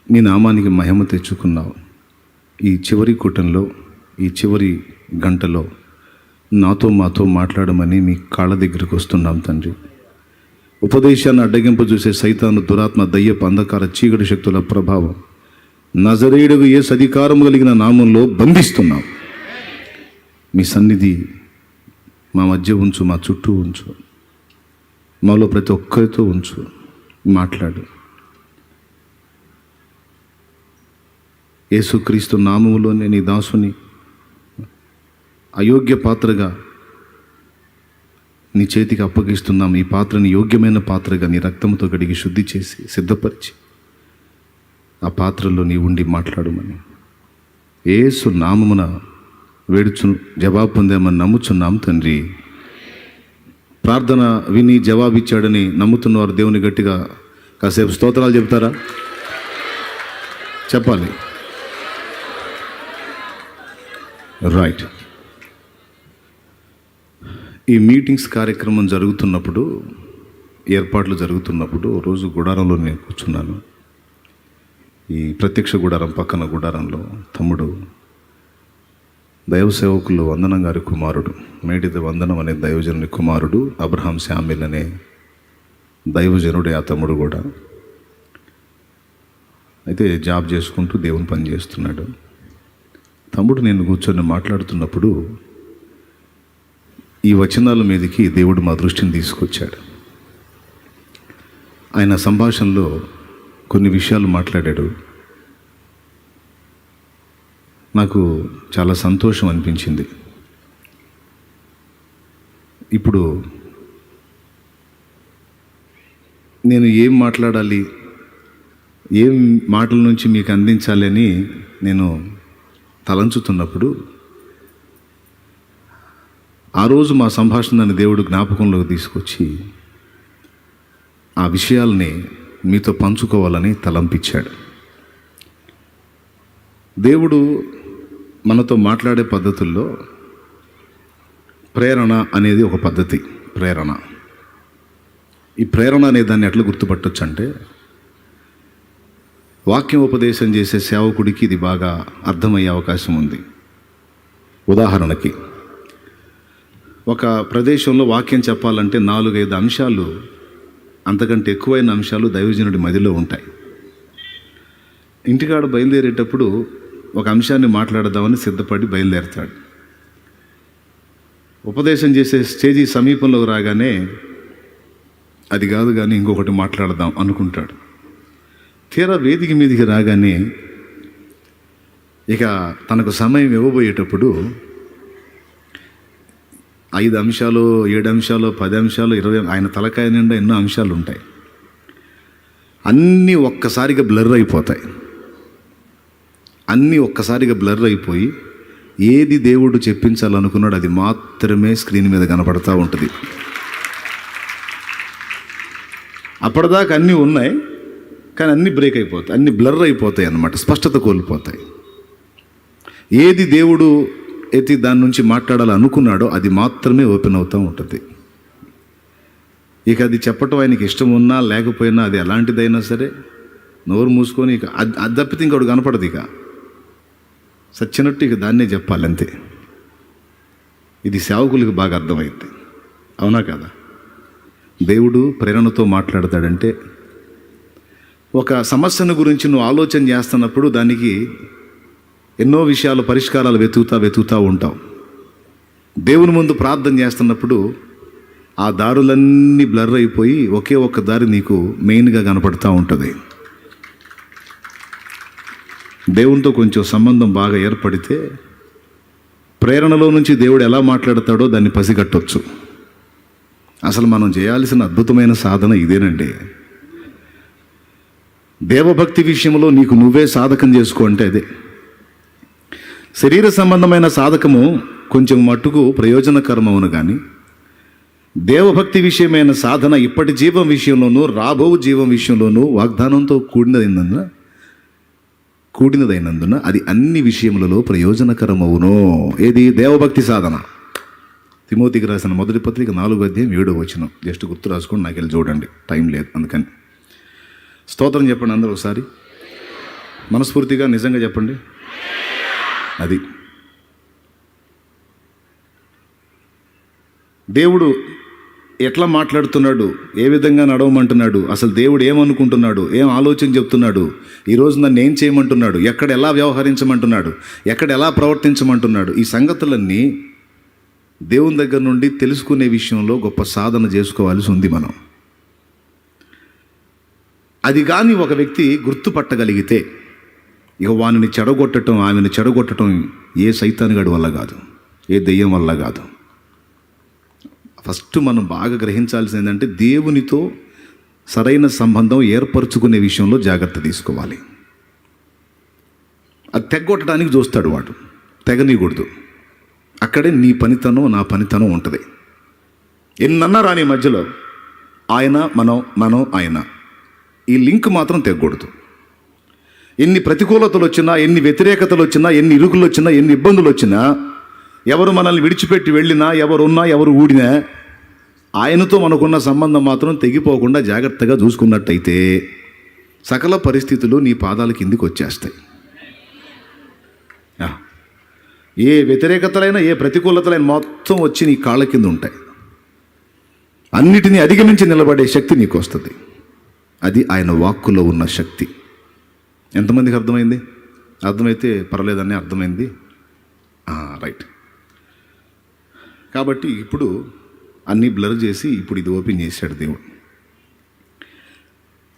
నీ నామానికి మహిమ తెచ్చుకున్నావు. ఈ చివరి కూటంలో, ఈ చివరి గంటలో మాతో మాట్లాడమని మీ కాళ్ళ దగ్గరికి వస్తున్నాం తండ్రి. ఉపదేశాన్ని అడ్డగింపు చూసే సైతాను, దురాత్మ, దయ్యపు, అంధకార, చీకటి శక్తుల ప్రభావం నజరేయుడుకు యేసు అధికారం కలిగిన నామంలో బంధిస్తున్నాం. మీ సన్నిధి మా మధ్య ఉంచు, మా చుట్టూ ఉంచు, మాలో ప్రతి ఒక్కరితో ఉంచు. మాట్లాడు. యేసుక్రీస్తు నామములోనే నీ దాసుని అయోగ్య పాత్రగా నీ చేతికి అప్పగిస్తున్నాం. ఈ పాత్రని యోగ్యమైన పాత్రగా నీ రక్తంతో కడిగి శుద్ధి చేసి సిద్ధపరిచి ఆ పాత్రలో నీ ఉండి మాట్లాడమని యేసు నామమున వేడుచు జవాబు పొందామని నమ్ముచున్నాం తండ్రి. ప్రార్థన విని జవాబిచ్చాడని నమ్ముతున్నవారు దేవుని గట్టిగా కాసేపు స్తోత్రాలు చెప్తారా? చెప్పాలి. రైట్. ఈ మీటింగ్స్ కార్యక్రమం జరుగుతున్నప్పుడు, ఏర్పాట్లు జరుగుతున్నప్పుడు రోజు గుడారంలో నేను కూర్చున్నాను. ఈ ప్రత్యక్ష గుడారం పక్కన గుడారంలో తమ్ముడు దైవ సేవకులు వందనం గారి కుమారుడు, మేడిద వందనం అనే దైవజనుని కుమారుడు, అబ్రహాం శామ్యుల్ అనే దైవజనుడే ఆ తమ్ముడు కూడా. అయితే జాబ్ చేసుకుంటూ దేవుని పని చేస్తున్నాడు. తమ్ముడు నేను కూర్చొని మాట్లాడుతున్నప్పుడు ఈ వచనాల మీదకి దేవుడు మా దృష్టిని తీసుకొచ్చాడు. ఆయన సంభాషణలో కొన్ని విషయాలు మాట్లాడాడు. నాకు చాలా సంతోషం అనిపించింది. ఇప్పుడు నేను ఏం మాట్లాడాలి, ఏం మాటల నుంచి మీకు అందించాలి అని నేను తలంచుతున్నప్పుడు ఆ రోజు మా సంభాషణని దేవుడు జ్ఞాపకంలోకి తీసుకొచ్చి ఆ విషయాల్ని మీతో పంచుకోవాలని తలంపించాడు. దేవుడు మనతో మాట్లాడే పద్ధతుల్లో ప్రేరణ అనేది ఒక పద్ధతి. ప్రేరణ, ఈ ప్రేరణ అనే దాన్ని ఎట్లా గుర్తుపట్టొచ్చు అంటే, వాక్యం ఉపదేశం చేసే సేవకుడికి ఇది బాగా అర్థమయ్యే అవకాశం ఉంది. ఉదాహరణకి, ఒక ప్రదేశంలో వాక్యం చెప్పాలంటే 4-5 అంశాలు, అంతకంటే ఎక్కువైన అంశాలు దైవజనుడి మదిలో ఉంటాయి. ఇంటికాడ బయలుదేరేటప్పుడు ఒక అంశాన్ని మాట్లాడదామని సిద్ధపడి బయలుదేరుతాడు. ఉపదేశం చేసే స్టేజీ సమీపంలోకి రాగానే అది కాదు కానీ ఇంకొకటి మాట్లాడదాం అనుకుంటాడు. తీరా వేదిక మీదికి రాగానే ఇక తనకు సమయం ఇవ్వబోయేటప్పుడు 5 అంశాలు, 7 అంశాలు, 10 అంశాలు, 20, ఆయన తలకాయ నిండా ఎన్నో అంశాలు ఉంటాయి. అన్నీ ఒక్కసారిగా బ్లర్ అయిపోతాయి. అన్నీ ఒక్కసారిగా బ్లర్ అయిపోయి ఏది దేవుడు చెప్పించాలనుకున్నాడు అది మాత్రమే స్క్రీన్ మీద కనపడతా ఉంటుంది. అప్పటిదాకా అన్నీ ఉన్నాయి కానీ అన్నీ బ్రేక్ అయిపోతాయి, అన్నీ బ్లర్ అయిపోతాయి అన్నమాట, స్పష్టత కోల్పోతాయి. ఏది దేవుడు ఎత్తి దాని నుంచి మాట్లాడాలనుకున్నాడో అది మాత్రమే ఓపెన్ అవుతూ ఉంటుంది. ఇక అది చెప్పటం ఆయనకి ఇష్టం ఉన్నా లేకపోయినా, అది ఎలాంటిదైనా సరే నోరు మూసుకొని ఇక అది తప్పితే ఇంకోటి కనపడదు. ఇక సచ్చినట్టు ఇక దాన్నే చెప్పాలంతే. ఇది సేవకులకు బాగా అర్థమైంది. అవునా కదా? దేవుడు ప్రేరణతో మాట్లాడతాడంటే, ఒక సమస్యను గురించి నువ్వు ఆలోచన చేస్తున్నప్పుడు దానికి ఎన్నో విషయాలు, పరిష్కారాలు వెతుకుతూ ఉంటావు. దేవుని ముందు ప్రార్థన చేస్తున్నప్పుడు ఆ దారులన్నీ బ్లర్ అయిపోయి ఒకే ఒక్క దారి నీకు మెయిన్గా కనపడుతూ ఉంటుంది. దేవునితో కొంచెం సంబంధం బాగా ఏర్పడితే ప్రేరణలో నుంచి దేవుడు ఎలా మాట్లాడతాడో దాన్ని పసిగట్టొచ్చు. అసలు మనం చేయాల్సిన అద్భుతమైన సాధన ఇదేనండి. దేవభక్తి విషయంలో నీకు నువ్వే సాధకం చేసుకో అంటే అదే. శరీర సంబంధమైన సాధకము కొంచెం మట్టుకు ప్రయోజనకరమవును కానీ దేవభక్తి విషయమైన సాధన ఇప్పటి జీవం విషయంలోనూ రాబో జీవం విషయంలోనూ వాగ్దానంతో కూడినదైనందున అది అన్ని విషయములలో ప్రయోజనకరమవును. ఏది? దేవభక్తి సాధన. తిమోతికి రాసిన మొదటి పత్రిక 4:7 జస్ట్ గుర్తు రాసుకోండి, నాకు వెళ్ళి చూడండి, టైం లేదు అందుకని. స్తోత్రం చెప్పండి అందరూ ఒకసారి. మనస్ఫూర్తిగా నిజంగా చెప్పండి. అది దేవుడు ఎట్లా మాట్లాడుతున్నాడు, ఏ విధంగా నడవమంటున్నాడు, అసలు దేవుడు ఏమనుకుంటున్నాడు, ఏం ఆలోచన చెప్తున్నాడు, ఈరోజు నన్ను ఏం చేయమంటున్నాడు, ఎక్కడ ఎలా వ్యవహరించమంటున్నాడు, ఎక్కడ ఎలా ప్రవర్తించమంటున్నాడు, ఈ సంగతులన్నీ దేవుని దగ్గర నుండి తెలుసుకునే విషయంలో గొప్ప సాధన చేసుకోవాల్సి ఉంది మనం. అది కానీ ఒక వ్యక్తి గుర్తుపట్టగలిగితే ఇక వానిని చెడగొట్టడం, ఆమెను చెడగొట్టడం ఏ సైతానుగాడి వల్ల కాదు, ఏ దెయ్యం వల్ల కాదు. ఫస్ట్ మనం బాగా గ్రహించాల్సింది ఏంటంటే దేవునితో సరైన సంబంధం ఏర్పరచుకునే విషయంలో జాగ్రత్త తీసుకోవాలి. అది తెగొట్టడానికి చూస్తాడు వాడు, తెగనీయకూడదు. అక్కడే నీ పనితనం నా పనితనం ఉంటుంది. ఎన్నన్నా రాని మధ్యలో ఆయన మనం ఆయన, ఈ లింక్ మాత్రం తెగకూడదు. ఎన్ని ప్రతికూలతలు వచ్చినా, ఎన్ని వ్యతిరేకతలు వచ్చినా, ఎన్ని ఇరుకులు వచ్చినా, ఎన్ని ఇబ్బందులు వచ్చినా, ఎవరు మనల్ని విడిచిపెట్టి వెళ్ళినా, ఎవరున్నా ఎవరు ఊడినా, ఆయనతో మనకున్న సంబంధం మాత్రం తెగిపోకుండా జాగ్రత్తగా చూసుకున్నట్టయితే సకల పరిస్థితులు నీ పాదాల కిందికి వచ్చేస్తాయి. ఏ వ్యతిరేకతలైనా, ఏ ప్రతికూలతలైనా మొత్తం వచ్చి నీ కాళ్ళ కింద ఉంటాయి. అన్నిటినీ అధిగమించి నిలబడే శక్తి నీకు వస్తుంది. అది ఆయన వాక్కులో ఉన్న శక్తి. ఎంతమందికి అర్థమైంది? అర్థమైతే పర్లేదని అర్థమైంది. రైట్. కాబట్టి ఇప్పుడు అన్నీ బ్లర్ చేసి ఇప్పుడు ఇది ఓపెన్ చేశాడు దేవుడు.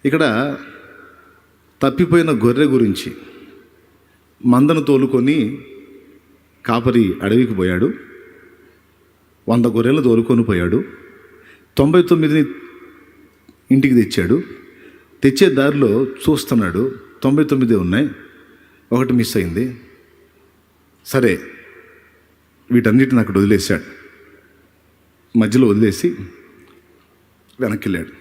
ఇక్కడ తప్పిపోయిన గొర్రె గురించి, మందను తోలుకొని కాపరి అడవికి పోయాడు, 100 గొర్రెలు తోలుకొని పోయాడు, 99ని ఇంటికి తెచ్చాడు. తెచ్చే దారిలో చూస్తున్నాడు 99 ఉన్నాయి, ఒకటి మిస్ అయింది. సరే, వీటన్నిటిని అక్కడ వదిలేశాడు. మధ్యలో వదిలేసి వెనక్కి వెళ్ళాడు.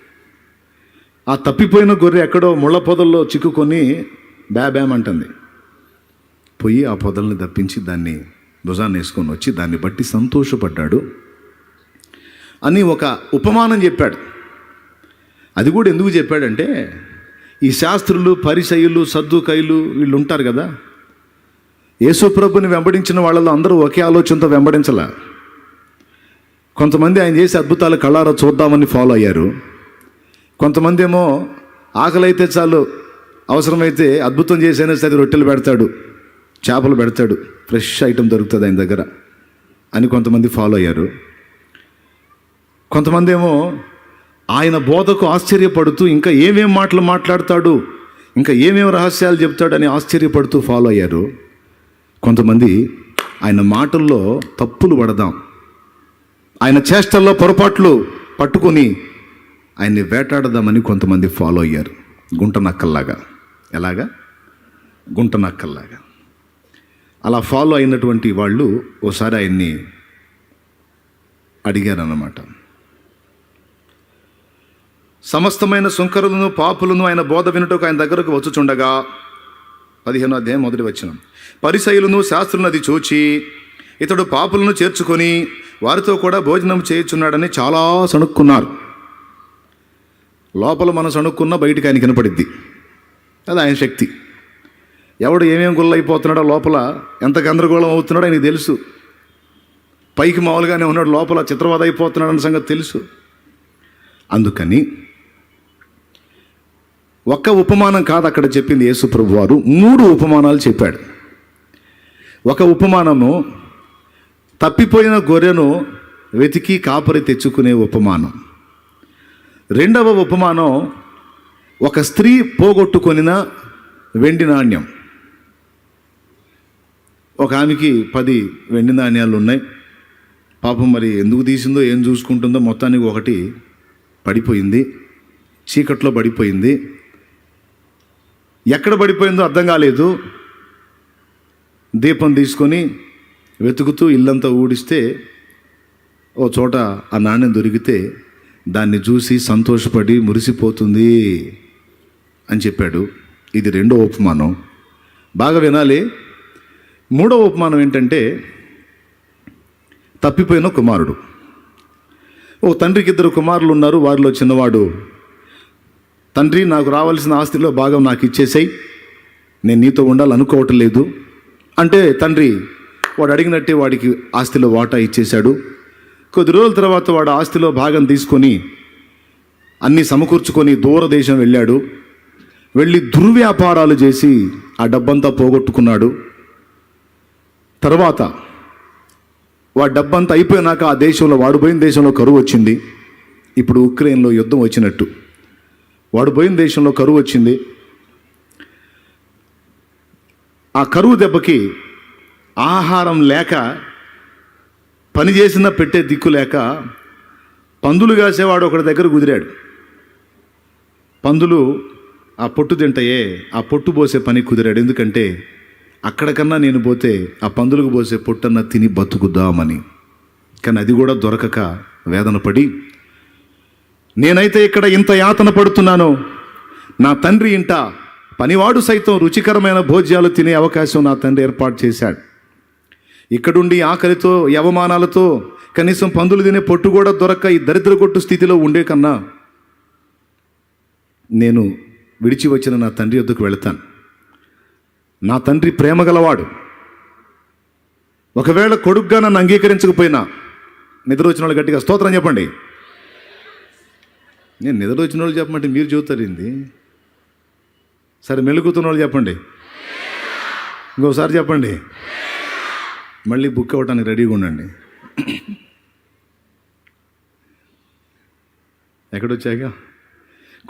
ఆ తప్పిపోయిన గొర్రె ఎక్కడో ముళ్ళ పొదల్లో చిక్కుకొని బ్యామంటుంది. పోయి ఆ పొదల్ని తప్పించి దాన్ని భుజాన్ని వేసుకొని వచ్చి దాన్ని బట్టి సంతోషపడ్డాడు అని ఒక ఉపమానం చెప్పాడు. అది కూడా ఎందుకు చెప్పాడంటే, ఈ శాస్త్రులు, పరిసయ్యులు, సద్దుకైలు వీళ్ళు ఉంటారు కదా, యేసు ప్రభుని వెంబడించిన వాళ్ళలో అందరూ ఒకే ఆలోచనతో వెంబడించలా. కొంతమంది ఆయన చేసే అద్భుతాలు కళ్ళారా చూద్దామని ఫాలో అయ్యారు. కొంతమంది ఏమో ఆకలి అయితే చాలు, అవసరమైతే అద్భుతం చేసైనా సరే రొట్టెలు పెడతాడు, చేపలు పెడతాడు, ఫ్రెష్ ఐటెం దొరుకుతుంది ఆయన దగ్గర అని కొంతమంది ఫాలో అయ్యారు. కొంతమంది ఏమో ఆయన బోధకు ఆశ్చర్యపడుతూ ఇంకా ఏమేం మాటలు మాట్లాడతాడు, ఇంకా ఏమేం రహస్యాలు చెప్తాడని ఆశ్చర్యపడుతూ ఫాలో అయ్యారు. కొంతమంది ఆయన మాటల్లో తప్పులు పడదాం, ఆయన చేష్టల్లో పొరపాట్లు పట్టుకొని ఆయన్ని వేటాడదామని కొంతమంది ఫాలో అయ్యారు. గుంట నక్కల్లాగా. ఎలాగా? గుంట నక్కల్లాగా. అలా ఫాలో అయినటువంటి వాళ్ళు ఓసారి ఆయన్ని అడిగారన్నమాట. సమస్తమైన సుంకరులను పాపులను ఆయన బోధ వినుటకు ఆయన దగ్గరకు వచ్చుచుండగా, 15వ అధ్యాయం 1వ వచనం, పరిసయ్యులను శాస్త్రులను అది చూచి ఇతడు పాపులను చేర్చుకొని వారితో కూడా భోజనం చేయుచున్నాడని చాలా సణుక్కున్నారు. లోపల మనం సణుక్కున్నా బయటికి ఆయన కనపడిద్ది. అది ఆయన శక్తి. ఎవడు ఏమేమి గుల్లైపోతున్నాడో, లోపల ఎంత గందరగోళం అవుతున్నాడో ఆయనకు తెలుసు. పైకి మామూలుగానే ఉన్నాడు, లోపల చిత్రవాద అయిపోతున్నాడు అన్న సంగతి తెలుసు. అందుకని ఒక్క ఉపమానం కాదు అక్కడ చెప్పింది యేసు ప్రభు వారు, 3 ఉపమానాలు చెప్పాడు. ఒక ఉపమానము తప్పిపోయిన గొర్రెను వెతికి కాపరి తెచ్చుకునే ఉపమానం. 2వ ఉపమానం ఒక స్త్రీ పోగొట్టుకొనిన వెండి నాణ్యం. ఒక ఆమెకి 10 వెండి నాణ్యాలు ఉన్నాయి. పాపం మరి ఎందుకు తీసిందో, ఏం చూసుకుంటుందో, మొత్తానికి ఒకటి పడిపోయింది, చీకట్లో పడిపోయింది. ఎక్కడ పడిపోయిందో అర్థం కాలేదు. దీపం తీసుకొని వెతుకుతూ ఇల్లంతా ఊడిస్తే ఓ చోట ఆ నాణ్యం దొరికితే దాన్ని చూసి సంతోషపడి మురిసిపోతుంది అని చెప్పాడు. ఇది 2వ ఉపమానం. బాగా వినాలి. 3వ ఉపమానం ఏంటంటే, తప్పిపోయిన కుమారుడు. ఓ తండ్రికి 2 కుమారులు ఉన్నారు. వారిలో చిన్నవాడు, తండ్రి నాకు రావాల్సిన ఆస్తిలో భాగం నాకు ఇచ్చేసాయి, నేను నీతో ఉండాలనుకోవటం లేదు అంటే తండ్రి వాడు అడిగినట్టే వాడికి ఆస్తిలో వాటా ఇచ్చేశాడు. కొద్ది రోజుల తర్వాత వాడు ఆస్తిలో భాగం తీసుకొని అన్నీ సమకూర్చుకొని దూరదేశం వెళ్ళాడు. వెళ్ళి దుర్వ్యాపారాలు చేసి ఆ డబ్బంతా పోగొట్టుకున్నాడు. తర్వాత వాడి డబ్బంతా అయిపోయినాక ఆ దేశంలో వాడు పోయిన దేశంలో కరువు వచ్చింది. ఇప్పుడు ఉక్రెయిన్లో యుద్ధం వచ్చినట్టు వాడు పోయిన దేశంలో కరువు వచ్చింది. ఆ కరువు దెబ్బకి ఆహారం లేక, పని చేసినా పెట్టే దిక్కు లేక పందులు కాసేవాడు ఒకటి దగ్గర కుదిరాడు. పందులు ఆ పొట్టు తింటాయే, ఆ పొట్టు పోసే పని కుదిరాడు. ఎందుకంటే అక్కడికన్నా నేను పోతే ఆ పందులకు పోసే పొట్టన్నా తిని బతుకుదామని. కానీ అది కూడా దొరకక వేదన పడి, నేనైతే ఇక్కడ ఇంత యాతన పడుతున్నాను, నా తండ్రి ఇంట పనివాడు సైతం రుచికరమైన భోజ్యాలు తినే అవకాశం నా తండ్రి ఏర్పాటు చేశాడు. ఇక్కడుండి ఆకలితో అవమానాలతో కనీసం పందులు తినే పొట్టు కూడా దొరక్క ఈ దరిద్ర కొట్టు స్థితిలో ఉండే కన్నా నేను విడిచి వచ్చిన నా తండ్రి వద్దకు వెళతాను. నా తండ్రి ప్రేమ గలవాడు. ఒకవేళ కొడుగ్గా నన్ను అంగీకరించకపోయినా, నిద్ర వచ్చిన వాళ్ళు గట్టిగా స్తోత్రం చెప్పండి. నేను నిద్ర వచ్చిన వాళ్ళు చెప్పమంటే మీరు చెబుతారింది. సరే, మెలుగుతున్న వాళ్ళు చెప్పండి, ఇంకోసారి చెప్పండి. మళ్ళీ బుక్ అవ్వటానికి రెడీగా ఉండండి. ఎక్కడొచ్చాక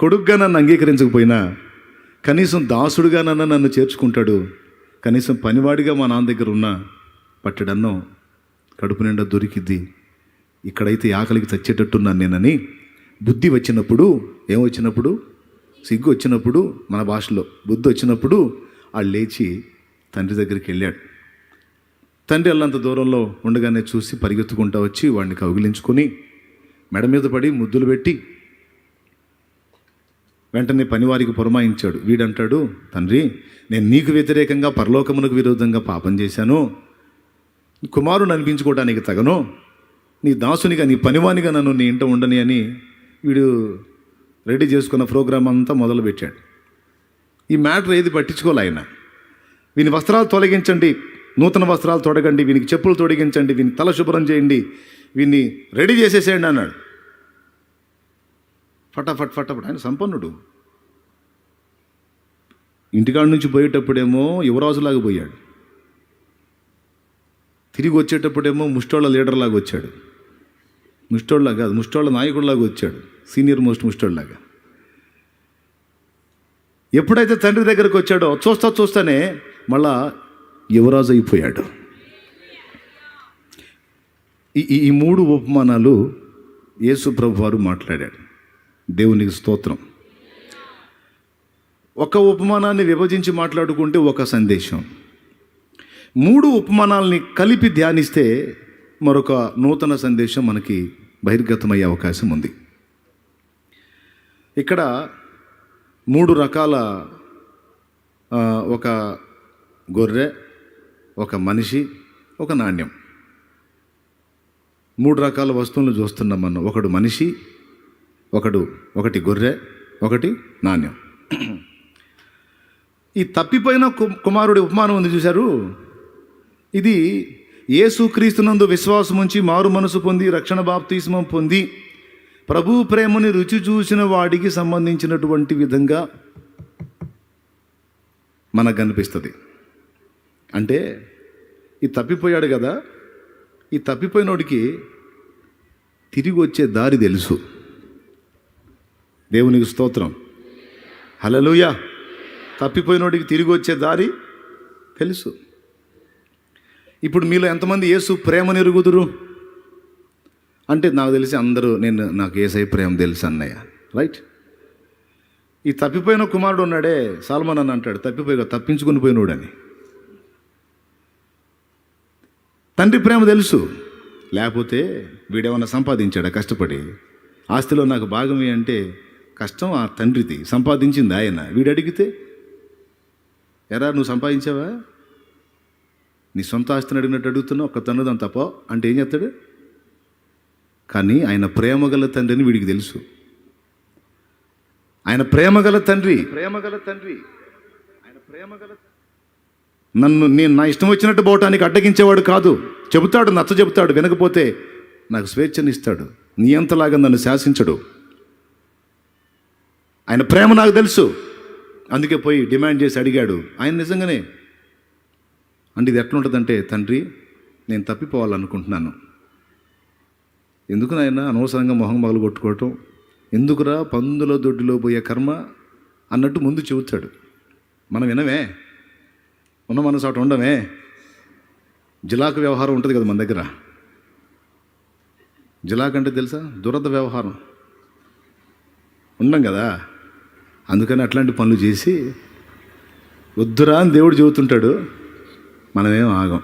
కొడుగ్గా నన్ను అంగీకరించకపోయినా కనీసం దాసుడుగా నన్ను చేర్చుకుంటాడు. కనీసం పనివాడిగా మా నాన్న దగ్గర ఉన్న పట్టెడన్నం కడుపు నిండా దొరికిద్ది. ఇక్కడైతే ఆకలికి చచ్చేటట్టున్నాను నేనని బుద్ధి వచ్చినప్పుడు, ఏమొచ్చినప్పుడు, సిగ్గు వచ్చినప్పుడు, మన భాషలో బుద్ధి వచ్చినప్పుడు వాళ్ళు లేచి తండ్రి దగ్గరికి వెళ్ళాడు. తండ్రి అల్లంత దూరంలో ఉండగానే చూసి పరిగెత్తుకుంటా వచ్చి వాడిని కౌగిలించుకొని మెడ మీద పడి ముద్దులు పెట్టి వెంటనే పనివారికి పురమాయించాడు. వీడంటాడు, తండ్రి, నేను నీకు వ్యతిరేకంగా పరలోకమునకు విరోధంగా పాపం చేశాను, కుమారుని అనిపించుకోవడానికి తగను, నీ దాసునిగా నీ పనివానిగా నన్ను నీ ఇంట ఉండని అని వీడు రెడీ చేసుకున్న ప్రోగ్రాం అంతా మొదలుపెట్టాడు. ఈ మ్యాటర్ ఏది పట్టించుకోలే ఆయన. వీని వస్త్రాలు తొలగించండి, నూతన వస్త్రాలు తొడగండి, వీనికి చెప్పులు తొడిగించండి, వీని తల శుభ్రం చేయండి, వీన్ని రెడీ చేసేసేయండి అన్నాడు. ఫటాఫట్ ఫటాఫట్. ఆయన సంపన్నుడు. ఇంటికాడ నుంచి పోయేటప్పుడేమో యువరాజులాగా పోయాడు, తిరిగి వచ్చేటప్పుడేమో ముష్టోళ్ళ లీడర్లాగా వచ్చాడు. ముష్టోళ్ళ కాదు, ముష్టోళ్ళ నాయకుడిలాగా వచ్చాడు, సీనియర్ మోస్ట్ ముష్టోళ్ళలాగా. ఎప్పుడైతే తండ్రి దగ్గరకు వచ్చాడో చూస్తానే మళ్ళా యువరాజు అయిపోయాడు. ఈ మూడు ఉపమానాలు యేసు ప్రభు వారు మాట్లాడాడు. దేవునికి స్తోత్రం. ఒక ఉపమానాన్ని విభజించి మాట్లాడుకుంటే ఒక సందేశం, మూడు ఉపమానాలని కలిపి ధ్యానిస్తే మరొక నూతన సందేశం మనకి బహిర్గతమయ్యే అవకాశం ఉంది. ఇక్కడ మూడు రకాల, ఒక గొర్రె, ఒక మనిషి, ఒక నాణ్యం, మూడు రకాల వస్తువులను చూస్తున్నాం మనం. ఒకడు మనిషి, ఒకటి గొర్రె, ఒకటి నాణ్యం. ఈ తప్పిపోయిన కుమారుడి ఉపమానం ఉంది చూశారు. ఇది యేసుక్రీస్తునందు విశ్వాసం ఉంచి మారు మనసు పొంది రక్షణ బాప్తిస్మం పొంది ప్రభు ప్రేమని రుచి చూసిన వాడికి సంబంధించినటువంటి విధంగా మనకు కనిపిస్తుంది. అంటే ఈ తప్పిపోయాడు కదా, ఈ తప్పిపోయినోడికి తిరిగి వచ్చే దారి తెలుసు. దేవునికి స్తోత్రం, హల్లెలూయా. తప్పిపోయినోడికి తిరిగి వచ్చే దారి తెలుసు. ఇప్పుడు మీలో ఎంతమంది యేసు ప్రేమను ఎరుగుదురు అంటే నాకు తెలిసి అందరూ నాకు యేసయ్య ప్రేమ తెలుసు అన్నయ్య, రైట్. ఈ తప్పిపోయిన కుమారుడు ఉన్నాడే, సాల్మన్ అని అంటాడు, తప్పించుకుని పోయినోడని. తండ్రి ప్రేమ తెలుసు, లేకపోతే వీడేమన్నా సంపాదించాడా కష్టపడి? ఆస్తిలో నాకు భాగమే అంటే కష్టం ఆ తండ్రిది, సంపాదించింది ఆయన. వీడు అడిగితే, ఎరా నువ్వు సంపాదించావా, నీ సొంత ఆస్తిని అడిగినట్టు అడుగుతున్నావు, ఒక తన్నుదాం తప్ప అంటే ఏం చెప్తాడు? కానీ ఆయన ప్రేమగల తండ్రి అని వీడికి తెలుసు. ఆయన ప్రేమగల తండ్రి నేను నా ఇష్టం వచ్చినట్టు పోవటానికి అడ్డగించేవాడు కాదు. చెబుతాడు, నచ్చ చెబుతాడు, వినకపోతే నాకు స్వేచ్ఛనిస్తాడు. నీ అంతలాగా నన్ను శాసించడు. ఆయన ప్రేమ నాకు తెలుసు. అందుకే పోయి డిమాండ్ చేసి అడిగాడు. ఆయన నిజంగానే అంటే ఇది ఎట్లుంటుందంటే, తండ్రి నేను తప్పిపోవాలనుకుంటున్నాను, ఎందుకు నాయన అనవసరంగా మొహం మగలు కొట్టుకోవటం, ఎందుకురా పందుల దొడ్డిలో పోయే కర్మ అన్నట్టు ముందు చెబుతాడు. మనం వినమే, ఉన్న మనసు అటు ఉండమే. జిలాకు వ్యవహారం ఉంటుంది కదా మన దగ్గర. జిలాక్ అంటే తెలుసా? దురద వ్యవహారం ఉండం కదా. అందుకని అట్లాంటి పనులు చేసి వద్దురా అని దేవుడు చెబుతుంటాడు, మనమేం ఆగం.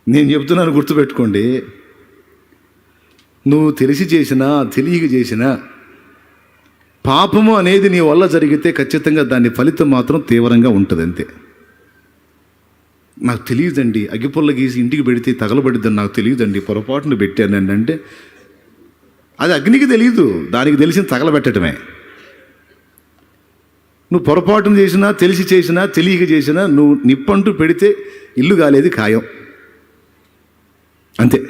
నేను చెప్తున్నాను, గుర్తుపెట్టుకోండి. నువ్వు తెలిసి చేసినా తెలియక చేసినా పాపము అనేది నీ వల్ల జరిగితే ఖచ్చితంగా దాని ఫలితం మాత్రం తీవ్రంగా ఉంటుంది, అంతే. నాకు తెలియదండి, అగ్గిపుల్ల గీసి ఇంటికి పెడితే తగలబడిద్దని నాకు తెలియదండి, పొరపాటును పెట్టానండి అంటే అది అగ్నికి తెలియదు, దానికి తెలిసిన తగలబెట్టడమే. నువ్వు పొరపాటును చేసినా తెలిసి చేసినా తెలియక చేసినా నువ్వు నిప్పంటూ పెడితే ఇల్లు కాలేది ఖాయం, అంతే.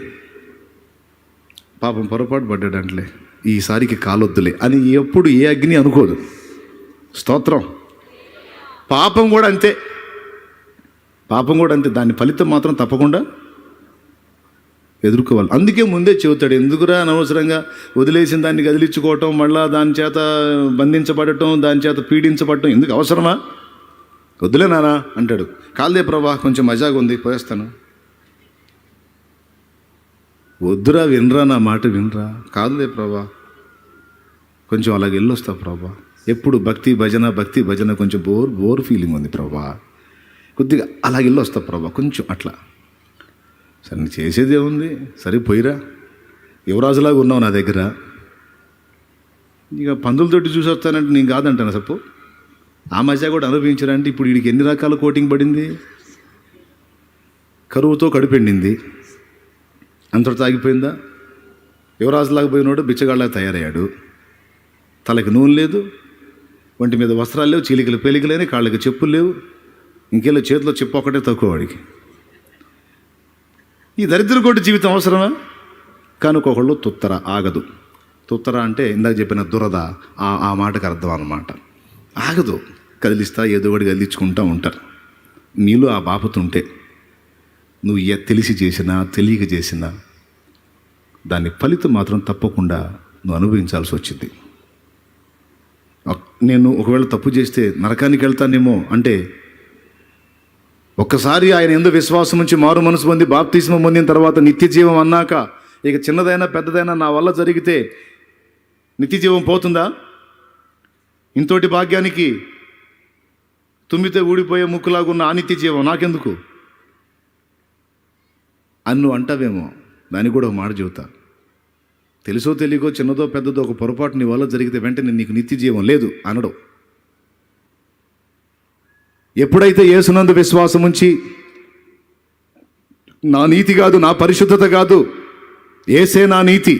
పాపం పొరపాటు పడ్డాడంటలే, ఈసారికి కాలొద్దులే అని ఎప్పుడు ఏ అగ్ని అనుకోదు. స్తోత్రం. పాపం కూడా అంతే, పాపం కూడా అంతే. దాని ఫలితం మాత్రం తప్పకుండా ఎదుర్కోవాలి. అందుకే ముందే చెబుతాడు, ఎందుకురా అనవసరంగా వదిలేసిన దాన్ని కదిలించుకోవటం, మళ్ళా దాని చేత బంధించబడటం, దాని చేత పీడించబడటం ఎందుకు అవసరమా? వద్దులే నానా అంటాడు. కాల్దే ప్రభా, కొంచెం మజాగా ఉంది, పోయేస్తాను. వద్దురా, వినరా, నా మాట వినరా. కాదులే ప్రభా, కొంచెం అలాగ వెళ్ళొస్తా ప్రభా. ఎప్పుడు భక్తి భజన కొంచెం బోర్ ఫీలింగ్ ఉంది ప్రభా, కొద్దిగా అలాగ వెళ్ళొస్తా ప్రభా, కొంచెం అట్లా. సరే నీ చేసేది ఏముంది, సరే పోయిరా, యువరాజులాగా ఉన్నావు నా దగ్గర. ఇక పందులతోటి చూసి వస్తానంటే నేను కాదంటాను. సప్పు ఆ మజా కూడా అనుభవించారంటే ఇప్పుడు వీడికి ఎన్ని రకాల కోటింగ్ పడింది. కరువుతో కడుపెండింది, అంతటితో ఆగిపోయిందా? యువరాజులాగా పోయినోడు బిచ్చగాళ్ళగా తయారయ్యాడు. తలకి నూనె లేదు, ఒంటి మీద వస్త్రాలు లేవు, చీలికలు పేలికలేని, కాళ్ళకి చెప్పులు లేవు, ఇంకేలో చేతిలో చెప్పు ఒకటే తక్కువ వాడికి. ఈ దరిద్ర కోటి జీవితం అవసరమా? కానీ ఒకళ్ళు తుత్తర ఆగదు. తుత్తర అంటే ఇందాక చెప్పిన దురద, ఆ మాటకు అర్థం అన్నమాట. ఆగదు, కదిలిస్తా ఏదో ఒకటి కదిలించుకుంటూ ఉంటారు. నీలో ఆ బాపత ఉంటే నువ్వు తెలిసి చేసినా తెలియక చేసినా దాని ఫలితం మాత్రం తప్పకుండా నువ్వు అనుభవించాల్సి వచ్చింది. నేను ఒకవేళ తప్పు చేస్తే నరకానికి వెళ్తానేమో అంటే, ఒక్కసారి ఆయన యందు విశ్వాసం నుంచి మారు మనసు పొంది బాప్తిస్మం పొందిన తర్వాత నిత్య జీవం అన్నాక ఇక చిన్నదైనా పెద్దదైనా నా వల్ల జరిగితే నిత్య జీవం పోతుందా? ఇంతోటి భాగ్యానికి తుమ్మితే ఊడిపోయే ముక్కులాగున్న ఆ నిత్య జీవం నాకెందుకు అని నువ్వు అంటావేమో. దానికి కూడా ఒక మాట చెబుతా. తెలుసో తెలియకో చిన్నదో పెద్దదో ఒక పొరపాటు నీ వల్ల జరిగితే వెంటనే నీకు నిత్య జీవం లేదు అనడం. ఎప్పుడైతే యేసునందు విశ్వాసం ఉంచి నా నీతి కాదు, నా పరిశుద్ధత కాదు, ఏసే నా నీతి,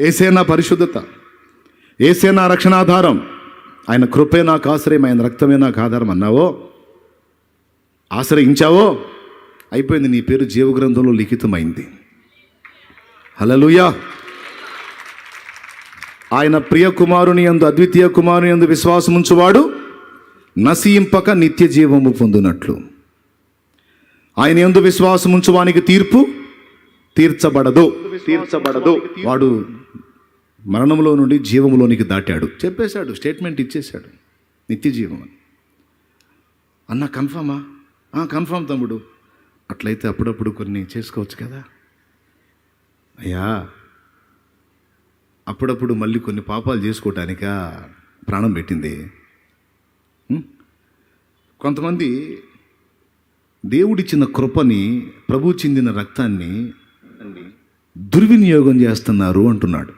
ఏసే నా పరిశుద్ధత, ఏసే నా రక్షణాధారం, ఆయన కృపే నాకు ఆశ్రయం, ఆయన రక్తమే నాకు ఆధారం అన్నావో, ఆశ్రయించావో, అయిపోయింది. నీ పేరు జీవగ్రంథంలో లిఖితమైంది. హల్లెలూయా. ఆయన ప్రియ కుమారుని యందు, అద్వితీయ కుమారుని యందు విశ్వాసం ఉంచువాడు నశింపక నిత్య జీవము పొందునట్లు, ఆయన యందు విశ్వాసం ఉంచువానికి తీర్పు తీర్చబడదు. వాడు మరణంలో నుండి జీవములోనికి దాటాడు. చెప్పేశాడు, స్టేట్మెంట్ ఇచ్చేశాడు, నిత్య జీవం అన్న. కన్ఫామా? కన్ఫామ్ తమ్ముడు. అట్లయితే అప్పుడప్పుడు కొన్ని చేసుకోవచ్చు కదా అయ్యా. అప్పుడప్పుడు మళ్ళీ కొన్ని పాపాలు చేసుకోవటానికా ప్రాణం పెట్టింది. కొంతమంది దేవుడిచ్చిన కృపని, ప్రభు చెందిన రక్తాన్ని దుర్వినియోగం చేస్తున్నారు అంటున్నాడు.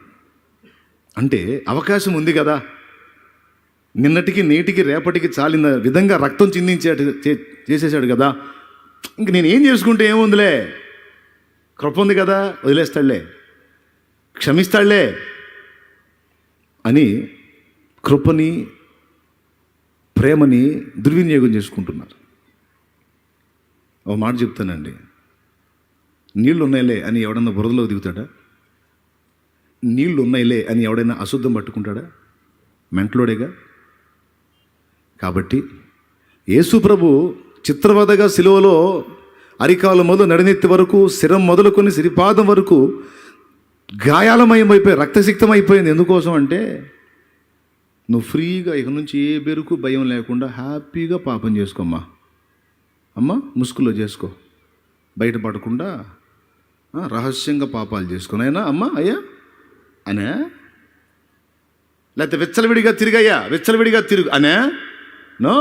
అంటే అవకాశం ఉంది కదా, నిన్నటికి నేటికి రేపటికి చాలిన విధంగా రక్తం చిందించాడు, చేసేసాడు కదా, ఇంక నేను ఏం చేసుకుంటే ఏముందిలే, కృప ఉంది కదా, వదిలేస్తాడులే, క్షమిస్తాడులే అని కృపని ప్రేమని దుర్వినియోగం చేసుకుంటున్నారు. ఒక మాట చెప్తానండి, నీళ్లు ఉన్నాయిలే అని ఎవడన్నా బురదలో దిగుతాడా? నీళ్లు ఉన్నాయిలే అని ఎవడైనా అశుద్ధం పట్టుకుంటాడా? మెంటలోడేగా. కాబట్టి యేసు ప్రభు చిత్రవదగా సిలువలో అరికాలు మొదలు నడినెత్తి వరకు, శిరం మొదలుకొని సిరిపాదం వరకు గాయాలమయమైపోయి రక్తసిక్తం అయిపోయింది. ఎందుకోసం అంటే నువ్వు ఫ్రీగా ఇక నుంచి ఏ బెరుకు భయం లేకుండా హ్యాపీగా పాపం చేసుకోమ్మా, అమ్మ ముసుగులో చేసుకో, బయటపడకుండా రహస్యంగా పాపాలు చేసుకుని అయినా అమ్మ అయ్యా అనే, లేకపోతే విచ్చలవిడిగా తిరిగయ్యా విచ్చలవిడిగా తిరుగు అనే. నో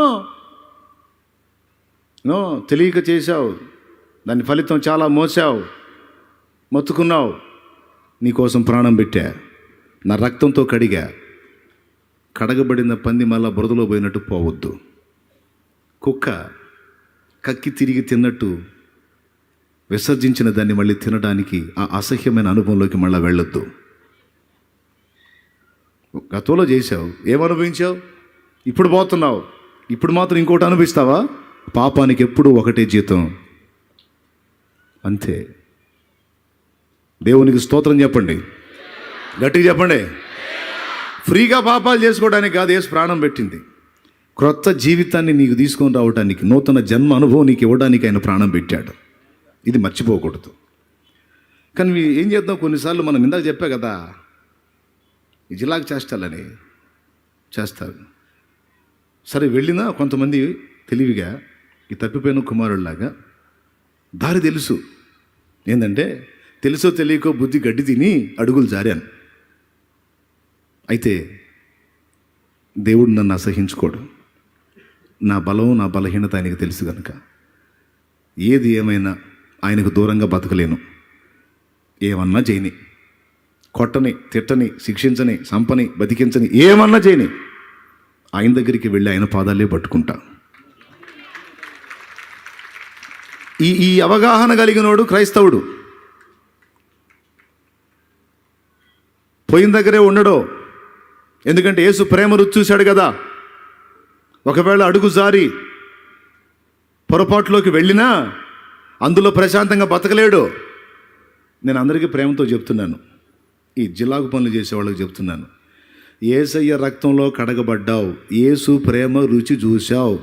నో, తెలియక చేశావు, దాని ఫలితం చాలా మోసావు, మొత్తుకున్నావు, నీకోసం ప్రాణం పెట్టా, నా రక్తంతో కడిగా. కడగబడిన పంది మళ్ళా బురదలో పోయినట్టు పోవద్దు. కుక్క కక్కి తిరిగి తిన్నట్టు విసర్జించిన దాన్ని మళ్ళీ తినడానికి ఆ అసహ్యమైన అనుభవంలోకి మళ్ళీ వెళ్ళొద్దు. గతంలో చేశావు, ఏమనుభవించావు, ఇప్పుడు పోతున్నావు, ఇప్పుడు మాత్రం ఇంకోటి అనుభవిస్తావా? పాపానికి ఎప్పుడూ ఒకటే జీతం, అంతే. దేవునికి స్తోత్రం చెప్పండి, గట్టిగా చెప్పండి. ఫ్రీగా పాపాలు చేసుకోవడానికి కాదు యేసు ప్రాణం పెట్టింది, క్రొత్త జీవితాన్ని నీకు తీసుకొని రావడానికి, నూతన జన్మ అనుభవం నీకు ఇవ్వడానికి ఆయన ప్రాణం పెట్టాడు. ఇది మర్చిపోకూడదు. కానీ ఏం చేద్దాం, కొన్నిసార్లు మనం ఇందాక చెప్పా కదా, ఈ జిల్లాకు చేస్తాలని చేస్తారు. సరే వెళ్ళినా కొంతమంది తెలివిగా ఈ తప్పిపోయిన కుమారుడిలాగా దారి తెలుసు, ఏంటంటే తెలుసో తెలియకో బుద్ధి గడ్డి తిని అడుగులు జారాను. అయితే దేవుడు నన్ను అసహించుకోడు, నా బలం నా బలహీనత ఆయనకు తెలుసు కనుక ఏది ఏమైనా ఆయనకు దూరంగా బతకలేను. ఏమన్నా చేయని, కొట్టని, తిట్టని, శిక్షించని, సంపని, బతికించని, ఏమన్నా చేయని, ఆయన దగ్గరికి వెళ్ళి ఆయన పాదాలే పట్టుకుంటా. ఈ అవగాహన కలిగినోడు క్రైస్తవుడు. పోయిన దగ్గరే ఉండడు, ఎందుకంటే యేసు ప్రేమ రుచి చూశాడు కదా. ఒకవేళ అడుగు జారి పొరపాటులోకి వెళ్ళినా అందులో ప్రశాంతంగా బతకలేడు. నేను అందరికీ ప్రేమతో చెప్తున్నాను, ఈ జిల్లాకు పనులు చేసే వాళ్ళకి చెప్తున్నాను, యేసయ్య రక్తంలో కడగబడ్డావు, యేసు ప్రేమ రుచి చూశావు.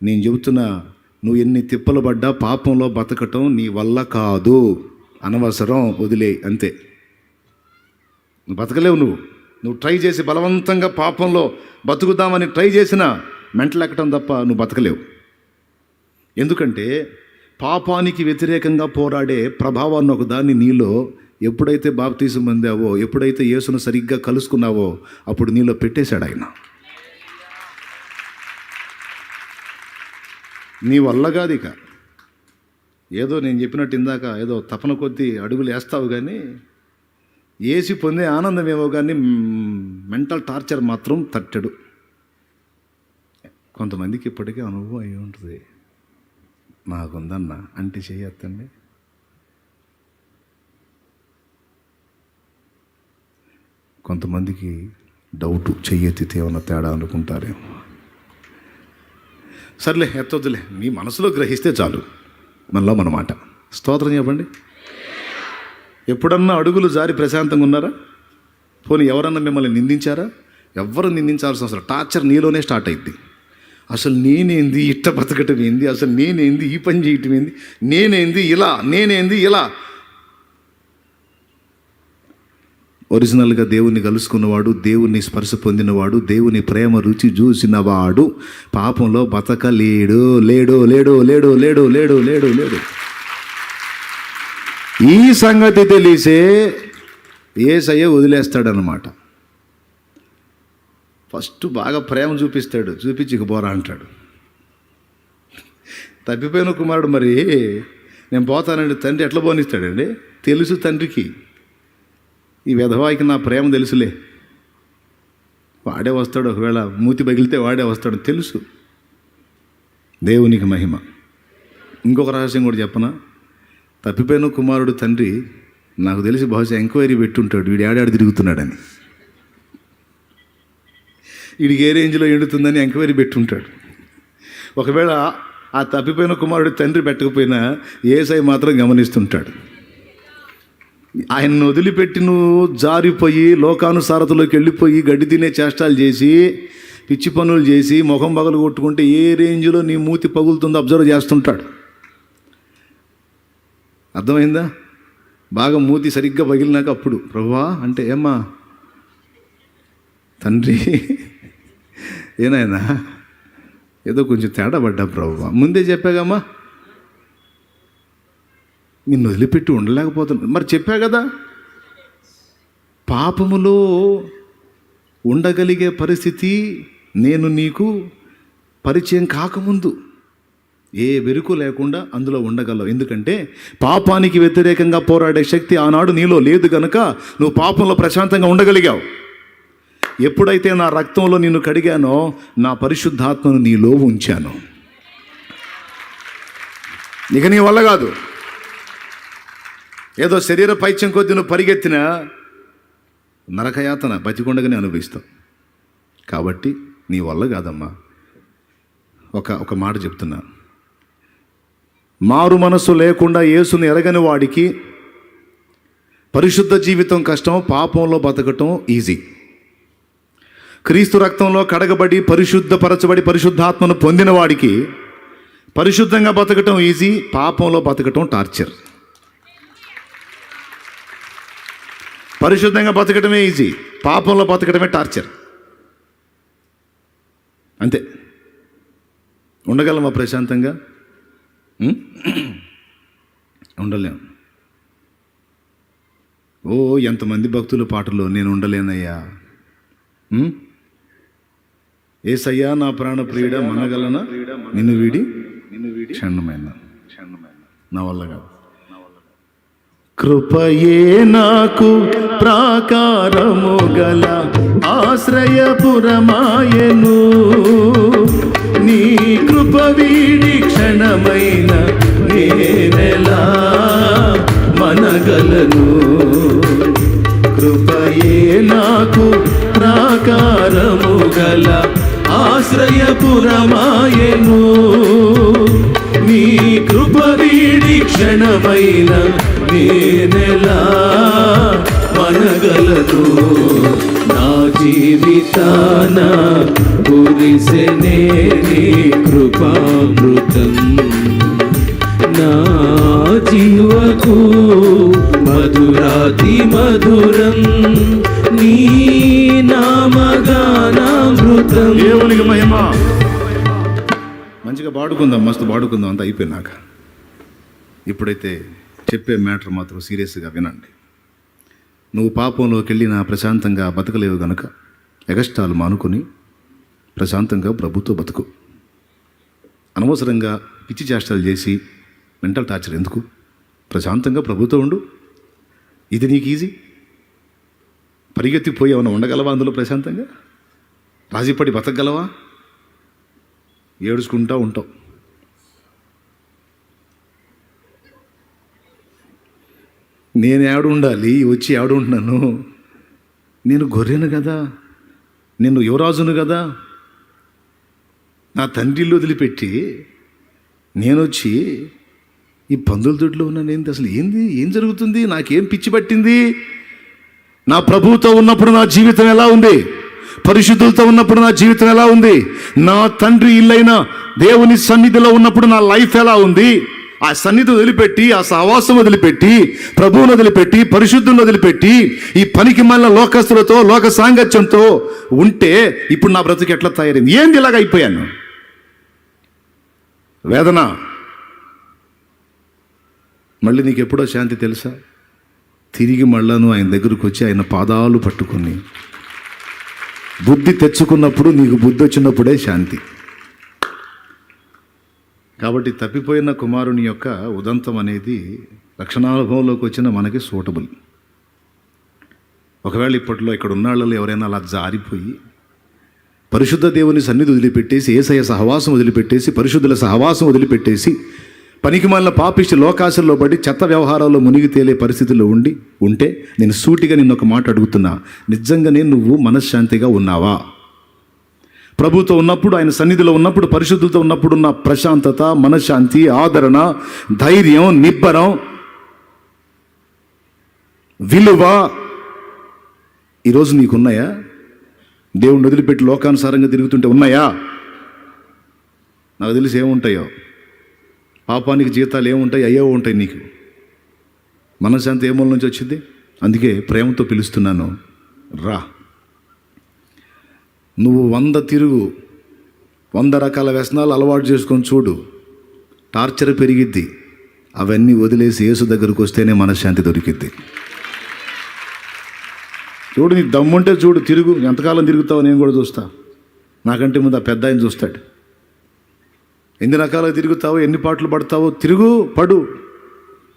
నేను చెబుతున్నా, నువ్వు ఎన్ని తిప్పలు పడ్డా పాపంలో బతకటం నీ వల్ల కాదు, అనవసరం, వదిలే, అంతే. నువ్వు బతకలేవు. నువ్వు ట్రై చేసి బలవంతంగా పాపంలో బతుకుదామని ట్రై చేసినా మెంటలు ఎక్కడం తప్ప నువ్వు బతకలేవు. ఎందుకంటే పాపానికి వ్యతిరేకంగా పోరాడే ప్రభావాన్ని ఒక దాన్ని నీలో ఎప్పుడైతే బాప్తీసం పొందావో, ఎప్పుడైతే యేసును సరిగ్గా కలుసుకున్నావో అప్పుడు నీలో పెట్టేశాడు ఆయన. నీ వల్ల కాదు ఇక. ఏదో నేను చెప్పినట్టు ఇందాక ఏదో తపన కొద్దీ అడుగులు వేస్తావు, కానీ ఏసి పొందే ఆనందం ఏమో కానీ మెంటల్ టార్చర్ మాత్రం తట్టడు. కొంతమందికి ఇప్పటికే అనుభవం అయి ఉంటుంది. నాకుందన్న అంటే చేయొద్దండి. కొంతమందికి డౌటు, చెయ్యెత్తితే ఏమన్నా తేడా అనుకుంటారేమో. సర్లే, ఎత్తొద్దులే, మీ మనసులో గ్రహిస్తే చాలు. మనలో మన మాట. స్తోత్రం చెప్పండి. ఎప్పుడన్నా అడుగులు జారి ప్రశాంతంగా ఉన్నారా? పోనీ ఎవరన్నా మిమ్మల్ని నిందించారా? ఎవ్వరు నిందించాల్సిన అసలు టార్చర్ నీలోనే స్టార్ట్ అయింది. అసలు నేనేంది ఇట్ట బతకటం ఏంది, అసలు నేనేంది ఈ పని చేయటం ఏంది, నేనేంది ఇలా. ఒరిజినల్గా దేవుణ్ణి కలుసుకున్నవాడు, దేవుణ్ణి స్పర్శ పొందినవాడు, దేవుని ప్రేమ రుచి చూసినవాడు పాపంలో బతకలేడు. లేడు. ఈ సంగతి తెలిసే యేసయ్య వదిలేస్తాడనమాట. ఫస్ట్ బాగా ప్రేమ చూపిస్తాడు, చూపించి ఇక పోరా అంటాడు. తప్పిపోయిన కుమారుడు మరి నేను పోతానండి, తండ్రి ఎట్లా పోనిస్తాడండి? తెలుసు తండ్రికి, ఈ విధవాయికి నా ప్రేమ తెలుసులే, వాడే వస్తాడు, ఒకవేళ మూతి పగిలితే వాడే వస్తాడు తెలుసు. దేవునికి మహిమ. ఇంకొక రహస్యం కూడా చెప్పనా? తప్పిపోయిన కుమారుడు తండ్రి నాకు తెలిసి బహుశా ఎంక్వైరీ పెట్టుంటాడు, వీడు ఏడాడు తిరుగుతున్నాడని. వీడికి ఏ రేంజ్లో ఎండుతుందని ఎంక్వైరీ పెట్టుంటాడు. ఒకవేళ ఆ తప్పిపోయిన కుమారుడు తండ్రి పెట్టకపోయినా యేసయ్య మాత్రం గమనిస్తుంటాడు. ఆయన్ని వదిలిపెట్టి నువ్వు జారిపోయి లోకానుసారతలోకి వెళ్ళిపోయి గడ్డి తినే చేష్టాలు చేసి పిచ్చి పనులు చేసి ముఖం పగలు కొట్టుకుంటే ఏ రేంజ్లో నీ మూతి పగులుతుందో అబ్జర్వ్ చేస్తుంటాడు. అర్థమైందా? బాగా మూతి సరిగ్గా పగిలినాక అప్పుడు ప్రభువా అంటే ఏమ్మా తండ్రి ఏనాయనా ఏదో కొంచెం తేడా పడ్డా ప్రభువా, ముందే చెప్పాగమ్మా, నిన్ను వదిలిపెట్టి ఉండలేకపోతున్నా. మరి చెప్పా కదా, పాపములో ఉండగలిగే పరిస్థితి నేను నీకు పరిచయం కాకముందు ఏ వెరుకు లేకుండా అందులో ఉండగలవు. ఎందుకంటే పాపానికి వ్యతిరేకంగా పోరాడే శక్తి ఆనాడు నీలో లేదు కనుక నువ్వు పాపంలో ప్రశాంతంగా ఉండగలిగావు. ఎప్పుడైతే నా రక్తంలో నిన్ను కడిగానో నా పరిశుద్ధాత్మను నీలో ఉంచాను. ఇక నీ వల్ల కాదు, ఏదో శరీర పైత్యం కొద్ది నువ్వు పరిగెత్తినా నరకయాతన బతికొండగానే అనుభవిస్తావు. కాబట్టి నీ వల్ల కాదమ్మా. ఒక మాట చెప్తున్నా, మారు మనసు లేకుండా యేసుని ఎరగని వాడికి పరిశుద్ధ జీవితం కష్టం, పాపంలో బతకటం ఈజీ. క్రీస్తు రక్తంలో కడగబడి పరిశుద్ధపరచబడి పరిశుద్ధాత్మను పొందిన వాడికి పరిశుద్ధంగా బతకటం ఈజీ, పాపంలో బతకటం టార్చర్. పరిశుద్ధంగా బతకటమే ఈజీ, పాపంలో బతకటమే టార్చర్. అంతే. ఉండగలమా ప్రశాంతంగా? ఉండలేం. ఓ ఎంతమంది భక్తుల పాటలో నేను ఉండలేనయ్యా, ఏసయ్యా నా ప్రాణ ప్రియుడ మనగలన నిన్ను వీడి క్షణమైన నా వల్ల కాదు. కృపయే నాకు ప్రాకారము గల ఆశ్రయపురమాయను, నీ కృప వీడి క్షణమైన నేనెలా మనగలను. కృపయే నాకు ప్రాకారము గల ఆశ్రయపురమాయను, నీ కృప వీడి క్షణమైన నేనెలా మనగలను. నా జీవితాన కురిసెనే నీ కృపామృతం, నా జీవకు మధురాతి మధురం, నీ నామగానామృతం. దేవునికి మహిమ. మంచిగా పాడుకుందాం, మస్తు పాడుకుందాం. అంతా అయిపోయినాక ఇప్పుడైతే చెప్పే మ్యాటర్ మాత్రం సీరియస్గా వినండి. నువ్వు పాపంలోకి వెళ్ళి నా ప్రశాంతంగా బతకలేవు గనుక ఎగస్టాలు మానుకొని ప్రశాంతంగా ప్రభుతో బతుకు. అనవసరంగా పిచ్చి చేష్టాలు చేసి మెంటల్ టార్చర్ ఎందుకు? ప్రశాంతంగా ప్రభుతో ఉండు. ఇది నీకు ఈజీ. పరిగెత్తిపోయి ఏమైనా ఉండగలవా అందులో ప్రశాంతంగా? రాజీపడి బతకగలవా? ఏడుచుకుంటూ ఉంటావు. నేను ఏడు ఉండాలి, వచ్చి ఏడు ఉంటున్నాను. నేను గొర్రెను కదా, నేను యువరాజును కదా. నా తండ్రిల్లు వదిలిపెట్టి నేను వచ్చి ఈ పందుల దొడ్లో ఉన్నాను. ఏంది అసలు? ఏం జరుగుతుంది? నాకేం పిచ్చి పట్టింది? నా ప్రభువుతో ఉన్నప్పుడు నా జీవితం ఎలా ఉంది? పరిశుద్ధులతో ఉన్నప్పుడు నా జీవితం ఎలా ఉంది? నా తండ్రి ఇల్లైన దేవుని సన్నిధిలో ఉన్నప్పుడు నా లైఫ్ ఎలా ఉంది? ఆ సన్నిధి వదిలిపెట్టి, ఆ సహవాసం వదిలిపెట్టి, ప్రభువును వదిలిపెట్టి, పరిశుద్ధులను వదిలిపెట్టి ఈ పనికి మళ్ళీ లోకస్తులతో లోక సాంగత్యంతో ఉంటే ఇప్పుడు నా బ్రతుకు ఎట్లా తయారైంది? ఏంది ఇలాగ అయిపోయాను? వేదన. మళ్ళీ నీకు ఎప్పుడో శాంతి తెలుసా? తిరిగి మళ్ళాను ఆయన దగ్గరకు వచ్చి ఆయన పాదాలు పట్టుకుని బుద్ధి తెచ్చుకున్నప్పుడు, నీకు బుద్ధి వచ్చినప్పుడే శాంతి. కాబట్టి తప్పిపోయిన కుమారుని యొక్క ఉదంతం అనేది రక్షణానుభవంలోకి వచ్చిన మనకి సూటబుల్. ఒకవేళ ఇప్పట్లో ఇక్కడ ఉన్నాళ్ళలో ఎవరైనా అలా జారిపోయి పరిశుద్ధ దేవుని సన్నిధి వదిలిపెట్టేసి, యేసయ్య సహవాసం వదిలిపెట్టేసి, పరిశుద్ధుల సహవాసం వదిలిపెట్టేసి పనికి మళ్ళీ పాపిష్టి లోకాశల్లో పడి చెత్త వ్యవహారాల్లో మునిగి తేలే పరిస్థితుల్లో ఉంటే నేను సూటిగా నిన్ను ఒక మాట అడుగుతున్నా, నిజంగానే నువ్వు మనశ్శాంతిగా ఉన్నావా? ప్రభుతో ఉన్నప్పుడు, ఆయన సన్నిధిలో ఉన్నప్పుడు, పరిశుద్ధులతో ఉన్నప్పుడు ఉన్న ప్రశాంతత, మనశ్శాంతి, ఆదరణ, ధైర్యం, నిబ్బరం, విలువ ఈరోజు నీకున్నాయా? దేవుణ్ణి వదిలిపెట్టి లోకానుసారంగా తిరుగుతుంటే ఉన్నాయా? నాకు తెలిసి ఏముంటాయో, పాపానికి జీతాలు ఏముంటాయి, అయ్యో ఉంటాయి. నీకు మనశ్శాంతి ఏ మూల నుంచి వచ్చింది? అందుకే ప్రేమతో పిలుస్తున్నాను, రా. నువ్వు 100 తిరుగు, 100 రకాల వ్యసనాలు అలవాటు చేసుకొని చూడు, టార్చర్ పెరిగిద్ది. అవన్నీ వదిలేసి యేసు దగ్గరకు వస్తేనే మనశ్శాంతి దొరికిద్ది. చూడు, నీకు దమ్ముంటే చూడు, తిరుగు. ఎంతకాలం తిరుగుతావో నేను కూడా చూస్తా. నాకంటే ముందు ఆ పెద్ద ఆయన చూస్తాడు. ఎన్ని రకాలుగా తిరుగుతావో, ఎన్ని పాటలు పడతావో, తిరుగు, పడు.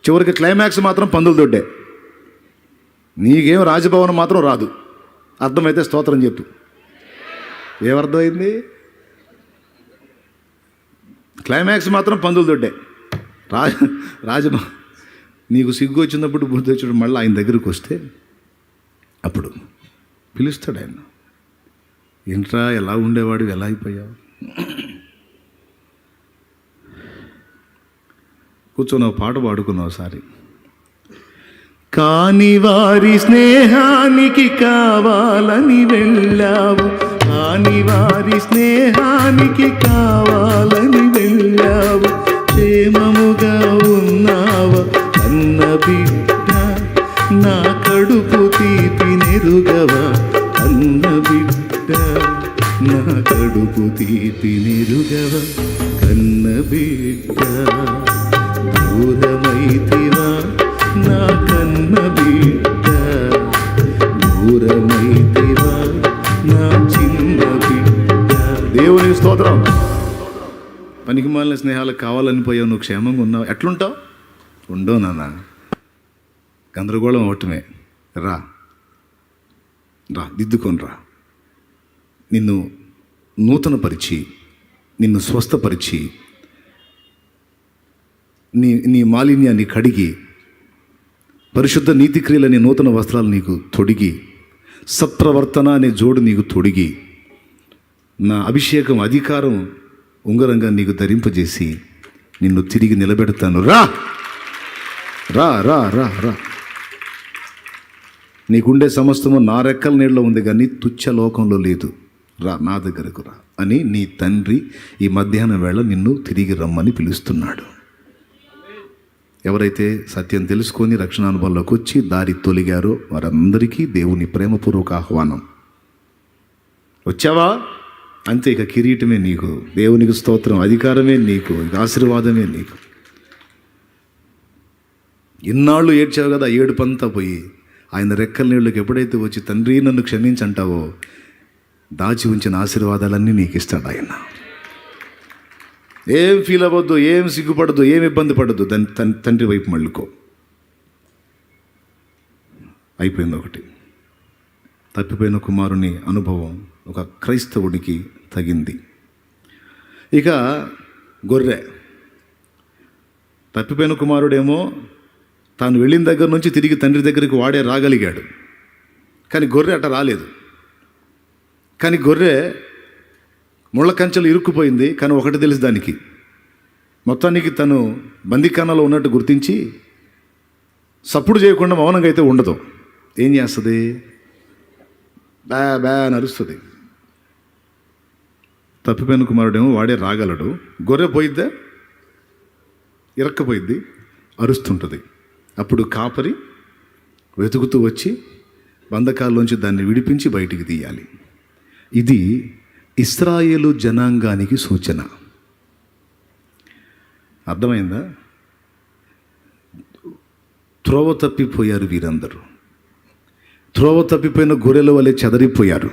చివరికి క్లైమాక్స్ మాత్రం పందుల దొడ్డే. నీకేం రాజభవనం మాత్రం రాదు. అర్థమైతే స్తోత్రం చెప్పు. ఏమర్థమైంది? క్లైమాక్స్ మాత్రం పందుల దొడ్డే. రాజభవనం నీకు సిగ్గు వచ్చినప్పుడు, బుద్ధి వచ్చినప్పుడు మళ్ళీ ఆయన దగ్గరికి వస్తే అప్పుడు పిలుస్తాడు ఆయన. ఏంట్రా, ఎలా ఉండేవాడు, ఎలా అయిపోయావు? కూర్చొని పాట పాడుకున్నావు ఒకసారి. కాని వారి స్నేహానికి కావాలని వెళ్ళావు, కాని వారి స్నేహానికి కావాలని వెళ్ళావు, క్షేమముగా ఉన్నావా అన్న బిడ్డ, నా కడుపు తీపి నెరుగవా అన్న బిడ్డ, నా కడుపు తీపి నెరుగవా కన్న బిడ్డ, దూరమైతివా నా కన్న బిడ్డ, దూరమైతివా నా చిన్న బిడ్డ. దేవుని స్తోత్రం. పనికి మాలిన స్నేహాలకు కావాలని పోయావు, నువ్వు క్షేమంగా ఉన్నావు. ఎట్లుంటావు? ఉండవు నాన్న, గందరగోళం అవటమే. రా రా, దిద్దుకొని రా. నిన్ను నూతనపరిచి, నిన్ను స్వస్థపరిచి, నీ మాలిన్యాన్ని కడిగి, పరిశుద్ధ నీతిక్రియలనే నూతన వస్త్రాలు నీకు తొడిగి, సత్ప్రవర్తన అనే జోడు నీకు తొడిగి, నా అభిషేకం, అధికారం ఉంగరంగా నీకు ధరింపజేసి నిన్ను తిరిగి నిలబెడతాను. రా రా రా రా రా. నీకుండే సమస్తము నా రెక్కల నీళ్ళలో ఉంది, కానీ తుచ్చ లోకంలో లేదు. రా, నా దగ్గరకు రా అని నీ తండ్రి ఈ మధ్యాహ్నం వేళ నిన్ను తిరిగి రమ్మని పిలుస్తున్నాడు. ఎవరైతే సత్యం తెలుసుకొని రక్షణ అనుభవంలోకి వచ్చి దారి తొలిగారో వారందరికీ దేవుని ప్రేమపూర్వక ఆహ్వానం. వచ్చావా? అంతే, ఇక కిరీటమే నీకు, దేవునికి స్తోత్రం, అధికారమే నీకు, ఆశీర్వాదమే నీకు. ఇన్నాళ్ళు ఏడ్చావు కదా, ఏడుపంతా పోయి ఆయన రెక్కల నీళ్ళకి ఎప్పుడైతే వచ్చి తండ్రి నన్ను క్షమించంటావో, దాచి ఉంచిన ఆశీర్వాదాలన్నీ నీకు ఇస్తాడు ఆయన. ఏం ఫీల్ అవ్వద్దు, ఏం సిగ్గుపడద్దు, ఏం ఇబ్బంది పడద్దు. దాని తండ్రి వైపు మళ్ళుకో. అయిపోయింది ఒకటి. తప్పిపోయిన కుమారుని అనుభవం ఒక క్రైస్తవుడికి తగింది. ఇక గొర్రె, తప్పిపోయిన కుమారుడేమో తాను వెళ్ళిన దగ్గర నుంచి తిరిగి తండ్రి దగ్గరికి వాడే రాగలిగాడు, కానీ గొర్రె అట్ట రాలేదు. కానీ గొర్రె ముళ్ళ కంచెలు ఇరుక్కుపోయింది. కానీ ఒకటి తెలుసు దానికి, మొత్తానికి తను బందీఖానాలో ఉన్నట్టు గుర్తించి సప్పుడు చేయకుండా మౌనంగా అయితే ఉండదు. ఏం చేస్తుంది? బ్యా బ్యా అని అరుస్తుంది. తప్పిపోయిన కుమారుడేమో వాడే రాగలడు. గొర్రె పోయిద్దా? ఇరక్కపోయిద్ది, అరుస్తుంటుంది. అప్పుడు కాపరి వెతుకుతూ వచ్చి బంధకాల్లోంచి దాన్ని విడిపించి బయటికి తీయాలి. ఇది ఇశ్రాయేలు జనాంగానికి సూచన. అర్థమైందా? త్రోవ తప్పిపోయారు వీరందరూ. త్రోవ తప్పిపోయిన గొర్రెల వలె చెదరిపోయారు.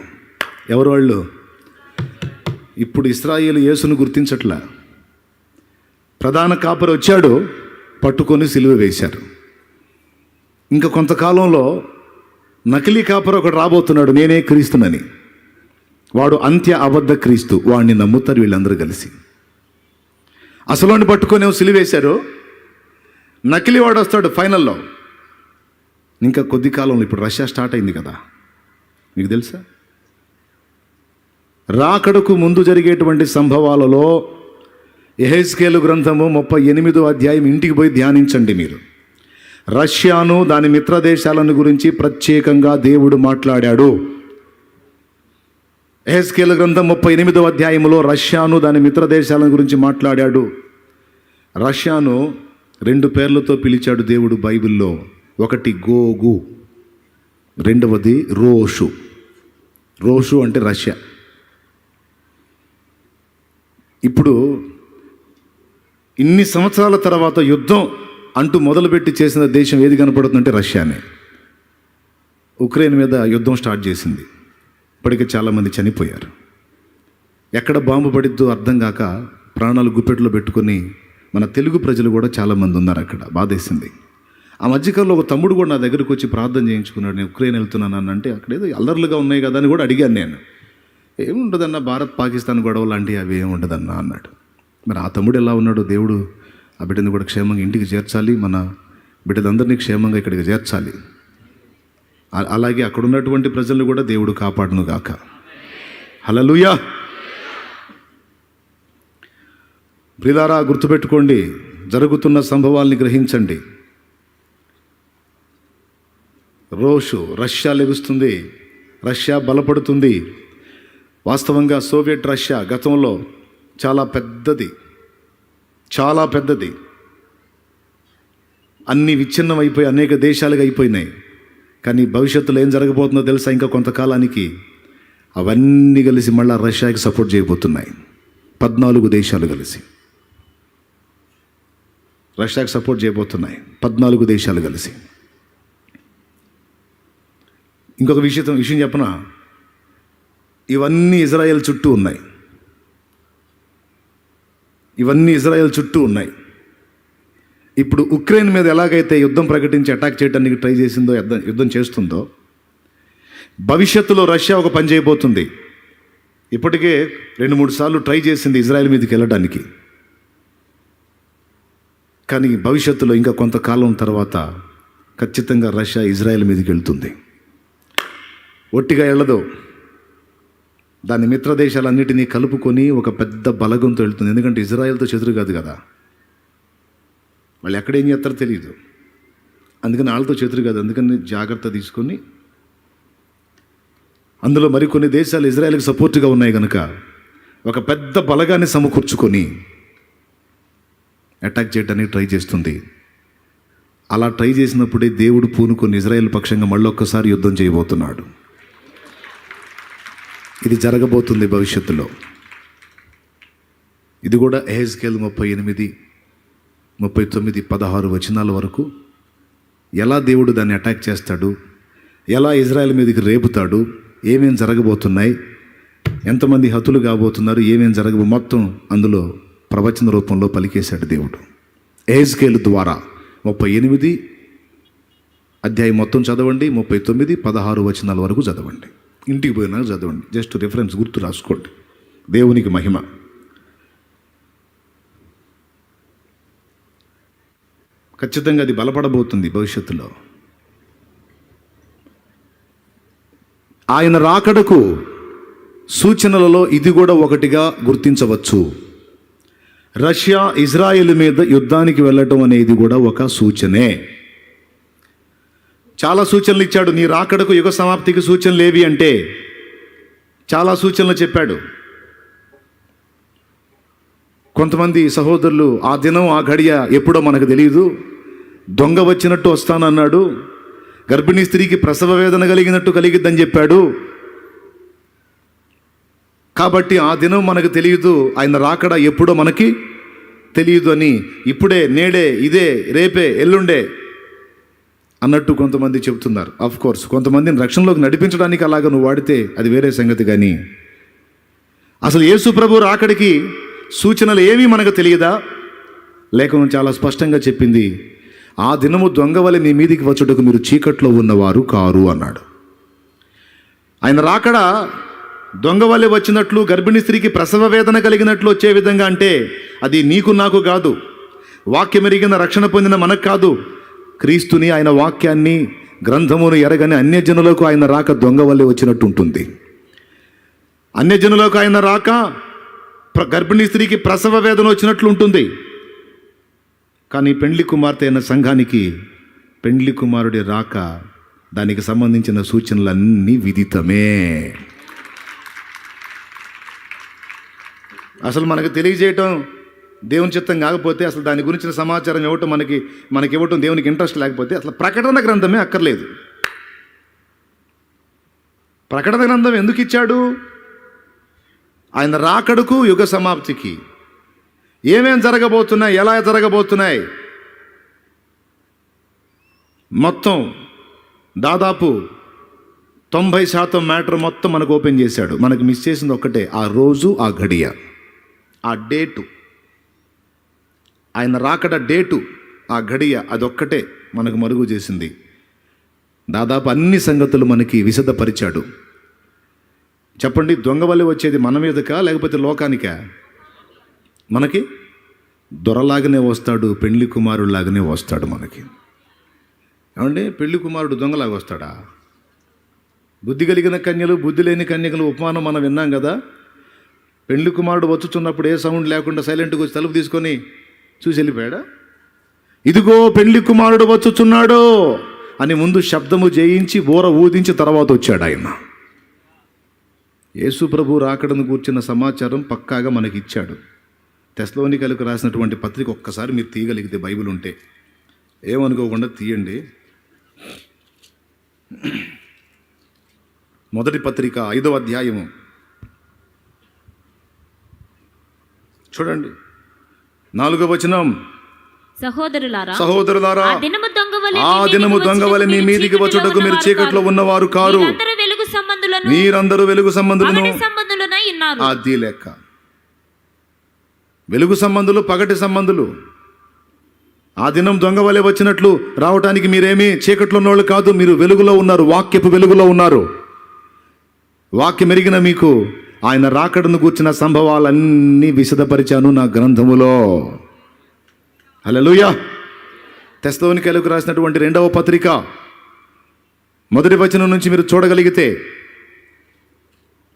ఎవరు వాళ్ళు? ఇప్పుడు ఇశ్రాయేలు యేసును గుర్తించట్లా. ప్రధాన కాపరి వచ్చాడు, పట్టుకొని సిలువ వేశారు. ఇంకా కొంతకాలంలో నకిలీ కాపరి ఒకడు రాబోతున్నాడు, నేనే క్రీస్తునని. వాడు అంత్య అబద్ధ క్రీస్తు. వాడిని నమ్ముతారు వీళ్ళందరూ కలిసి. అసలుని పట్టుకొని సిలివేశారు. నకిలీ వాడు వస్తాడు ఫైనల్లో. ఇంకా కొద్ది కాలంలో, ఇప్పుడు రష్యా స్టార్ట్ అయింది కదా, మీకు తెలుసా? రాకడకు ముందు జరిగేటువంటి సంభవాలలో యెహెజ్కేలు గ్రంథము 38వ అధ్యాయం ఇంటికి పోయి ధ్యానించండి మీరు. రష్యాను దాని మిత్ర దేశాలను గురించి ప్రత్యేకంగా దేవుడు మాట్లాడాడు. యెహెజ్కేలు గ్రంథం 38వ అధ్యాయంలో రష్యాను దాని మిత్ర దేశాలను గురించి మాట్లాడాడు. రష్యాను 2 పేర్లతో పిలిచాడు దేవుడు బైబిల్లో. ఒకటి గోగు, రెండవది రోషు. రోషు అంటే రష్యా. ఇప్పుడు ఇన్ని సంవత్సరాల తర్వాత యుద్ధం అంటూ మొదలుపెట్టి చేసిన దేశం ఏది కనపడుతుందంటే రష్యానే. ఉక్రెయిన్ మీద యుద్ధం స్టార్ట్ చేసింది. ఇప్పటికే చాలామంది చనిపోయారు. ఎక్కడ బాంబు పడిద్దో అర్థం కాక ప్రాణాలు గుప్పెట్లో పెట్టుకొని మన తెలుగు ప్రజలు కూడా చాలామంది ఉన్నారు అక్కడ. బాధేసింది. ఆ మధ్యకాలంలో ఒక తమ్ముడు కూడా నా దగ్గరకు వచ్చి ప్రార్థన చేయించుకున్నాడు. నేను ఉక్రెయిన్ వెళ్తున్నాను అంటే అక్కడ ఏదో అల్లర్లుగా ఉన్నాయి కదా అని కూడా అడిగాను నేను. ఏముండదన్నా, భారత్ పాకిస్తాన్ గొడవ లాంటివి అవి ఏముండదన్నా అన్నాడు. మరి ఆ తమ్ముడు ఎలా ఉన్నాడు? దేవుడు ఆ బిడ్డని కూడా క్షేమంగా ఇంటికి చేర్చాలి, మన బిడ్డలందరినీ క్షేమంగా ఇక్కడికి చేర్చాలి. అలాగే అక్కడ ఉన్నటువంటి ప్రజలను కూడా దేవుడు కాపాడును గాక. హల్లెలూయా. ప్రియులారా, గుర్తుపెట్టుకోండి, జరుగుతున్న సంభవాల్ని గ్రహించండి. రోషు, రష్యా లెగుస్తుంది, రష్యా బలపడుతుంది. వాస్తవంగా సోవియట్ రష్యా గతంలో చాలా పెద్దది, చాలా పెద్దది. అన్నీ విచ్ఛిన్నం అయిపోయి అనేక దేశాలుగా అయిపోయినాయి. కానీ భవిష్యత్తులో ఏం జరగబోతుందో తెలుసా? ఇంకా కొంతకాలానికి అవన్నీ కలిసి మళ్ళీ రష్యాకి సపోర్ట్ చేయబోతున్నాయి. 14 దేశాలు కలిసి రష్యాకి సపోర్ట్ చేయబోతున్నాయి. 14 దేశాలు కలిసి. ఇంకొక విషయం చెప్పనా? ఇవన్నీ ఇజ్రాయెల్ చుట్టూ ఉన్నాయి. ఇవన్నీ ఇజ్రాయెల్ చుట్టూ ఉన్నాయి. ఇప్పుడు ఉక్రెయిన్ మీద ఎలాగైతే యుద్ధం ప్రకటించి అటాక్ చేయడానికి ట్రై చేసిందో, యుద్ధం చేస్తుందో, భవిష్యత్తులో రష్యా ఒక పని చేయబోతుంది. ఇప్పటికే 2-3 సార్లు ట్రై చేసింది ఇజ్రాయెల్ మీదకి వెళ్ళడానికి. కానీ భవిష్యత్తులో ఇంకా కొంతకాలం తర్వాత ఖచ్చితంగా రష్యా ఇజ్రాయెల్ మీదకి వెళ్తుంది. ఒట్టిగా వెళ్ళదు. దాని మిత్ర దేశాలన్నిటినీ కలుపుకొని ఒక పెద్ద బలగంతో వెళ్తుంది. ఎందుకంటే ఇజ్రాయెల్తో చెదురు కాదు కదా, వాళ్ళు ఎక్కడేం చేస్తారో తెలియదు. అందుకని వాళ్ళతో చెదురు కాదు. అందుకని జాగ్రత్త తీసుకొని, అందులో మరికొన్ని దేశాలు ఇజ్రాయెల్కి సపోర్ట్గా ఉన్నాయి కనుక ఒక పెద్ద బలగాన్ని సమకూర్చుకొని అటాక్ చేయడానికి ట్రై చేస్తుంది. అలా ట్రై చేసినప్పుడే దేవుడు పూనుకొని ఇజ్రాయెల్ పక్షంగా మళ్ళొక్కసారి యుద్ధం చేయబోతున్నాడు. ఇది జరగబోతుంది భవిష్యత్తులో. ఇది కూడా యెహెజ్కేలు 38, 39, 16 వచనాల వరకు ఎలా దేవుడు దాన్ని అటాక్ చేస్తాడు, ఎలా ఇజ్రాయెల్ మీదకి రేపుతాడు, ఏమేం జరగబోతున్నాయి, ఎంతమంది హతులు కాబోతున్నారు, ఏమేం మొత్తం అందులో ప్రవచన రూపంలో పలికేశాడు దేవుడు యెహెజ్కేలు ద్వారా. 38 అధ్యాయం మొత్తం చదవండి, 39, 16 వచనాల వరకు చదవండి. ఇంటికి పోయినా చదవండి. జస్ట్ రిఫరెన్స్ గుర్తు రాసుకోండి. దేవునికి మహిమ. ఖచ్చితంగా అది బలపడబోతుంది భవిష్యత్తులో. ఆయన రాకడకు సూచనలలో ఇది కూడా ఒకటిగా గుర్తించవచ్చు. రష్యా ఇజ్రాయెల్ మీద యుద్ధానికి వెళ్ళటం అనేది కూడా ఒక సూచనే. చాలా సూచనలు ఇచ్చాడు. నీ రాకడకు, యుగ సమాప్తికి సూచనలు ఏవి అంటే చాలా సూచనలు చెప్పాడు. కొంతమంది సహోదరులు ఆ దినం ఆ గడియ ఎప్పుడో మనకు తెలియదు, దొంగ వచ్చినట్టు వస్తానన్నాడు, గర్భిణీ స్త్రీకి ప్రసవ వేదన కలిగినట్టు కలిగిద్దని చెప్పాడు. కాబట్టి ఆ దినం మనకు తెలియదు, ఆయన రాకడ ఎప్పుడో మనకి తెలియదు అని ఇప్పుడే, నేడే, ఇదే, రేపే, ఎల్లుండే అన్నట్టు కొంతమంది చెబుతున్నారు. ఆఫ్ కోర్స్ కొంతమందిని రక్షణలోకి నడిపించడానికి అలాగా నువ్వు వాడితే అది వేరే సంగతి. కానీ అసలు యేసు ప్రభు రాకడికి సూచనలు ఏమీ మనకు తెలియదా? లేఖనం చాలా స్పష్టంగా చెప్పింది, ఆ దినము దొంగ వలె మీ మీదికి వచ్చుటకు మీరు చీకట్లో ఉన్నవారు కారు అన్నాడు. ఆయన రాకడ దొంగ వలె వచ్చినట్లు, గర్భిణీ స్త్రీకి ప్రసవ వేదన కలిగినట్లు వచ్చే విధంగా అంటే అది నీకు నాకు కాదు, వాక్యం ఎరిగిన రక్షణ పొందిన మనకు కాదు. క్రీస్తుని, ఆయన అన్యజనులకు ఆయన రాక గర్భిణీ స్త్రీకి ప్రసవ వేదన వచ్చినట్లు ఉంటుంది. కానీ పెండ్లి కుమార్తె అయిన సంఘానికి పెండ్లి కుమారుడి రాక, దానికి సంబంధించిన సూచనలన్నీ విదితమే. అసలు మనకు తెలియజేయటం దేవుని చిత్తం కాకపోతే, అసలు దాని గురించిన సమాచారం ఇవ్వటం మనకి ఇవ్వటం దేవునికి ఇంట్రెస్ట్ లేకపోతే అసలు ప్రకటన గ్రంథమే అక్కర్లేదు. ప్రకటన గ్రంథం ఎందుకు ఇచ్చాడు? ఆయన రాకడకు, యుగ సమాప్తికి ఏమేం జరగబోతున్నాయి, ఎలా జరగబోతున్నాయి, మొత్తం దాదాపు 90% మ్యాటర్ మొత్తం మనకు ఓపెన్ చేశాడు. మనకు మిస్ చేసింది ఒక్కటే, ఆ రోజు, ఆ గడియ, ఆ డేటు, ఆయన రాకడ డేటు, ఆ గడియ, అదొక్కటే మనకు మరుగు చేసింది. దాదాపు అన్ని సంగతులు మనకి విశదపరిచాడు. చెప్పండి, దొంగవల్లి వచ్చేది మన మీదకా లేకపోతే లోకానికా? మనకి దొరలాగానే వస్తాడు, పెళ్లి కుమారుడిలాగానే వస్తాడు మనకి. ఏమండి, పెళ్లి కుమారుడు దొంగలాగా వస్తాడా? బుద్ధి కలిగిన కన్యలు, బుద్ధి లేని కన్యకలు ఉపమానం మనం విన్నాం కదా. పెళ్లి కుమారుడు వచ్చుచున్నప్పుడు ఏ సౌండ్ లేకుండా సైలెంట్గా వచ్చి తలుపు తీసుకొని చూసి వెళ్ళిపోయాడా? ఇదిగో పెళ్లి కుమారుడు వచ్చుచున్నాడు అని ముందు శబ్దము చేయించి ఊర ఊదించి తర్వాత వచ్చాడు ఆయన. యేసు ప్రభు రాకడను కూర్చున్న సమాచారం పక్కాగా మనకి ఇచ్చాడు. తెస్సలోనికైలకు రాసినటువంటి పత్రిక ఒక్కసారి మీరు తీయగలిగితే, బైబిల్ ఉంటే ఏమనుకోకుండా తీయండి. మొదటి పత్రిక 5వ అధ్యాయము చూడండి, 4వ వచనం. సహోదరులారా, ఆ దినము దొంగవలె మీ మీదికి వచ్చుటకు మీరు చీకట్లో ఉన్నవారు కారు, మీరందరూ వెలుగు సంబంధులను. అది లెక్క, వెలుగు సంబంధులు, పగటి సంబంధులు. ఆ దినం దొంగవలె వచ్చినట్లు రావటానికి మీరేమీ చీకట్లో ఉన్నోళ్ళు కాదు, మీరు వెలుగులో ఉన్నారు, వాక్యపు వెలుగులో ఉన్నారు. వాక్యం ఎరిగిన మీకు ఆయన రాకడను కూర్చిన సంభవాలన్నీ విశదపరిచాను నా గ్రంథములో. హల్లెలూయా. తెస్సలోనికైలకు రాసినటువంటి 2వ పత్రిక 1వ వచనం నుంచి మీరు చూడగలిగితే,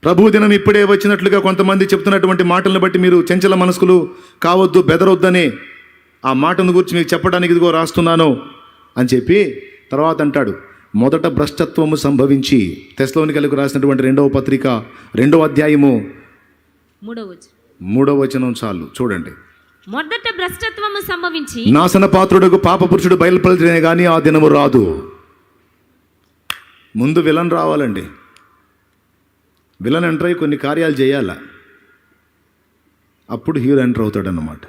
ప్రభు దినం ఇప్పుడే వచ్చినట్లుగా కొంతమంది చెప్తున్నటువంటి మాటలను బట్టి మీరు చంచల మనస్కులు కావద్దు, బెదరొద్దని ఆ మాటను గురించి మీకు చెప్పడానికి ఇదిగో రాస్తున్నాను అని చెప్పి తర్వాత అంటాడు, మొదట భ్రష్టత్వము సంభవించి. తెస్సలోనికైలకు రాసినటువంటి 2వ పత్రిక 2వ అధ్యాయము 3వ వచనం చాలు చూడండి. మొదట భ్రష్టత్వము సంభవించి నాశన పాత్రుడుకు పాప పురుషుడు బయలుపడితేనే కానీ ఆ దినము రాదు. ముందు విలన్ రావాలండి. విలన్ ఎంటర్ అయ్యి కొన్ని కార్యాలు చేయాల, అప్పుడు హీరో ఎంటర్ అవుతాడన్నమాట.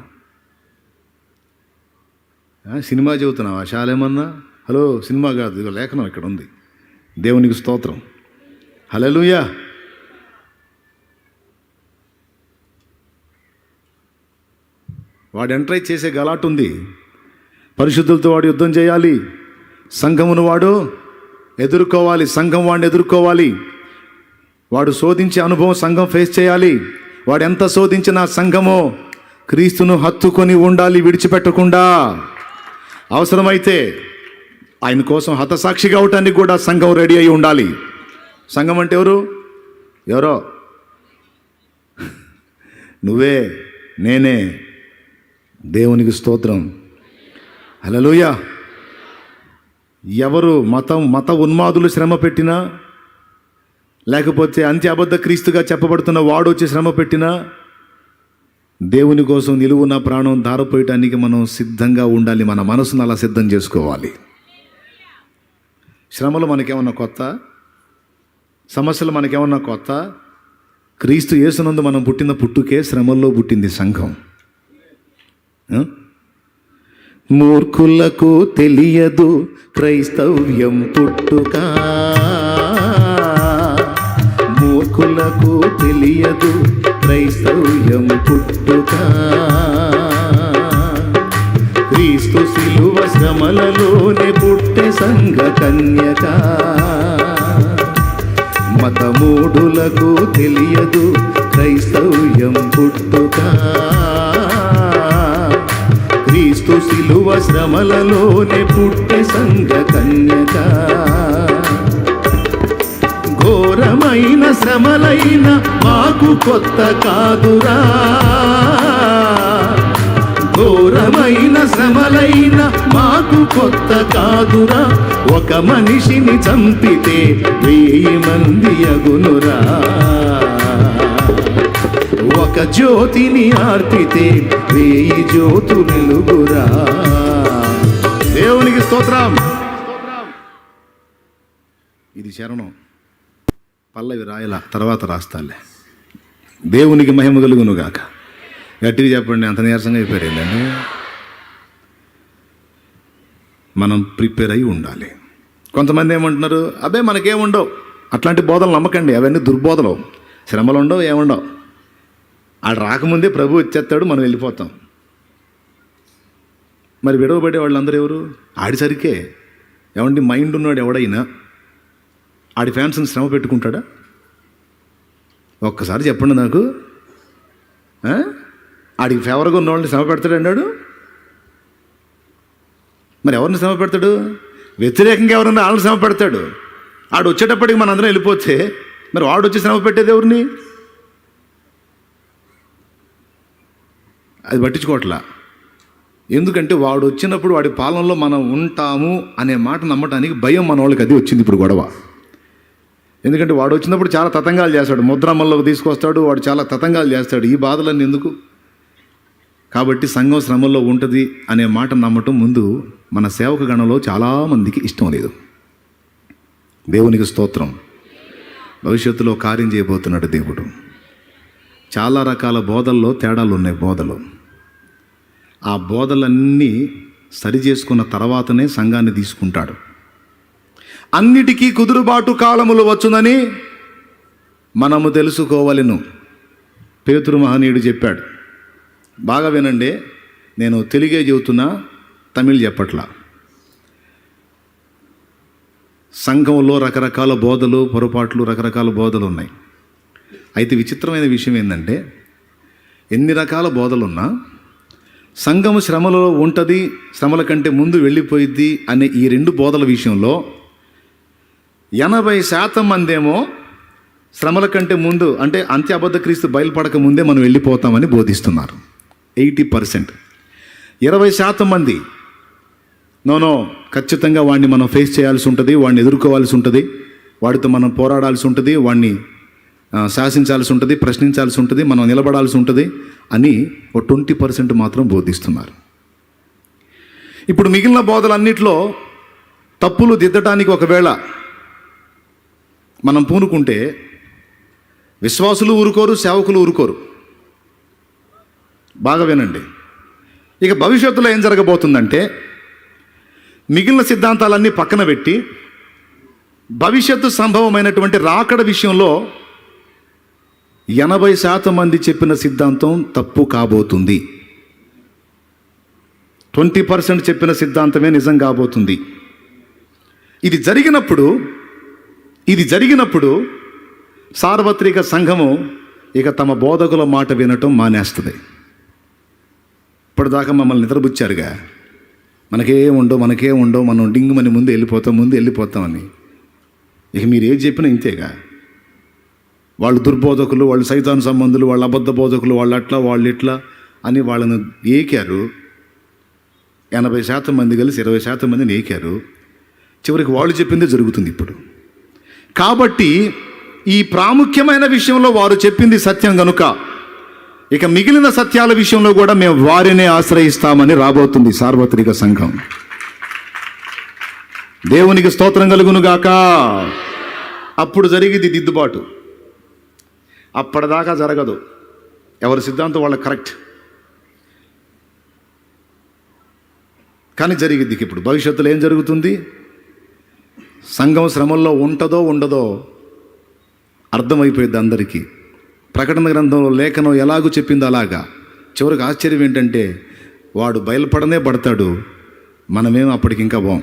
సినిమా చెబుతున్నావా? శాలేమన్నా? హలో, సినిమా కాదు, ఇదిగో లేఖనం ఇక్కడ ఉంది. దేవునికి స్తోత్రం. హల్లెలూయా. వాడు ఎంటర్ అయి చేసే గలాటు ఉంది. పరిశుద్ధులతో వాడు యుద్ధం చేయాలి, సంఘమును వాడు ఎదుర్కోవాలి, సంఘం వాడిని ఎదుర్కోవాలి. వాడు శోధించే అనుభవం సంఘం ఫేస్ చేయాలి. వాడు ఎంత శోధించినా సంఘము క్రీస్తును హత్తుకొని ఉండాలి, విడిచిపెట్టకుండా. అవసరమైతే ఆయన కోసం హతసాక్షిగా అవటానికి కూడా సంఘం రెడీ అయి ఉండాలి. సంఘం అంటే ఎవరో నువ్వే, నేనే. దేవునికి స్తోత్రం. హల్లెలూయా. ఎవరు మత ఉన్మాదులు శ్రమ పెట్టినా, లేకపోతే అంత్య అబద్ధ క్రీస్తుగా చెప్పబడుతున్న వాడు వచ్చి శ్రమ పెట్టినా, దేవుని కోసం నిలువున ప్రాణం ధారపోయటానికి మనం సిద్ధంగా ఉండాలి. మన మనసును అలా సిద్ధం చేసుకోవాలి. శ్రమలు మనకేమన్నా కొత్త? సమస్యలు మనకేమన్నా కొత్త? క్రీస్తు యేసునందు మనం పుట్టిన పుట్టుకే శ్రమల్లో పుట్టింది సంఘం. మూర్ఖులకు తెలియదు క్రైస్తవ్యం పుట్టుక, మూర్ఖులకు తెలియదు క్రైస్తవ్యం పుట్టుక. క్రీస్తు శిలువ శ్రమలలోనే పుట్టే సంఘ కన్యక. మతమూఢులకు తెలియదు క్రైస్తవ్యం పుట్టుక. క్రీస్తు శిలువ శ్రమలలోనే పుట్టే సంఘ కన్యక. ఘోరం ఘోరమైన శ్రమలైన మాకు కొత్త కాదురా, ఘోరమైన శ్రమలైన మాకు కొత్త కాదురా, ఒక మనిషిని చంపితే 1000 మంది అగునురా, ఒక జ్యోతిని ఆర్పితే 1000 జ్యోతులు వెలుగురా. దేవునికి స్తోత్రం. ఇది శరణం. పల్లవి రాయల తర్వాత రాస్తాలే. దేవునికి మహిమ కలుగును గాక. గట్టిగా చెప్పండి. అంత నీరసంగా అయిపోయిందండి. మనం ప్రిపేర్ అయి ఉండాలి. కొంతమంది ఏమంటున్నారు, అబ్బే మనకేముండవు. అట్లాంటి బోధనలు నమ్మకండి. అవన్నీ దుర్బోధలు. శ్రమలు ఉండవు, ఏముండవు. ఆడు రాకముందే ప్రభు వచ్చేస్తాడు, మనం వెళ్ళిపోతాం. మరి విడవబడే వాళ్ళందరూ ఎవరు? ఆడిసరికే. ఏమండి, మైండ్ ఉన్నాడు ఎవడైనా ఆడి ఫ్యాన్స్ని శ్రమ పెట్టుకుంటాడా? ఒక్కసారి చెప్పండి నాకు. ఆడికి ఫేవర్గా ఉన్న వాళ్ళని శ్రమ పెడతాడు అన్నాడు. మరి ఎవరిని శ్రమ పెడతాడు? వ్యతిరేకంగా ఎవరన్నా వాళ్ళని శ్రమ పెడతాడు. ఆడు వచ్చేటప్పటికి మన అందరం వెళ్ళిపోతే మరి వాడు వచ్చి శ్రమ పెట్టేది ఎవరిని? అది పట్టించుకోవట్లా. ఎందుకంటే వాడు వచ్చినప్పుడు వాడి పాలనలో మనం ఉంటాము అనే మాట నమ్మటానికి భయం మన వాళ్ళకి. అది వచ్చింది ఇప్పుడు గొడవ. ఎందుకంటే వాడు వచ్చినప్పుడు చాలా తతంగాలు చేస్తాడు, ముద్రమ్మల్లోకి తీసుకొస్తాడు, వాడు చాలా తతంగాలు చేస్తాడు. ఈ బాధలన్నీ ఎందుకు? కాబట్టి సంఘం శ్రమల్లో ఉంటుంది అనే మాట నమ్మటం ముందు మన సేవక గణంలో చాలామందికి ఇష్టం లేదు. దేవునికి స్తోత్రం. భవిష్యత్తులో కార్యం చేయబోతున్నాడు దేవుడు. చాలా రకాల బోధల్లో తేడాలు ఉన్నాయి. బోధలు, ఆ బోధలన్నీ సరి చేసుకున్న తర్వాతనే సంఘాన్ని తీసుకుంటాడు. అన్నిటికీ కుదురుబాటు కాలములు వచ్చునని మనము తెలుసుకోవలెను. పేతురు మహనీయుడు చెప్పాడు. బాగా వినండి, నేను తెలుగే చెబుతున్నా, తమిళ్ చెప్పట్లా. సంఘంలో రకరకాల బోధలు, పొరపాట్లు, రకరకాల బోధలు ఉన్నాయి. అయితే విచిత్రమైన విషయం ఏంటంటే, ఎన్ని రకాల బోధలున్నా సంఘము శ్రమలో ఉంటుంది, శ్రమల కంటే ముందు వెళ్ళిపోయిద్ది అనే ఈ 2 బోధల విషయంలో 80% మంది ఏమో శ్రమల కంటే ముందు, అంటే అంత్య అబద్ధ క్రీస్తు బయలుపడక ముందే మనం వెళ్ళిపోతామని బోధిస్తున్నారు. 80%. 20% మంది నో ఖచ్చితంగా వాడిని మనం ఫేస్ చేయాల్సి ఉంటుంది, వాడిని ఎదుర్కోవాల్సి ఉంటుంది, వాడితో మనం పోరాడాల్సి ఉంటుంది, వాడిని శాసించాల్సి ఉంటుంది, ప్రశ్నించాల్సి ఉంటుంది, మనం నిలబడాల్సి ఉంటుంది అని 20% మాత్రం బోధిస్తున్నారు. ఇప్పుడు మిగిలిన బోధలన్నిటిలో తప్పులు దిద్దటానికి ఒకవేళ మనం పూనుకుంటే విశ్వాసులు ఊరుకోరు, సేవకులు ఊరుకోరు. బాగా వినండి. ఇక భవిష్యత్తులో ఏం జరగబోతుందంటే, మిగిలిన సిద్ధాంతాలన్నీ పక్కన పెట్టి భవిష్యత్తు సంభవమైనటువంటి రాకడ విషయంలో 80% మంది చెప్పిన సిద్ధాంతం తప్పు కాబోతుంది. 20% చెప్పిన సిద్ధాంతమే నిజం కాబోతుంది. ఇది జరిగినప్పుడు సార్వత్రిక సంఘము ఇక తమ బోధకుల మాట వినటం మానేస్తుంది. ఇప్పటిదాకా మమ్మల్ని నిద్రపుచ్చారుగా, మనకేం ఉండవు, మనం డింగుమని ముందు వెళ్ళిపోతామని. ఇక మీరు ఏది చెప్పినా ఇంతేగా. వాళ్ళు దుర్బోధకులు, వాళ్ళు సైతాను సంబంధులు, వాళ్ళు అబద్ధ బోధకులు, వాళ్ళు అట్లా వాళ్ళు ఇట్లా అని వాళ్ళను ఏకారు. 80% మంది కలిసి 20% మందిని ఏకారు. చివరికి వాళ్ళు చెప్పిందే జరుగుతుంది ఇప్పుడు. కాబట్టి ఈ ప్రాముఖ్యమైన విషయంలో వారు చెప్పింది సత్యం కనుక ఇక మిగిలిన సత్యాల విషయంలో కూడా మేము వారినే ఆశ్రయిస్తామని రాబోతుంది సార్వత్రిక సంఘం. దేవునికి స్తోత్రం కలుగును గాక. అప్పుడు జరిగింది దిద్దుబాటు. అప్పటిదాకా జరగదు. ఎవరి సిద్ధాంతం వాళ్ళ కరెక్ట్, కానీ జరిగింది. ఇప్పుడు భవిష్యత్తులో ఏం జరుగుతుంది? సంఘం శ్రమల్లో ఉంటుందో ఉండదో అర్థమైపోయింది అందరికీ. ప్రకటన గ్రంథంలో లేఖనం ఎలాగూ చెప్పిందో అలాగా. చివరికి ఆశ్చర్యం ఏంటంటే, వాడు బయలుపడనే పడతాడు, మనమేమో అప్పటికి ఇంకా బాం.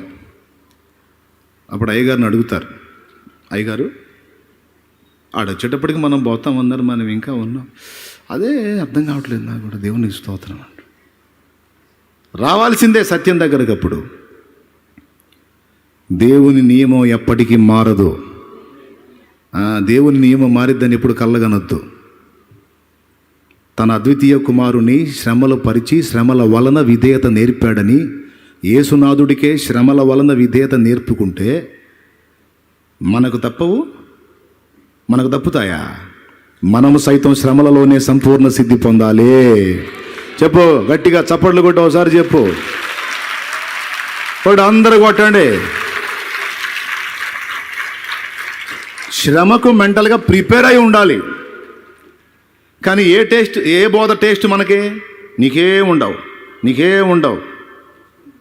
అప్పుడు అయ్యగారిని అడుగుతారు, అయ్యగారు ఆడు వచ్చేటప్పటికి మనం పోతామన్నారు, మనం ఇంకా ఉన్నాం. అదే అర్థం కావట్లేదు నాకు కూడా. దేవునికి స్తోత్రం అంట. రావాల్సిందే సత్యం దగ్గరకు. అప్పుడు దేవుని నియమం ఎప్పటికీ మారదు. దేవుని నియమం మారిద్దని ఎప్పుడు కళ్ళగనొద్దు. తన అద్వితీయ కుమారుని శ్రమలు పరిచి శ్రమల వలన విధేయత నేర్పాడని యేసునాథుడికే శ్రమల వలన విధేయత నేర్పుకుంటే మనకు తప్పుతాయా? మనము సైతం శ్రమలలోనే సంపూర్ణ సిద్ధి పొందాలి. చెప్పు గట్టిగా, చప్పట్లు కొట్టి ఒకసారి చెప్పు. ఇప్పుడు అందరూ కొట్టండి. శ్రమకు మెంటల్గా ప్రిపేర్ అయి ఉండాలి. కానీ ఏ బోధ టేస్ట్ మనకి? నీకే ఉండవు.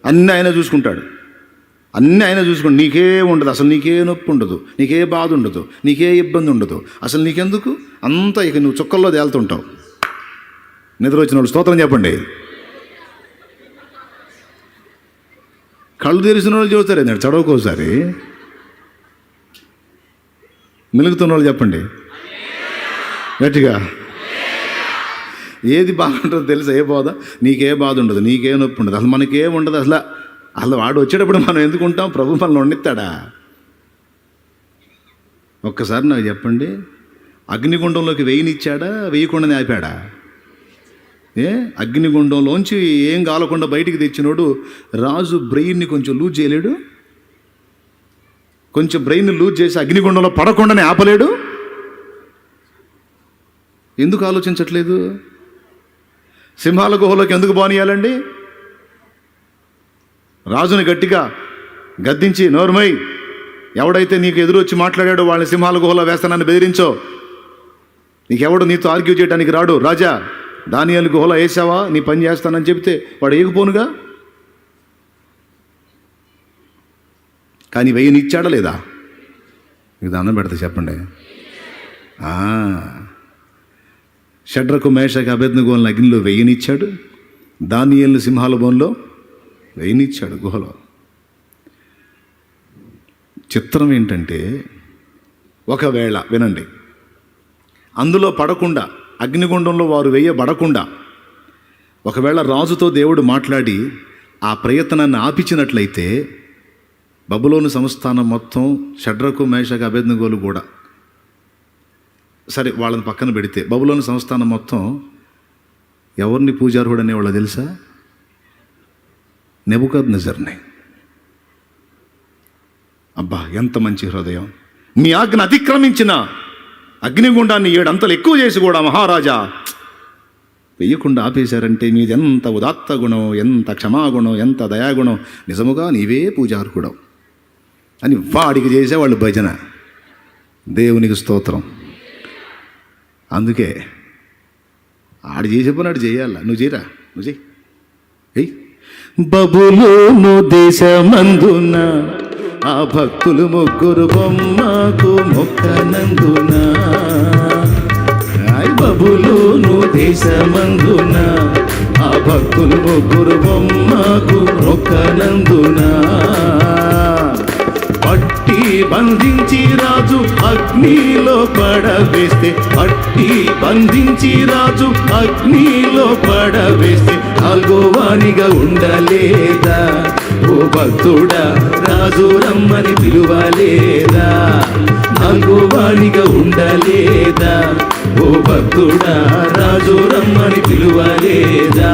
అన్నీ ఆయన చూసుకుంటాడు. నీకే ఉండదు. అసలు నీకే నొప్పి ఉండదు, నీకే బాధ ఉండదు, నీకే ఇబ్బంది ఉండదు. అసలు నీకెందుకు అంతా? ఇక నువ్వు చుక్కల్లో తేలుతుంటావు. నిద్ర వచ్చిన వాళ్ళు స్తోత్రం చెప్పండి. కళ్ళు తెరిసిన వాళ్ళు చూస్తారు నేను చదవకోసారి. మిలుగుతున్న వాళ్ళు చెప్పండి గట్టిగా. ఏది బాగుంటుందో తెలుసా? ఏ బాధ? నీకే బాధ ఉండదు, నీకే నొప్పి ఉండదు, అసలు మనకేం ఉండదు. అసలు వాడు వచ్చేటప్పుడు మనం ఎందుకు ఉంటాం? ప్రభు మనల్ని వండిస్తాడా? ఒక్కసారి నాకు చెప్పండి, అగ్నిగుండంలోకి వేయనిచ్చాడా, వేయకుండానే ఆపాడా? అగ్నిగుండంలోంచి ఏం కాలకుండా బయటికి తెచ్చినోడు రాజు బ్రెయిన్ని కొంచెం లూజ్ చేయలేడు? కొంచెం బ్రెయిన్ లూజ్ చేసి అగ్నిగుండంలో పడకుండానే ఆపలేడు? ఎందుకు ఆలోచించట్లేదు? సింహాల గుహలోకి ఎందుకు బానియాలండి? రాజుని గట్టిగా గద్దించి, నోర్మై, ఎవడైతే నీకు ఎదురు వచ్చి మాట్లాడాడో వాళ్ళని సింహాల గుహలో వేస్తానని బెదిరించో. నీకెవడు నీతో ఆర్గ్యూ చేయడానికి రాడు. రాజా, దానియేలు గుహలో వేసావా, నీ పని చేస్తానని చెప్తే వాడు ఏగిపోనుగా. కానీ వేయనిచ్చాడా లేదా? మీకు దండం పెడతా చెప్పండి. షడ్రకు మేషకు అబేద్నెగోలను అగ్నిలో వేయనిచ్చాడు, దానియేలును సింహాల బోన్లో వేయనిచ్చాడు గుహలో. చిత్రం ఏంటంటే, ఒకవేళ వినండి, అందులో పడకుండా, అగ్నిగుండంలో వారు వేయబడకుండా ఒకవేళ రాజుతో దేవుడు మాట్లాడి ఆ ప్రయత్నాన్ని ఆపించినట్లయితే బబులోను సంస్థానం మొత్తం, షడ్రకు మేషకు అబేద్నెగోలు కూడా సరే వాళ్ళని పక్కన పెడితే, బబులోను సంస్థానం మొత్తం ఎవరిని పూజార్హుడు అనేవాళ్ళ తెలుసా? నెబుకద్నెజర్ని. అబ్బా, ఎంత మంచి హృదయం! మీ ఆజ్ఞ అతిక్రమించిన అగ్నిగుండాన్ని 7 అంతలు ఎక్కువ చేసి కూడా మహారాజా వెయ్యకుండా ఆపేశారంటే మీది ఎంత ఉదాత్త గుణం, ఎంత క్షమాగుణం, ఎంత దయాగుణం! నిజముగా నీవే పూజార్హుడవు అని వాడికి చేసేవాళ్ళు భజన. దేవునికి స్తోత్రం. అందుకే ఆడు చేసే పని ఆడు చేయాల. నువ్వు చేయరా, నువ్వు చెయ్యి. బబులోను దేశమందున ఆ భక్తులు 3 బొమ్మకు మొక్కనందున, బబులోను దేశమందున ఆ భక్తులు 3 బొమ్మకు మొక్కనందున, పట్టి బంధించి రాజు అగ్నిలో పడవేస్తే, పట్టి బంధించి రాజు అగ్నిలో పడవేస్తే 4వ వానిగా ఉండలేదా? ఓ భక్తుడా, రాజు రమ్మని పిలువలేదా? 4వ వానిగా ఉండలేదా? ఓ భక్తుడా, రాజు రమ్మని పిలువలేదా?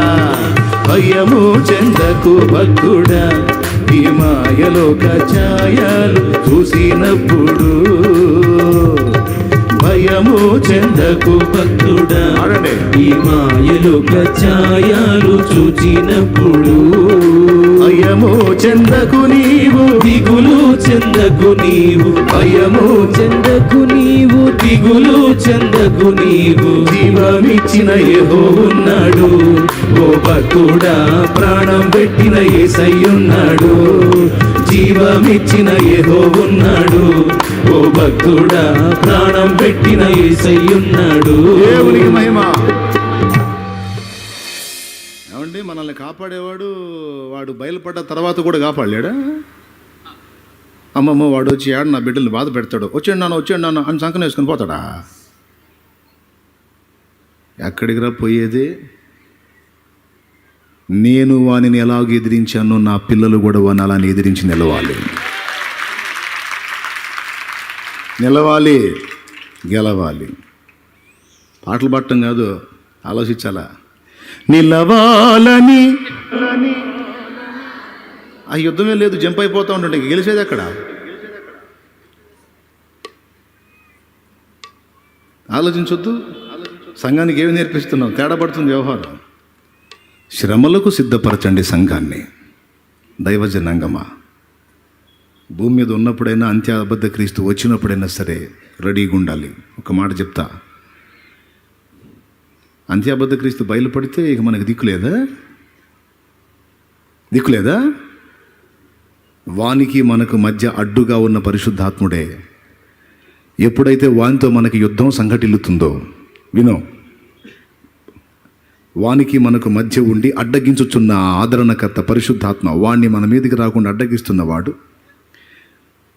భయము చెందకు భక్తుడా, ఈ మాయలోక ఛాయలు చూసినప్పుడు. భయము చెందకు భక్తుడా, ఈ మాయలోక ఛాయలు చూచినప్పుడు. భయము చెందకు నీవు, దిగులు చెందకు నీవు, భయము చెందకు నీవు, దిగులు చెందకు నీవు. జీవమిచ్చిన యెహోవా ఉన్నాడు, ఓ భక్తుడా, ప్రాణం పెట్టిన యేసయ్యున్నాడు. జీవమిచ్చిన యెహోవా ఉన్నాడు, ఓ భక్తుడా, ప్రాణం పెట్టిన యేసయ్యున్నాడు. దేవునికి మహిమ. ఏమండి, మనల్ని కాపాడేవాడు వాడు బయలుపడ్డ తర్వాత కూడా కాపాడలేడా? అమ్మమ్మ వాడు వచ్చి నా బిడ్డల్ని బాధ పెడతాడు, వచ్చాడు నాన్న అని సంకన వేసుకొని పోతాడా? ఎక్కడికి రా పోయేది? నేను వానిని ఎలాగ ఎదిరించానో నా పిల్లలు కూడా వాని అలాని ఎదిరించి నిలవాలి. గెలవాలి. పాటలు పాడటం కాదు, ఆలోచించాలా. నిలవాలని ఆ యుద్ధమే లేదు, జంప్ అయిపోతూ ఉంటుంటే గెలిచేది అక్కడ. ఆలోచించొద్దు. సంఘానికి ఏమి నేర్పిస్తున్నావు? తేడా పడుతుంది వ్యవహారం. శ్రమలకు సిద్ధపరచండి సంఘాన్ని. దైవజనాంగమా, భూమి మీద ఉన్నప్పుడైనా, అంత్య అబద్ధ క్రీస్తు వచ్చినప్పుడైనా సరే రెడీగా ఉండాలి. ఒక మాట చెప్తా, అంత్య అబద్ధ క్రీస్తు బయలుపడితే ఇక మనకి దిక్కులేదా? వానికి మనకు మధ్య అడ్డుగా ఉన్న పరిశుద్ధాత్ముడే. ఎప్పుడైతే వానితో మనకి యుద్ధం సంఘటిల్లుతుందో, వినో, వానికి మనకు మధ్య ఉండి అడ్డగించుచున్న ఆదరణకర్త పరిశుద్ధాత్మ, వాణ్ణి మన మీదకి రాకుండా అడ్డగిస్తున్నవాడు,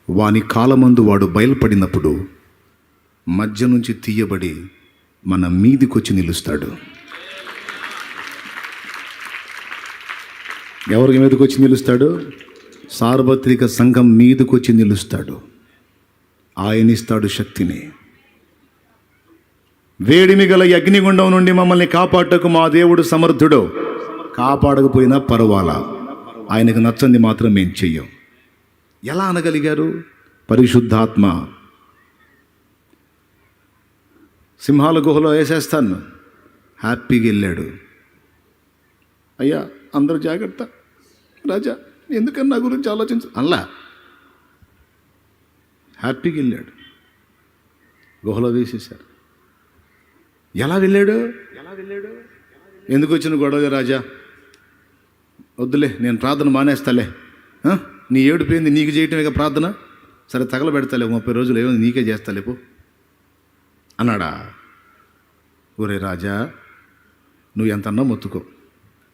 వాని కాలమందు వాడు బయలుపడినప్పుడు మధ్య నుంచి తీయబడి మన మీదికొచ్చి నిలుస్తాడు. ఎవరి మీదకి వచ్చి నిలుస్తాడు? సార్వత్రిక సంఘం మీదకొచ్చి నిలుస్తాడు. ఆయనిస్తాడు శక్తిని. వేడిమి గల అగ్నిగుండం నుండి మమ్మల్ని కాపాడటకు మా దేవుడు సమర్థుడు. కాపాడకపోయినా పర్వాలా, ఆయనకు నచ్చంది మాత్రం మేము చెయ్యం. ఎలా అనగలిగారు? పరిశుద్ధాత్మ. సింహాల గుహలో వేసేస్తాను, హ్యాపీగా వెళ్ళాడు. అయ్యా అందరూ జాగ్రత్త, రాజా ఎందుకని నా గురించి ఆలోచించు అలా హ్యాపీగా వెళ్ళాడు. గుహలో వేసేశారు. ఎలా వెళ్ళాడు? ఎందుకు వచ్చిన గొడవ? రాజా వద్దులే, నేను ప్రార్థన మానేస్తాలే, నీ ఏడుపోయింది నీకు చేయటమేగా ప్రార్థన, సరే తగలబెడతాలే, 30 రోజులు ఏమో నీకే చేస్తాలేపో అన్నాడా? ఒరే రాజా, నువ్వు ఎంతన్నా మొత్తుకో,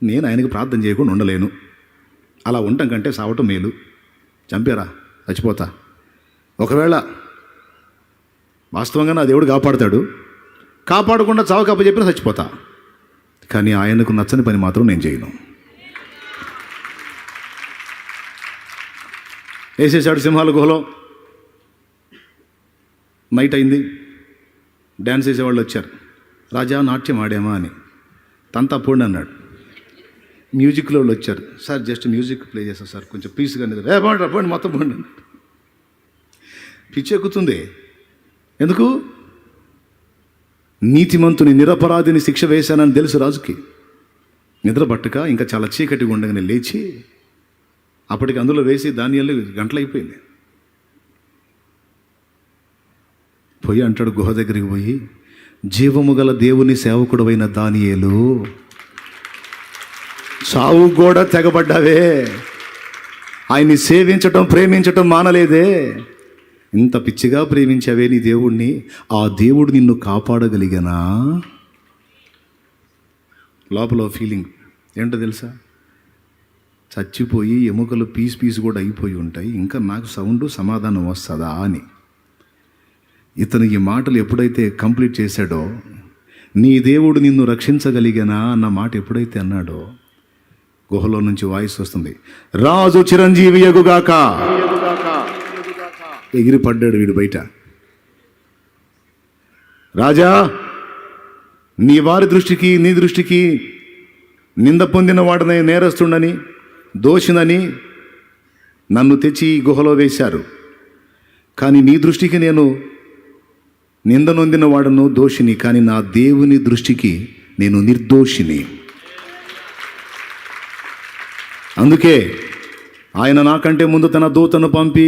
నేను ఆయనకి ప్రార్థన చేయకుండా ఉండలేను. అలా ఉండటం కంటే సావటం మేలు. చంపారా, చచ్చిపోతా. ఒకవేళ వాస్తవంగా నా దేవుడు కాపాడుతాడు, కాపాడకుండా చావు కప్పచెప్పినా చచ్చిపోతా. కానీ ఆయనకు నచ్చని పని మాత్రం నేను చేయను. వేసేసాడు సింహాల గుహలో. నైట్ అయింది, డ్యాన్స్ వేసేవాళ్ళు వచ్చారు. రాజా నాట్యం ఆడామా అని. తంతా పోండి అన్నాడు. మ్యూజిక్లో వాళ్ళు వచ్చారు. సార్ జస్ట్ మ్యూజిక్ ప్లే చేస్తాను సార్, కొంచెం పీస్గా బాగుంటారు, పోండి మొత్తం పోండి. పిచ్చెక్కుతుంది. ఎందుకు? నీతిమంతుని నిరపరాధిని శిక్ష వేశానని తెలుసు రాజుకి. నిద్ర పట్టక ఇంకా చాలా చీకటిగా ఉండగానే లేచి అప్పటికి అందులో వేసి దానియాలు గంటలైపోయింది. పోయి అంటాడు గుహ దగ్గరికి పోయి, జీవము గల దేవుని సేవకుడవైన దానియేలు, చావు కూడా తెగబడ్డావే, ఆయన్ని సేవించటం ప్రేమించటం మానలేదే, ఇంత పిచ్చిగా ప్రేమించావే నీ దేవుణ్ణి, ఆ దేవుడు నిన్ను కాపాడగలిగానా? లోపల ఫీలింగ్ ఏంటో తెలుసా? చచ్చిపోయి ఎముకలు పీస్ కూడా అయిపోయి ఉంటాయి, ఇంకా నాకు సమాధానం వస్తుందా అని. ఇతను ఈ మాటలు ఎప్పుడైతే కంప్లీట్ చేశాడో, నీ దేవుడు నిన్ను రక్షించగలిగానా అన్న మాట ఎప్పుడైతే అన్నాడో, గుహలో నుంచి వాయిస్ వస్తుంది, రాజు చిరంజీవి యగుగాక. ఎగిరి పడ్డాడు వీడు బయట. రాజా, నీ వారి దృష్టికి నీ దృష్టికి నింద పొందిన వాడనే నేరస్తుండని దోషినని నన్ను తెచ్చి గుహలో వేశారు. కానీ నీ దృష్టికి నేను నింద నొందిన వాడను, దోషిని. కానీ నా దేవుని దృష్టికి నేను నిర్దోషిని. అందుకే ఆయన నాకంటే ముందు తన దూతను పంపి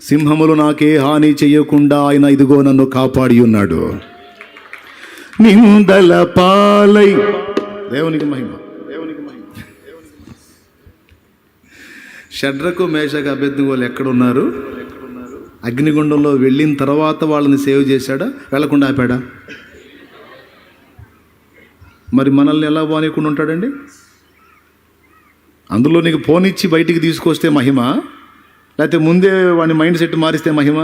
సింహములు నాకే హాని చేయకుండా ఆయన ఇదిగో నన్ను కాపాడి ఉన్నాడు. నిందల పాలై దేవునికి మహిమ. షడ్రకు మేషకు అబేద్నెగోలు ఎక్కడున్నారు? అగ్నిగుండంలో వెళ్ళిన తర్వాత వాళ్ళని సేవ్ చేశాడా, వెళ్లకుండా ఆపాడా? మరి మనల్ని ఎలా పోనీయకుండా ఉంటాడండి? అందులో నీకు పోనిచ్చి బయటికి తీసుకొస్తే మహిమ, లేకపోతే ముందే వాడి మైండ్ సెట్ మారిస్తే మహిమ?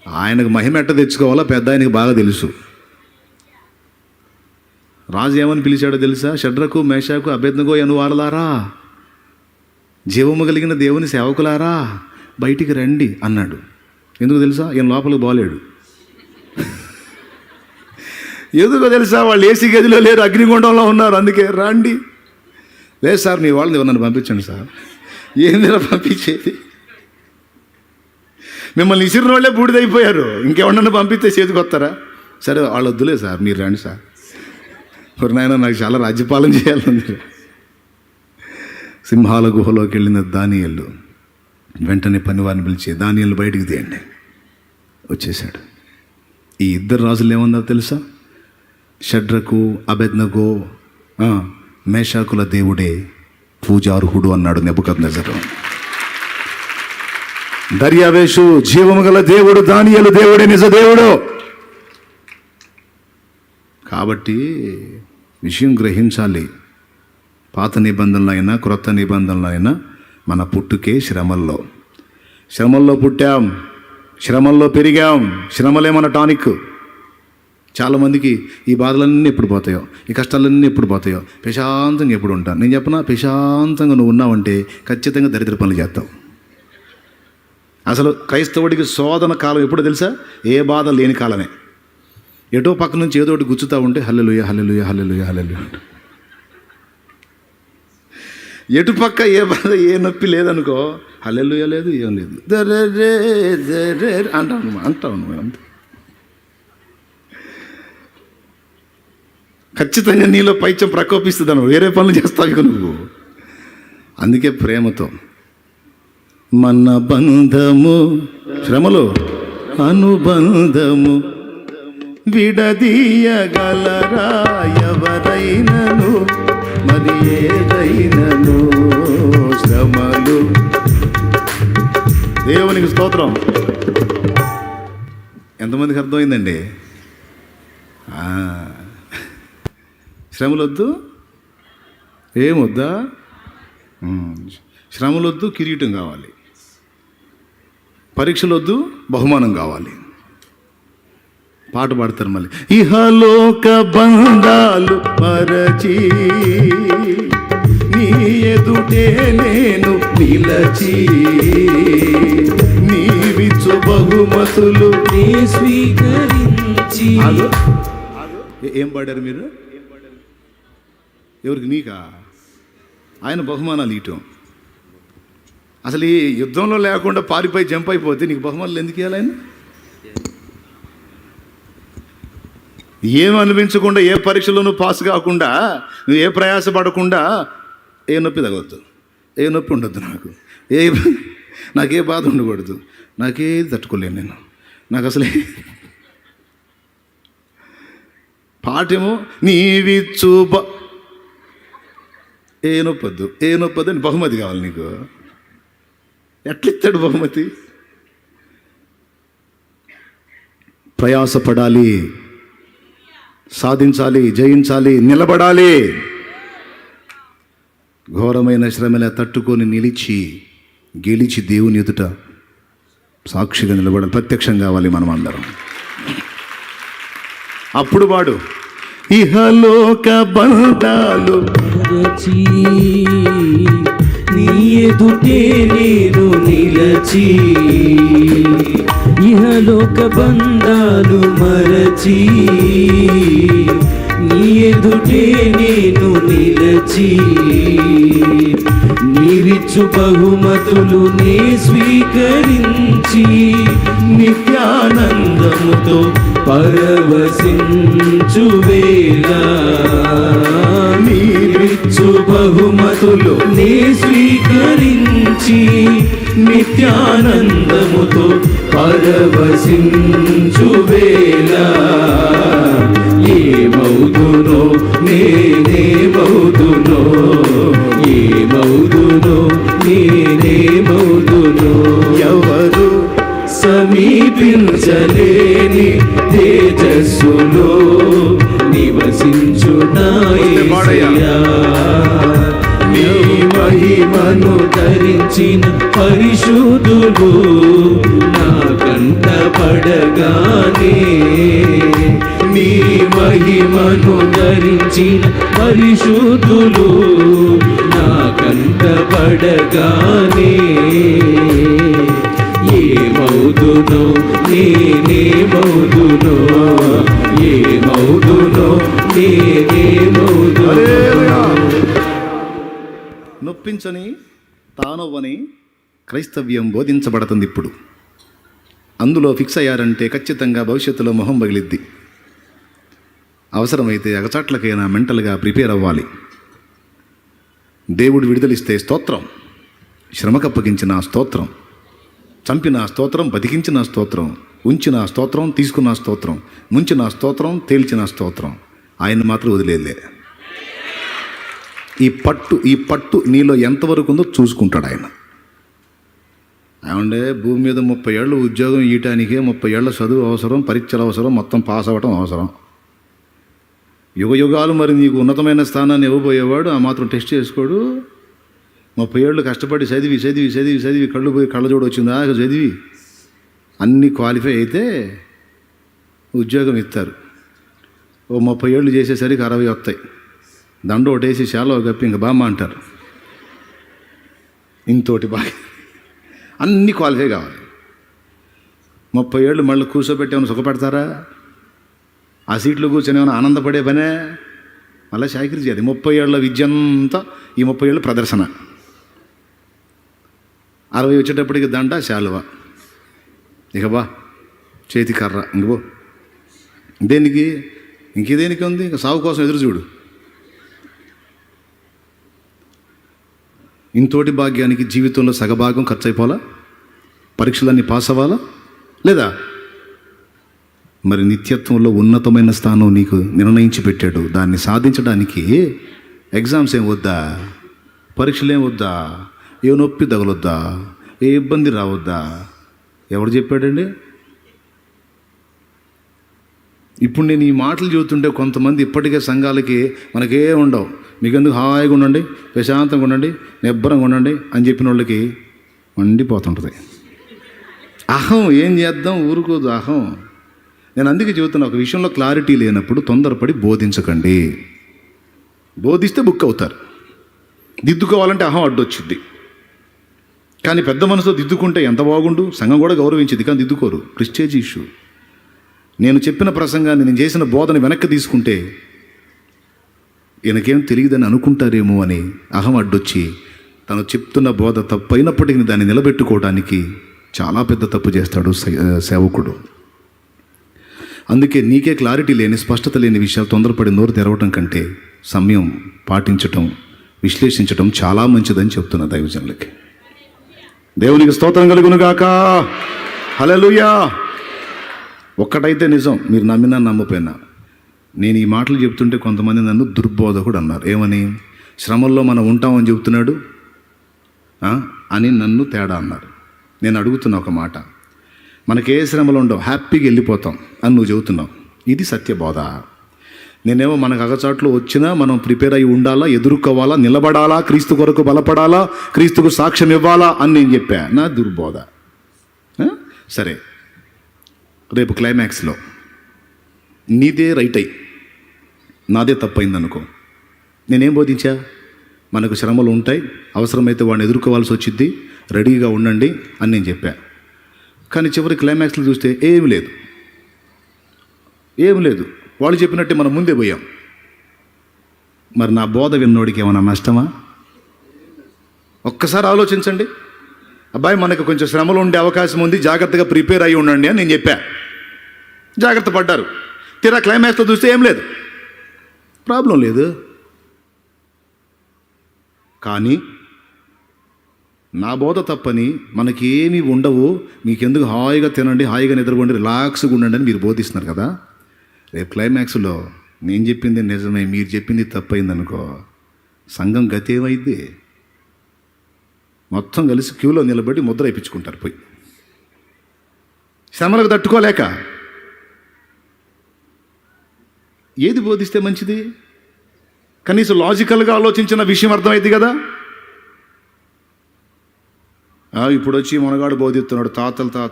ఆయనకు మహిమ ఎట్ట తెచ్చుకోవాలో పెద్ద ఆయనకు బాగా తెలుసు. రాజు ఏమని పిలిచాడో తెలుసా? షడ్రకు మేషకు అబేద్నెగో అను వారలారా, జీవము కలిగిన దేవుని సేవకులారా, బయటికి రండి అన్నాడు. ఎందుకు తెలుసా? ఈయన లోపలికి పోలేడు. ఎందుకో తెలుసా, వాళ్ళు ఏసీ గదిలో లేరు, అగ్నిగుండంలో ఉన్నారు. అందుకే రండి. లేదు సార్, మీ వాళ్ళని నన్ను పంపించండి సార్. ఏందిరా పంపించేది? మిమ్మల్ని ఇసిరిన వాళ్ళే బూడిదైపోయారు, ఇంకెవరన్నా పంపిస్తే చేతికి వస్తారా? సరే వాళ్ళు వద్దులే సార్, మీరు రండి సార్. మరి నాయన నాకు చాలా రాజ్యపాలన చేయాలంది. సింహాల గుహలోకి వెళ్ళిన దానియేలు వెంటనే పనివారిని పిలిచి, దానియేలు బయటికి తీయండి. వచ్చేసాడు. ఈ ఇద్దరు రాజులు ఏమన్నారో తెలుసా? షడ్రకు అబేద్నగో మేషాకుల దేవుడే పూజార్హుడు అన్నాడు నెబుకద్నెజరు. దర్యావేషు జీవము గల దేవుడు, దానియేలు దేవుడే నిజ దేవుడు. కాబట్టి విషయం గ్రహించాలి. పాత నిబంధనలు అయినా క్రొత్త నిబంధనలు అయినా మన పుట్టుకే శ్రమల్లో పుట్టాం, శ్రమల్లో పెరిగాం. శ్రమలే మన టానిక్. చాలామందికి ఈ బాధలన్నీ ఎప్పుడు పోతాయో, ఈ కష్టాలన్నీ ఎప్పుడు పోతాయో, ప్రశాంతంగా ఎప్పుడు ఉంటాను. నేను చెప్పనా, ప్రశాంతంగా నువ్వు ఉన్నావంటే ఖచ్చితంగా దరిద్ర పనులు చేస్తావు. అసలు క్రైస్తవుడికి శోధన కాలం ఎప్పుడు తెలుసా? ఏ బాధ లేని కాలమే. ఎటో పక్క నుంచి ఏదో ఒకటి గుచ్చుతూ ఉంటే హల్లెలూయా హల్లెలూయా హల్లెలూయా హల్లెలూయా అంట. ఎటు పక్క ఏ బాధ ఏ నొప్పి లేదనుకో, హల్లెలూయా లేదు, ఏం లేదు, అంటావు నువ్వు అంతే. ఖచ్చితంగా నీలో పైత్యం ప్రకోపిస్తుందను, వేరే పనులు చేస్తావు ఇక నువ్వు. అందుకే ప్రేమతో మన బంధము, శ్రమలో అనుబంధము విడదీయగలరా ఎవరైనను, మరి ఏదైనను శ్రమలు. దేవునికి స్తోత్రం. ఎంతమందికి అర్థమైందండి? శ్రమలొద్దు, ఏమొద్దా? శ్రమలొద్దు, కిరీటం కావాలి. పరీక్షలొద్దు, బహుమానం కావాలి. పాట పాడతారు మళ్ళీ. ఇహలోక బంధాలు మరచి నీ ఎదుటే నేను నిలచి, నీవిచ్చు బహుమతులు నీ స్వీకరించి. ఏం పాడారు మీరు? ఎవరికి? నీకా? ఆయన బహుమానాలు ఇయటం. అసలు ఈ యుద్ధంలో లేకుండా పారిపోయి జంప్ అయిపోతే నీకు బహుమానాలు ఎందుకు ఇవ్వాలి ఆయన? ఏం అనిపించకుండా, ఏ పరీక్షలోనూ పాస్ కాకుండా, నువ్వు ఏ ప్రయాసపడకుండా, ఏ నొప్పి తగవద్దు, ఏ నొప్పి ఉండొద్దు, నాకే బాధ ఉండకూడదు, నాకేది తట్టుకోలేను నేను, నాకు అసలే. పాఠేమో నీవిచ్చు ఏ నొప్పొద్దు అని బహుమతి కావాలి నీకు. ఎట్లిస్తాడు బహుమతి? ప్రయాసపడాలి, సాధించాలి, జయించాలి, నిలబడాలి. ఘోరమైన శ్రమల తట్టుకొని నిలిచి గెలిచి దేవుని ఎదుట సాక్షిగా నిలబడాలి. ప్రత్యక్షం కావాలి మనం అందరం. అప్పుడు వాడు ఇహలోక బంధాలు మరచి నీ ఎదుటే నేను నిలచి, ఇహలోక బంధాలు మరచి నీ ఎదుటే నేను నిలచి, నీవిచ్చు బహుమతులు నే స్వీకరించి, నిత్యానందముతో పరవశించు వేళ, నీవిచ్చు బహుమతులు నే స్వీకరించి, నిత్యానందముతో పరవశించు వేళ, ఏమవుదునో నేనేమవుదునో, ఏమవుదునో నేనేమవుదునో, ఎవరు సమీపించలేని తేజస్సులో నివసించు నా యేసయ్యా, నీ మహిమను ధరించిన పరిశుద్ధులు నా కంట పడగానే, నీ మహిమను ధరించిన పరిశుద్ధులు నా కంట పడగానే, ఏమవుదునో నేనేమవుదునో, ఏమౌదునో నేనేమౌదునో. హల్లెలూయా. నొప్పించని తానవ్వని క్రైస్తవ్యం బోధించబడుతుంది ఇప్పుడు. అందులో ఫిక్స్ అయ్యారంటే ఖచ్చితంగా భవిష్యత్తులో మొహం పగిలిద్ది. అవసరమైతే అగచాట్లకైనా మెంటల్గా ప్రిపేర్ అవ్వాలి. దేవుడు విడుదలిస్తే స్తోత్రం, శ్రమకప్పగించిన స్తోత్రం, చంపిన స్తోత్రం, బతికించిన స్తోత్రం, ఉంచిన స్తోత్రం, తీసుకున్న స్తోత్రం, ముంచిన స్తోత్రం, తేల్చిన స్తోత్రం. ఆయన మాత్రం వదిలేలే. ఈ పట్టు నీలో ఎంతవరకు ఉందో చూసుకుంటాడు ఆయన. ఏమంటే భూమి మీద 30 ఏళ్ళు ఉద్యోగం ఇయటానికే 30 ఏళ్ళ చదువు అవసరం, పరీక్షలు అవసరం, మొత్తం పాస్ అవ్వటం అవసరం. యుగాలు మరి నీకు ఉన్నతమైన స్థానాన్ని ఇవ్వబోయేవాడు ఆ మాత్రం టెస్ట్ చేసుకోడు. 30 ఏళ్ళు కష్టపడి చదివి కళ్ళు పోయి కళ్ళజోడు వచ్చిందా చదివి అన్నీ క్వాలిఫై అయితే ఉద్యోగం ఇస్తారు. ఓ 30 ఏళ్ళు చేసేసరికి 60 వస్తాయి. దండ ఒకటేసి చాలా గప్పి ఇంక బామ్మ అంటారు. ఇంతోటి బాగా అన్నీ క్వాలిఫై కావాలి. 30 ఏళ్ళు మళ్ళీ కూర్చోబెట్టి ఏమైనా సుఖపెడతారా? ఆ సీట్లో కూర్చొని ఏమైనా ఆనందపడే పనే? మళ్ళీ శాఖరి చేయాలి. 30 ఏళ్ళ విద్య అంతా ఈ 30 ఏళ్ళు ప్రదర్శన. 60 వచ్చేటప్పటికి దండ శాలువ, ఇక బా చేతి కర్ర, ఇంక బో దేనికి ఇంకేదేనికి ఉంది? ఇంక సాగు కోసం ఎదురు చూడు. ఇంతోటి భాగ్యానికి జీవితంలో సగభాగం ఖర్చు అయిపోవాలా? పరీక్షలన్నీ పాస్ అవ్వాలా లేదా? మరి నిత్యత్వంలో ఉన్నతమైన స్థానం నీకు నిర్ణయించి పెట్టాడు. దాన్ని సాధించడానికి ఎగ్జామ్స్ ఏం వద్దా, పరీక్షలు ఏం వద్దా, ఏ నొప్పి తగలొద్దా, ఏ ఇబ్బంది రావద్దా? ఎవరు చెప్పాడండి? ఇప్పుడు నేను ఈ మాటలు చెబుతుంటే కొంతమంది ఇప్పటికే సంఘాలకి మనకే ఉండవు, మీకెందుకు హాయిగా ఉండండి, ప్రశాంతంగా ఉండండి, నిబ్బరంగా ఉండండి అని చెప్పిన వాళ్ళకి మండిపోతుంటుంది. అహం ఏం చేద్దాం, ఊరుకోదు అహం. నేను అందుకే చెబుతున్నా, ఒక విషయంలో క్లారిటీ లేనప్పుడు తొందరపడి బోధించకండి. బోధిస్తే బుక్ అవుతారు. దిద్దుకోవాలంటే అహం అడ్డొచ్చుద్ది. కానీ పెద్ద మనసుతో దిద్దుకుంటే ఎంత బాగుండు. సంఘం కూడా గౌరవించింది, కానీ దిద్దుకోరు. Prestige issue. నేను చెప్పిన ప్రసంగాన్ని, నేను చేసిన బోధన వెనక్కి తీసుకుంటే ఈయనకేం తెలియదని అనుకుంటారేమో అని అహం అడ్డొచ్చి తను చెప్తున్న బోధ తప్పు అయినప్పటికీ దాన్ని నిలబెట్టుకోవడానికి చాలా పెద్ద తప్పు చేస్తాడు సేవకుడు. అందుకే నీకే క్లారిటీ లేని, స్పష్టత లేని విషయాలు తొందరపడి నోరు తెరవటం కంటే సమయం పాటించటం, విశ్లేషించటం చాలా మంచిదని చెప్తున్న దైవజనులకి. దేవునికి స్తోత్రం కలుగునుగాక. హల్లెలూయా. ఒక్కటైతే నిజం, మీరు నమ్మినా నమ్మపోయినా, నేను ఈ మాటలు చెప్తుంటే కొంతమంది నన్ను దుర్బోధకుడు అన్నారు. ఏమని? శ్రమల్లో మనం ఉంటామని చెబుతున్నాడు అని నన్ను తేడా అన్నారు. నేను అడుగుతున్నా ఒక మాట, మనకే శ్రమలు ఉండవు, హ్యాపీగా వెళ్ళిపోతాం అని నువ్వు చెబుతున్నావు. ఇది సత్యబోధ. నేనేమో మనకు అగచాట్లు వచ్చినా మనం ప్రిపేర్ అయి ఉండాలా, ఎదుర్కోవాలా, నిలబడాలా, క్రీస్తు కొరకు బలపడాలా, క్రీస్తుకు సాక్ష్యం ఇవ్వాలా అని నేను చెప్పా. నా దుర్బోధ. సరే, రేపు క్లైమాక్స్లో నీదే రైట్ అయ్యి నాదే తప్పైంది అనుకో, నేనేం బోధించా? మనకు శ్రమలు ఉంటాయి, అవసరమైతే వాడిని ఎదుర్కోవాల్సి వచ్చింది, రెడీగా ఉండండి అని నేను చెప్పా. కానీ చివరి క్లైమాక్స్లో చూస్తే ఏమి లేదు. వాళ్ళు చెప్పినట్టే మనం ముందే పోయాం. మరి నా బోధ విన్నోడికి ఏమైనా నష్టమా? ఒక్కసారి ఆలోచించండి. అబ్బాయి, మనకు కొంచెం శ్రమలు ఉండే అవకాశం ఉంది, జాగ్రత్తగా ప్రిపేర్ అయ్యి ఉండండి అని నేను చెప్పా. జాగ్రత్త పడ్డారు. తీరా క్లైమాక్స్లో చూస్తే ఏం లేదు, ప్రాబ్లం లేదు. కానీ నా బోధ తప్పని, మనకి ఏమీ ఉండవు, మీకెందుకు హాయిగా తినండి, హాయిగా నిద్రపోండి, రిలాక్స్గా ఉండండి అని మీరు బోధిస్తున్నారు కదా. రేపు క్లైమాక్స్లో నేను చెప్పింది నిజమే, మీరు చెప్పింది తప్పైందనుకో, సంఘం గతి ఏమైంది? మొత్తం కలిసి క్యూలో నిలబడి ముద్ర వేయించుకుంటారు పోయి, శ్రమలకు తట్టుకోలేక. ఏది బోధిస్తే మంచిది? కనీసం లాజికల్గా ఆలోచించిన విషయం అర్థమైంది కదా. ఇప్పుడు వచ్చి మనగాడు బోధిస్తున్నాడు,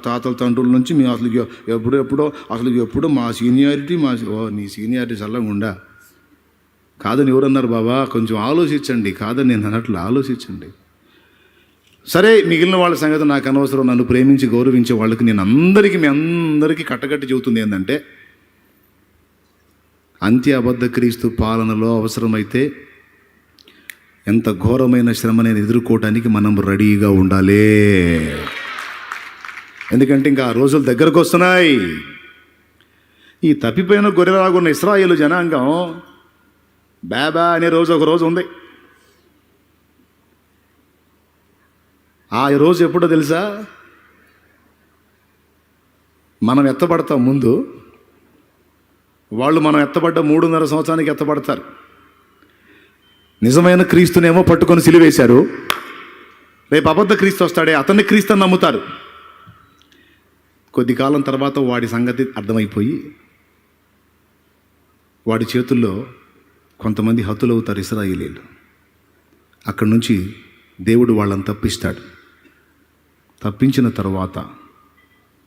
తాతల తండ్రుల నుంచి మేము అసలు ఎప్పుడో మా సీనియారిటీ నీ సీనియారిటీ చల్లగా ఉండా కాదని ఎవరన్నారు బాబా? కొంచెం ఆలోచించండి. కాదని నేను అన్నట్లు ఆలోచించండి. సరే, మిగిలిన వాళ్ళ సంగతి నాకు అనవసరం. నన్ను ప్రేమించి గౌరవించే వాళ్ళకి నేను మీ అందరికీ కట్టకట్టి చెబుతుంది ఏంటంటే, అంత్య అబద్ధ క్రీస్తు పాలనలో అవసరమైతే ఎంత ఘోరమైన శ్రమని ఎదుర్కోవటానికి మనం రెడీగా ఉండాలి. ఎందుకంటే ఇంకా ఆ రోజులు దగ్గరకు వస్తున్నాయి. ఈ తప్పిపోయిన గొర్రెలాగున్న ఇశ్రాయేలు జనాంగం బాబా అనే రోజు ఒక రోజు ఉంది. ఆ రోజు ఎప్పుడో తెలుసా? మనం ఎత్తబడతాం ముందు, వాళ్ళు మనం ఎత్తబడ్డ 3.5 సంవత్సరానికి ఎత్తబడతారు. నిజమైన క్రీస్తునేమో పట్టుకొని సిలువేశారు. రేపు అబద్ధ క్రీస్తు వస్తాడే అతన్ని క్రీస్తుని నమ్ముతారు. కొద్ది కాలం తర్వాత వాడి సంగతి అర్థమైపోయి వాడి చేతుల్లో కొంతమంది హతులవుతారు ఇశ్రాయేలీయులు. అక్కడి నుంచి దేవుడు వాళ్ళని తప్పిస్తాడు. తప్పించిన తర్వాత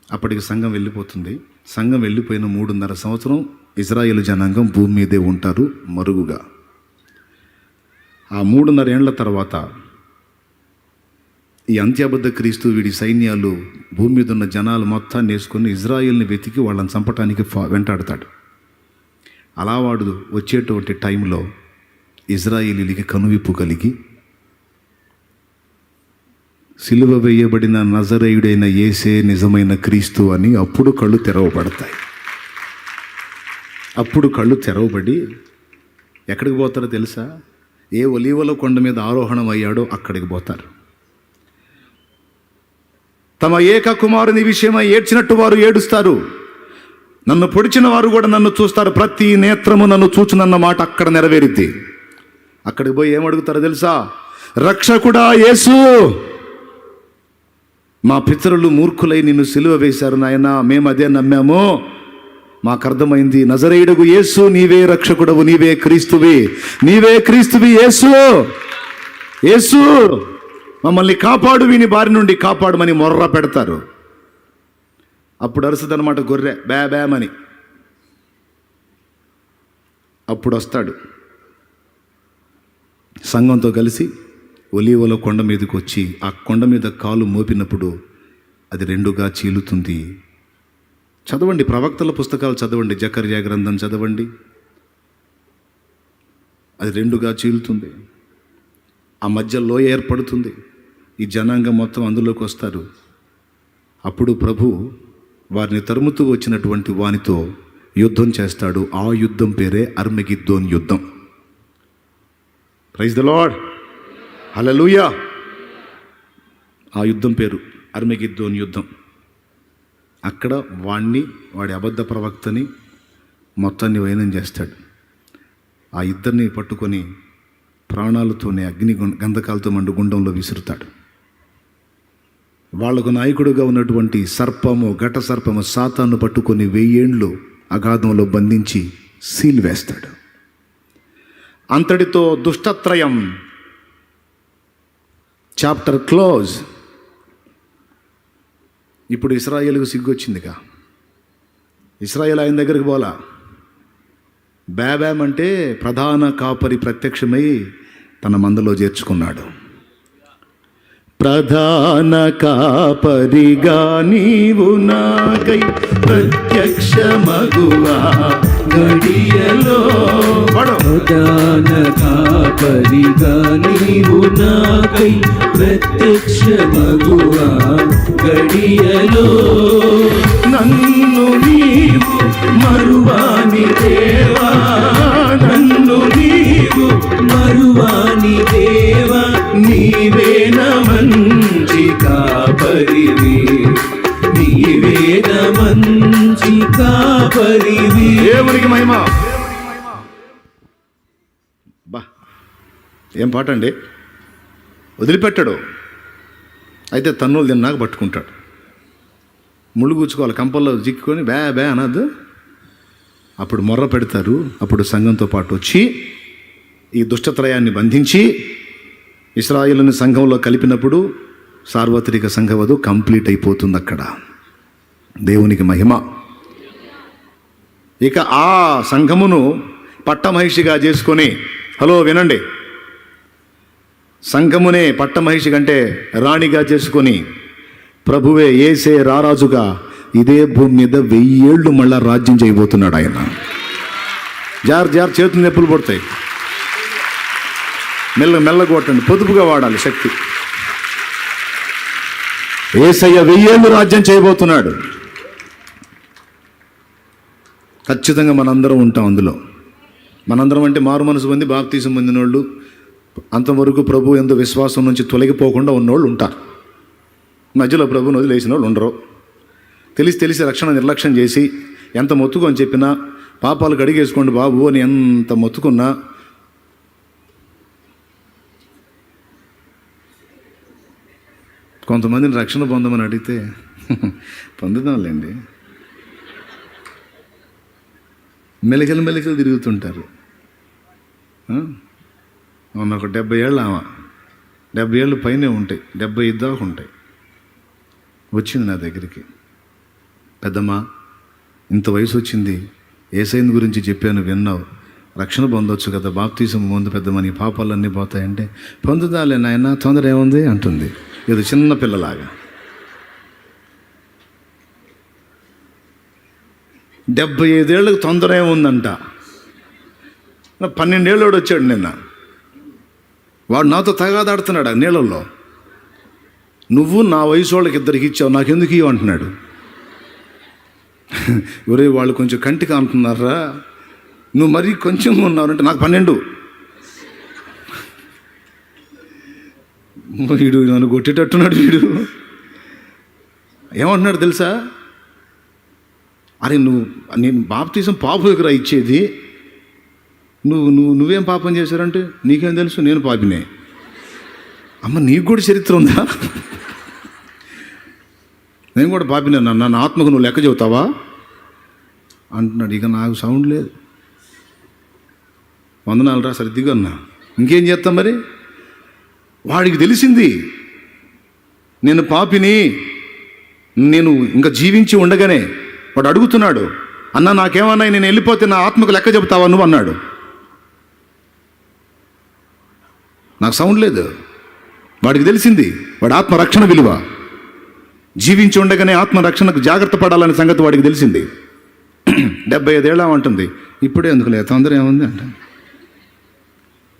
అప్పటికి సంఘం వెళ్ళిపోతుంది. సంఘం వెళ్ళిపోయిన 3.5 సంవత్సరం ఇశ్రాయేలు జనాంగం భూమి మీదే ఉంటారు మరుగుగా. ఆ 3.5 ఏండ్ల తర్వాత ఈ అంత్యబద్ధ క్రీస్తు వీడి సైన్యాలు భూమి మీద ఉన్న జనాలు మొత్తాన్ని వేసుకొని ఇజ్రాయిల్ని వెతికి వాళ్ళని చంపటానికి వెంటాడతాడు. అలా వాడు వచ్చేటువంటి టైంలో ఇజ్రాయేలీలకి కనువిప్పు కలిగి సిలువ వేయబడిన నజరేయుడైన యేసే నిజమైన క్రీస్తు అని అప్పుడు కళ్ళు తెరవబడతాయి. అప్పుడు కళ్ళు తెరవబడి ఎక్కడికి పోతారో తెలుసా? ఏ ఒలీవల కొండ మీద ఆరోహణం అయ్యాడో అక్కడికి పోతారు. తమ ఏక కుమారుని విషయమై ఏడ్చినట్టు వారు ఏడుస్తారు. నన్ను పొడిచిన వారు కూడా నన్ను చూస్తారు. ప్రతి నేత్రము నన్ను చూచునన్న మాట అక్కడ నెరవేరిద్ది. అక్కడికి పోయి ఏమడుగుతారో తెలుసా? రక్షకుడా యేసు, మా పితరులు మూర్ఖులై నిన్ను సిలువ వేశారు నాయనా, మేము అదే నమ్మాము. మాకు అర్థమైంది, నజరేయుడగు యేసు నీవే రక్షకుడవు, నీవే క్రీస్తువి, నీవే క్రీస్తువి యేసు, యేసు మమ్మల్ని కాపాడు, వీని బారి నుండి కాపాడమని మొర్ర పెడతారు. అప్పుడు అరుసదనమాట గొర్రె బ్యామని. అప్పుడు వస్తాడు సంఘంతో కలిసి ఒలీవల కొండ మీదకి వచ్చి ఆ కొండ మీద కాలు మోపినప్పుడు అది 2గా చీలుతుంది. చదవండి, ప్రవక్తల పుస్తకాలు చదవండి, జకర్యా గ్రంథం చదవండి. అది 2గా చీలుతుంది. ఆ మధ్య లోయ ఏర్పడుతుంది. ఈ జనాంగం మొత్తం అందులోకి వస్తారు. అప్పుడు ప్రభు వారిని తరుముతూ వచ్చినటువంటి వానితో యుద్ధం చేస్తాడు. ఆ యుద్ధం పేరే అర్మగిద్దోన్ యుద్ధం. ప్రైజ్ ద లార్డ్, హల్లెలూయా. ఆ యుద్ధం పేరు అర్మగిద్దోన్ యుద్ధం. అక్కడ వాడి అబద్ధ ప్రవక్తని మొత్తాన్ని వైనం చేస్తాడు. ఆ ఇద్దరిని పట్టుకొని ప్రాణాలతోనే అగ్ని గంధకాలతో మండు గుండంలో విసురుతాడు. వాళ్లకు నాయకుడుగా ఉన్నటువంటి సర్పము, ఘట సర్పము సాతాను పట్టుకొని 1000 ఏండ్లు అగాధంలో బంధించి సీల్ వేస్తాడు. అంతటితో దుష్టత్రయం చాప్టర్ క్లోజ్. ఇప్పుడు ఇశ్రాయేలుకు సిగ్గొచ్చిందిగా. ఇశ్రాయేల్ ఆయన దగ్గరికి పోలా. బ్యాబామ్ అంటే ప్రధాన కాపరి ప్రత్యక్షమై తన మందలో చేర్చుకున్నాడు. ప్రధాన కాపరిగా నీవు నాకై ప్రత్యక్షమగువా గడియలో. ప్రధాన కాపరిగా నీవు నాకై ప్రత్యక్షమగువా గడియలో. నన్ను నీవు మరువాని దేవా, నన్ను నీవు మరువాని దేవా, నీవేన మంచి కాపరివి, నీవేన మంచి కాపరివి. దేవునికి మహిమ. బా, ఏం పాట అండి. వదిలిపెట్టాడు. అయితే తన్నులు తిన్నాక పట్టుకుంటాడు. ముళ్ళు కూర్చుకోవాలి, కంపల్లో చిక్కుకొని బ్యా అనద్దు. అప్పుడు మొర్ర పెడతారు. అప్పుడు సంఘంతో పాటు వచ్చి ఈ దుష్టత్రయాన్ని బంధించి ఇశ్రాయేలుని సంఘంలో కలిపినప్పుడు సార్వత్రిక సంఘవధు కంప్లీట్ అయిపోతుంది అక్కడ. దేవునికి మహిమ. ఇక ఆ సంఘమును పట్టమహిషిగా చేసుకొని, హలో వినండి, సంఘమునే పట్టమహిషి కంటే రాణిగా చేసుకొని ప్రభువే యేసే రారాజుగా ఇదే భూమి మీద 1000 ఏళ్ళు మళ్ళా రాజ్యం చేయబోతున్నాడు ఆయన. జారు చేతులు నొప్పులు పడతాయి. మెల్లగా కొట్టండి, పొదుపుగా వాడాలి శక్తి. యేసయ్య 1000 ఏళ్ళు రాజ్యం చేయబోతున్నాడు. ఖచ్చితంగా మనందరం ఉంటాం అందులో. మనందరం అంటే మారు మనసు పొంది బాప్తీసం పొందిన వాళ్ళు, అంతవరకు ప్రభు యందు విశ్వాసం నుంచి తొలగిపోకుండా ఉన్నోళ్ళు ఉంటారు. మధ్యలో ప్రభుని వదిలేసిన వాళ్ళు ఉండరు. తెలిసి రక్షణ నిర్లక్ష్యం చేసి ఎంత మొత్తుకు అని చెప్పినా, పాపాలు కడిగేసుకోండి బాబు అని ఎంత మొత్తుకున్నా, కొంతమందిని రక్షణ పొందమని అడిగితే పొందుదాంలేండి, మెలికలు తిరుగుతుంటారు. మొన్న ఒక 70 ఏళ్ళు ఆమె, 70 ఏళ్ళు పైనే ఉంటాయి, 75 దాకా ఉంటాయి, వచ్చింది నా దగ్గరికి. పెద్దమ్మా, ఇంత వయసు వచ్చింది, యేసయ్యని గురించి చెప్పాను, విన్నావు, రక్షణ పొందొచ్చు కదా, బాప్తీసం ముందు పెద్దమ్మ, నీ పాపాలన్నీ పోతాయంటే, పొందుదాలే నాయన, తొందర ఏముంది అంటుంది, ఏదో చిన్న పిల్లలాగా. 75 ఏళ్ళకి తొందర ఏముందంట. 12 ఏళ్ళోడు వచ్చాడు నిన్న, వాడు నాతో తగాదాడుతున్నాడు ఆ నీళ్ళల్లో. నువ్వు నా వయసు వాళ్ళకి ఇద్దరికి ఇచ్చావు, నాకెందుకు ఇవ్వ అంటున్నాడు. ఒరే వాళ్ళు కొంచెం కంటికి అంటున్నారా, నువ్వు మరీ కొంచెం ఉన్నావంటే నాకు 12. వీడు నన్ను కొట్టేటట్టున్నాడు. వీడు ఏమంటున్నాడు తెలుసా, అరే నేను బాప్తీసం పాప దగ్గర ఇచ్చేది, నువ్వేం పాపం చేశారంటే, నీకేం తెలుసు, నేను పాపినే. అమ్మ, నీకు కూడా చరిత్ర ఉందా? నేను కూడా పాపినే, నా ఆత్మకు నువ్వు లెక్క చెబుతావా అంటున్నాడు. ఇక నాకు సౌండ్ లేదు. వందనాలు రా, సరే దిగు అన్నా. ఇంకేం చేస్తాం మరి? వాడికి తెలిసింది నేను పాపిని, నేను ఇంకా జీవించి ఉండగానే వాడు అడుగుతున్నాడు, అన్న నాకేమన్నా నేను వెళ్ళిపోతే నా ఆత్మకు లెక్క చెబుతావా నువ్వు అన్నాడు. నాకు సౌండ్ లేదు. వాడికి తెలిసింది వాడి ఆత్మరక్షణ విలువ, జీవించి ఉండగానే ఆత్మరక్షణకు జాగ్రత్త పడాలనే సంగతి వాడికి తెలిసింది. 75 ఏళ్ళ అంటుంది, ఇప్పుడే ఎందుకు లేదు, తొందర ఏముంది అంట.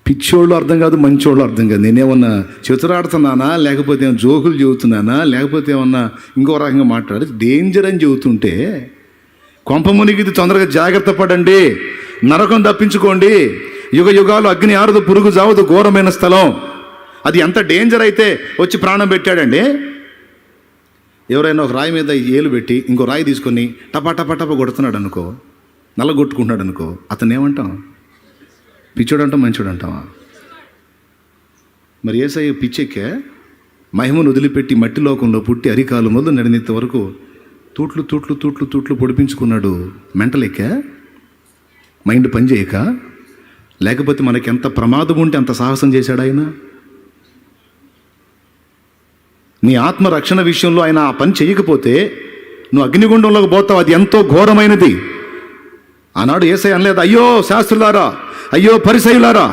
పిచ్చోళ్ళు అర్థం కాదు, మంచోళ్ళు అర్థం కాదు. నేనేమన్నా చితరాడుతున్నానా, లేకపోతే ఏమన్నా జోకులు చెబుతున్నానా, లేకపోతే ఏమన్నా ఇంకో రకంగా మాట్లాడి డేంజర్ అని చెబుతుంటే, కొంప మునిగిది, తొందరగా జాగ్రత్త పడండి, నరకం తప్పించుకోండి, యుగ యుగాలు అగ్ని ఆరదు, పురుగు జావదు, ఘోరమైన స్థలం. అది ఎంత డేంజర్ అయితే వచ్చి ప్రాణం పెట్టాడండి. ఎవరైనా ఒక రాయి మీద ఏలు పెట్టి ఇంకో రాయి తీసుకొని టపా కొడుతున్నాడు అనుకో, నల్లగొట్టుకుంటున్నాడు అనుకో, అతను ఏమంటాం? పిచ్చోడు అంటాం, మంచోడు అంటావా? మరి యేసయ్య పిచ్చెక్కే మహిమను వదిలిపెట్టి మట్టి లోకంలో పుట్టి అరికాలు మొదలు నడినెత్త వరకు తూట్లు పొడిపించుకున్నాడు. మెంటలెక్కా, మైండ్ పని చేయక, లేకపోతే మనకి ఎంత ప్రమాదం ఉంటే అంత సాహసం చేశాడు ఆయన. నీ ఆత్మరక్షణ విషయంలో ఆయన ఆ పని చేయకపోతే నువ్వు అగ్నిగుండంలోకి పోతావు. అది ఎంతో ఘోరమైనది. ఆనాడు యేసయ్య అనలేదు, అయ్యో శాస్త్రులారా, అయ్యో పరిసయ్యులారా,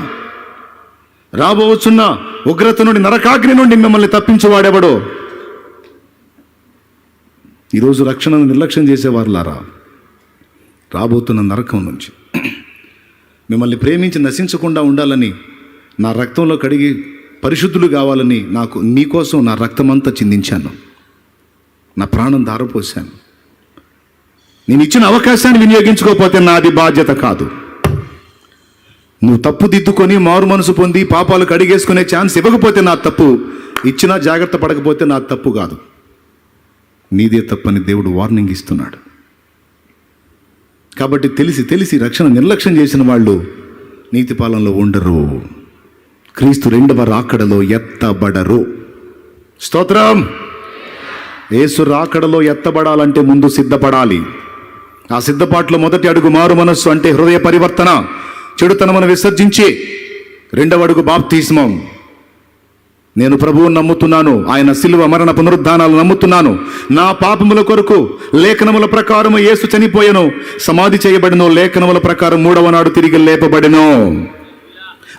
రాబోతున్న ఉగ్రత నుండి, నరకాగ్ని నుండి మిమ్మల్ని తప్పించువాడెవడో. ఈరోజు రక్షణను నిర్లక్ష్యం చేసేవారులారా, రాబోతున్న నరకం నుంచి మిమ్మల్ని ప్రేమించి నశించకుండా ఉండాలని, నా రక్తంలో కడిగి పరిశుద్ధులు కావాలని నీకోసం నా రక్తమంతా చిందించాను, నా ప్రాణం ధారపోశాను. నేను ఇచ్చిన అవకాశాన్ని వినియోగించుకోకపోతే నాది బాధ్యత కాదు. నువ్వు తప్పు దిద్దుకొని మారు మనసు పొంది పాపాలు కడిగేసుకునే ఛాన్స్ ఇవ్వకపోతే నా తప్పు, ఇచ్చినా జాగ్రత్త పడకపోతే నా తప్పు కాదు, నీదే తప్పని దేవుడు వార్నింగ్ ఇస్తున్నాడు. కాబట్టి తెలిసి రక్షణ నిర్లక్ష్యం చేసిన వాళ్ళు నీతి పాలనలో ఉండరు, క్రీస్తు 2వ రాకడలో ఎత్తబడరు. స్తోత్రం. యేసు రాకడలో ఎత్తబడాలంటే ముందు సిద్ధపడాలి. ఆ సిద్ధపాటులో మొదటి అడుగు మారు మనస్సు, అంటే హృదయ పరివర్తన, చెడుతనమును విసర్జించి 2వ అడుగు బాప్తిస్మం. నేను ప్రభువుని నమ్ముతున్నాను, ఆయన సిలువ మరణ పునరుద్ధానాలు నమ్ముతున్నాను, నా పాపముల కొరకు లేఖనముల ప్రకారము యేసు చనిపోయెను, సమాధి చేయబడినో, లేఖనముల ప్రకారం 3వ నాడు తిరిగి లేపబడెను.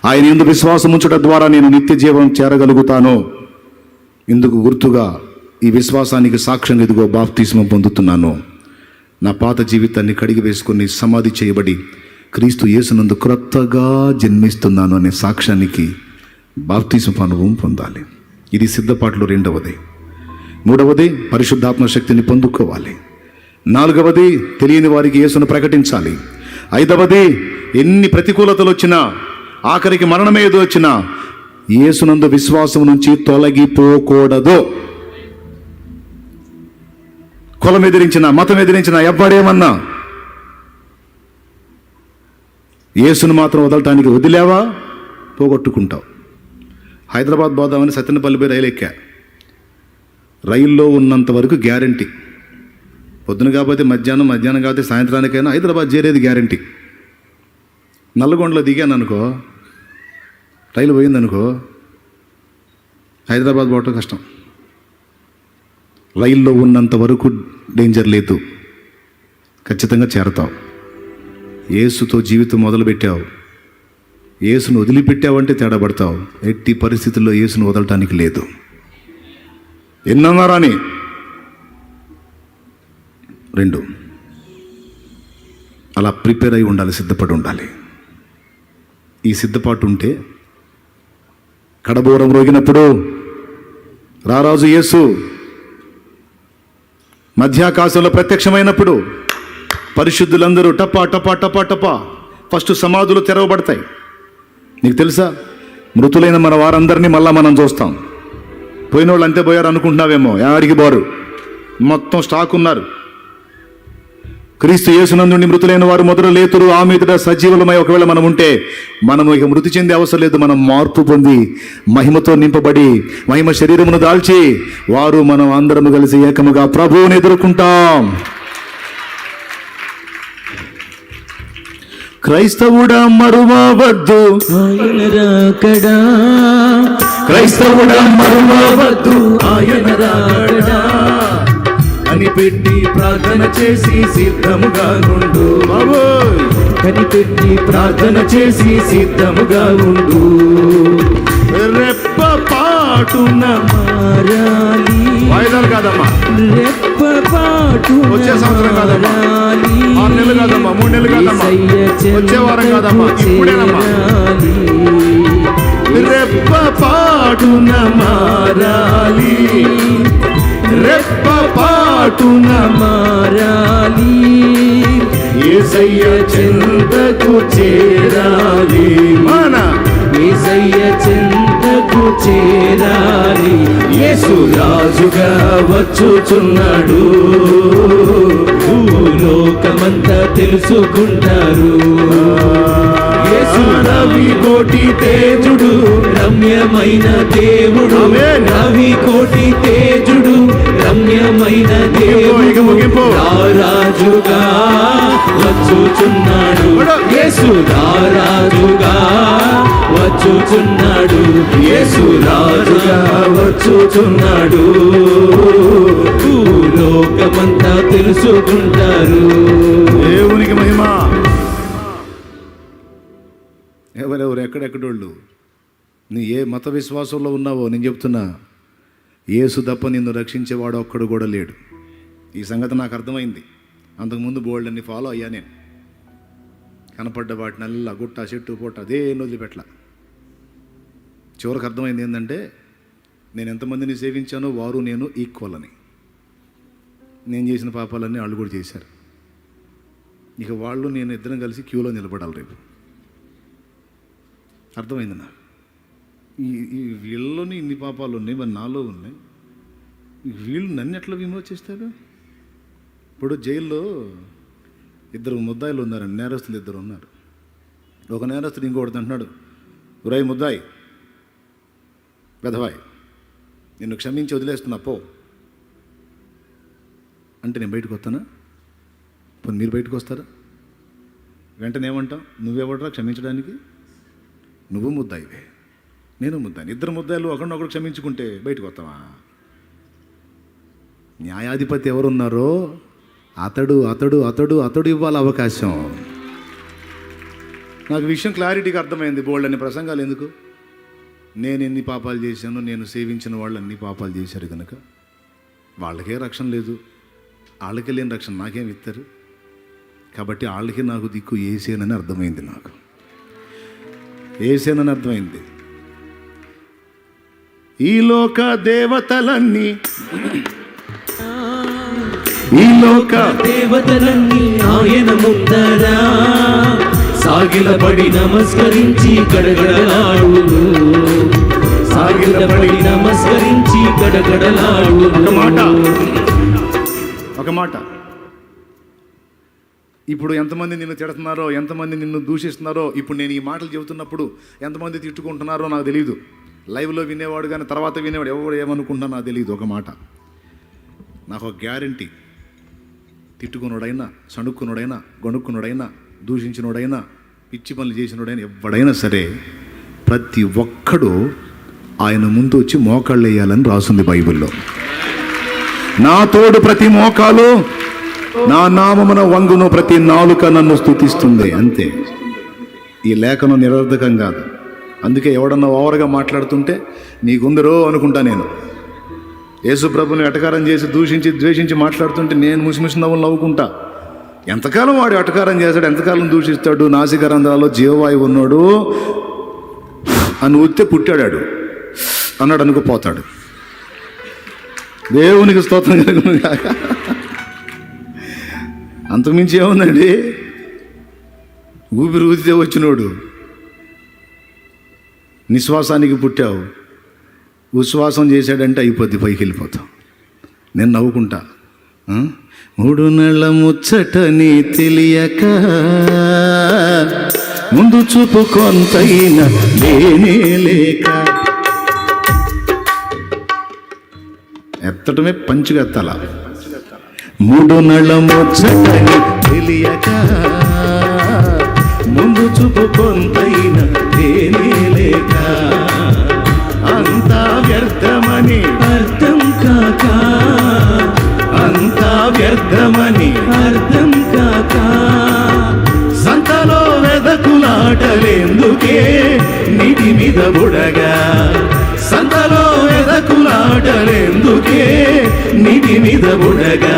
ఆయన యందు విశ్వాసం ఉంచుట ద్వారా నేను నిత్య జీవం చేరగలుగుతాను. ఇందుకు గుర్తుగా ఈ విశ్వాసానికి సాక్ష్యం ఎదుగో బాప్తిస్మం పొందుతున్నాను. నా పాత జీవితాన్ని కడిగి వేసుకుని సమాధి చేయబడి క్రీస్తు యేసునందు క్రొత్తగా జన్మిస్తున్నాను అనే సాక్ష్యానికి బాప్తిస్మ అనుభవం పొందాలి. ఇది సిద్ధపాటులో రెండవది. మూడవది పరిశుద్ధాత్మ శక్తిని పొందుకోవాలి. నాలుగవది తెలియని వారికి యేసును ప్రకటించాలి. ఐదవది ఎన్ని ప్రతికూలతలు వచ్చినా, ఆఖరికి మరణమే ఏదో వచ్చినా యేసునందు విశ్వాసం నుంచి తొలగిపోకూడదు. కులం ఎదిరించిన, మతం ఎదిరించిన, ఎవ్వడేమన్నా యేసును మాత్రం వదలటానికి వదిలేవా పోగొట్టుకుంటావు. హైదరాబాద్ పోదామని సత్తెనపల్లిపై రైలు ఎక్కా. రైల్లో ఉన్నంత వరకు గ్యారంటీ. పొద్దున కాకపోతే మధ్యాహ్నం, మధ్యాహ్నం కాకపోతే సాయంత్రానికైనా హైదరాబాద్ చేరేది గ్యారంటీ. నల్లగొండలో దిగాను అనుకో, రైలు పోయిందనుకో, హైదరాబాద్ పోవటం కష్టం. రైల్లో ఉన్నంత వరకు డేంజర్ లేదు, ఖచ్చితంగా చేరతావు. యేసుతో జీవితం మొదలుపెట్టావు, యేసును వదిలిపెట్టావంటే తేడా పడతావు. ఎట్టి పరిస్థితుల్లో యేసును వదలటానికి లేదు. ఎన్నన్నారా అని. 2, అలా ప్రిపేర్ అయి ఉండాలి, సిద్ధపడి ఉండాలి. ఈ సిద్ధపాటు ఉంటే కడబోరం రోగినప్పుడు రారాజు యేసు మధ్యాకాశంలో ప్రత్యక్షమైనప్పుడు పరిశుద్ధులందరూ టపా టపా టపా టపా ఫస్ట్ సమాధులు తెరవబడతాయి. నీకు తెలుసా, మృతులైన మన వారందరినీ మళ్ళా మనం చూస్తాం. పోయిన వాళ్ళు అంతే పోయారు అనుకుంటున్నావేమో, యాడికి పోరు, మొత్తం స్టాక్ ఉన్నారు. క్రీస్తు యేసునందు మృతులైన వారు మొదలు లేతురు, ఆ మీదట సజీవులమై ఒకవేళ మనం ఉంటే మనము ఇక మృతి చెందే అవసరం లేదు. మనం మార్పు పొంది మహిమతో నింపబడి మహిమ శరీరమును దాల్చి వారు మనం అందరము కలిసి ఏకముగా ప్రభువుని ఎదుర్కొంటాం. క్రైస్తవుడా మరువవద్దు ఆయన రాకడా, క్రైస్తవుడా మరువవద్దు ఆయన రాకడా కనిపెట్టి ప్రార్థన చేసి సిద్ధముగా ఉండు. కనిపెట్టి ప్రార్థన చేసి సిద్ధముగా ఉండు. రెప్ప పాటున మారాలి, వాయిదాలు కాదమ్మా, రెప్ప పాటు వచ్చే సంవత్సరం కాదమ్మా, 6 నెలలు కాదమ్మా, 3 నెలలు కాదమ్మా, వచ్చే వారం కాదమ్మా, ఇప్పుడేనమ్మా. రెప్ప పాటున మారాలి, రెప్ప పాటున మారాలి, యేసయ్య చెంతకు చేరాలి. మన యేసయ్య చెంతకు చేరాలి. యేసు రాజుగా వచ్చుచున్నాడు, భూలోకమంతా తెలుసుకుంటారు. యేసు రవి కోటి తేజుడు, రమ్యమైన దేవుడు. రవి కోటి తేజుడు, రమ్యమైన దేవుడు. రారాజుగా వచ్చుచున్నాడు, యేసు రారాజుగా వచ్చుచున్నాడు, యేసు రాజుగా వచ్చుచున్నాడు. లోకమంతా తెలుసుకుంటారు. దేవునికి మహిమ. ఎవరెవరు ఎక్కడెక్కడోళ్ళు, నీ ఏ మత విశ్వాసంలో ఉన్నావో నేను చెప్తున్నా, యేసు తప్ప నిన్ను రక్షించేవాడు ఒక్కడు కూడా లేడు. ఈ సంగతి నాకు అర్థమైంది. అంతకుముందు బోల్డ్ ఫాలో అయ్యా నేను. కనపడ్డ వాటినల్లా గుట్ట చెట్టు పొట్ట అదే వదిలిపెట్ల. చివరికి అర్థమైంది ఏంటంటే, నేను ఎంతమందిని సేవించానో వారు నేను ఈక్వల్ అని. నేను చేసిన పాపాలన్నీ వాళ్ళు కూడా చేశారు. ఇక వాళ్ళు నేను ఇద్దరం కలిసి క్యూలో నిలబడాలి రేపు. అర్థమైంది నాకు. ఈ వీళ్ళలోని ఇన్ని పాపాలు ఉన్నాయి, మరి నాలో ఉన్నాయి. వీళ్ళు నన్ను ఎట్లా విమోచిస్తారు? ఇప్పుడు జైల్లో 2 ముద్దాయిలు ఉన్నారండి, నేరస్తులు 2 ఉన్నారు. ఒక నేరస్తుడు ఇంకొకటి అంటున్నాడు, ఉరై ముద్దాయి పెదవాయి, నిన్ను క్షమించి వదిలేస్తున్నా పో అంటే నేను బయటకు వస్తానా? పోనీ మీరు బయటకు వస్తారా? వెంటనే ఏమంటాం, నువ్వెవడరా క్షమించడానికి? నువ్వు ముద్దాయివే, నేను ముద్దాయి. 2 ముద్దాయిలు ఒకరినొకరు క్షమించుకుంటే బయటకు వస్తావా? న్యాయాధిపతి ఎవరున్నారో అతడు అతడు అతడు అతడు ఇవ్వాలి అవకాశం. నాకు విషయం క్లారిటీగా అర్థమైంది. బోల్డ్ అనే ప్రసంగాలు ఎందుకు? నేను ఎన్ని పాపాలు చేశాను, నేను సేవించిన వాళ్ళు అన్ని పాపాలు చేశారు కనుక వాళ్ళకే రక్షణ లేదు, వాళ్ళకే లేని రక్షణ నాకేం ఇస్తారు? కాబట్టి వాళ్ళకి నాకు దిక్కు ఏసేనని అర్థమైంది. నాకు ఏసేనని అర్థమైంది. ఈ లోక దేవతలన్నీ, ఈ లోక దేవతలన్నీ ఆయన ముందరా సాగిలపడి నమస్కరించి గడగడలాడును. సాగిలపడి నమస్కరించి గడగడలాడును. ఒక మాట, ఇప్పుడు ఎంతమంది నిన్ను తిడుతున్నారో, ఎంతమంది నిన్ను దూషిస్తున్నారో, ఇప్పుడు నేను ఈ మాటలు చెబుతున్నప్పుడు ఎంతమంది తిట్టుకుంటున్నారో నాకు తెలియదు. లైవ్లో వినేవాడు కానీ తర్వాత వినేవాడు ఎవరు ఏమనుకుంటా నాకు తెలియదు. ఒక మాట నాకు ఒక గ్యారంటీ, తిట్టుకున్నోడైనా, సణుక్కున్నోడైనా, గొణుక్కున్నోడైనా, దూషించినోడైనా, పిచ్చి పనులు చేసినోడైనా, ఎవడైనా సరే ప్రతి ఒక్కడు ఆయన ముందు వచ్చి మోకాళ్ళు వేయాలని రాస్తుంది బైబిల్లో. నా తోడు ప్రతి మోకాలు, నా నామమున వంగును ప్రతి నాలుక నన్ను స్తుతిస్తుంది. అంతే. ఈ లేఖనం నిరర్ధకం కాదు. అందుకే ఎవడన్నా ఓవర్గా మాట్లాడుతుంటే నీకుందరో అనుకుంటా. నేను యేసు ప్రభుని ఎటకారం చేసి దూషించి ద్వేషించి మాట్లాడుతుంటే నేను ముసిముసి నవ్వులు నవ్వుకుంటా. ఎంతకాలం వాడు ఎటకారం చేస్తాడు, ఎంతకాలం దూషిస్తాడు. నాసికారంధ్రాల్లో జీవవాయువు ఉన్నాడు అని ఊస్తే పుట్టాడాడు అన్నాడు అనుకుపోతాడు. దేవునికి స్తోత్రం కలుగును గాక. అంతకుమించి ఏముందండి? ఊపిరి ఊదితే వచ్చినోడు. నిశ్వాసానికి పుట్టావు, ఉచ్ఛ్వాసం చేశాడంటే అయిపోద్ది, పైకి వెళ్ళిపోతావు. నేను నవ్వుకుంటా. 3 నెలల ముచ్చటని తెలియక ముందు చూపు కొంతైనా లేనే లేక, ఎత్తటమే పంచుగా ఎత్తాల. 3 నెలల ముచ్చటని తెలియక ముందు చూపు కొంతైనా లేనే లేక, అంతా వ్యర్థమని అర్థం కాక, అంతా వ్యర్థమని అర్థం కాక, సంతలో వెదకులాటలేందుకే నీటి మీద బుడగా, సంతలో వెదకులాటలేందుకే నీటి మీద బుడగా,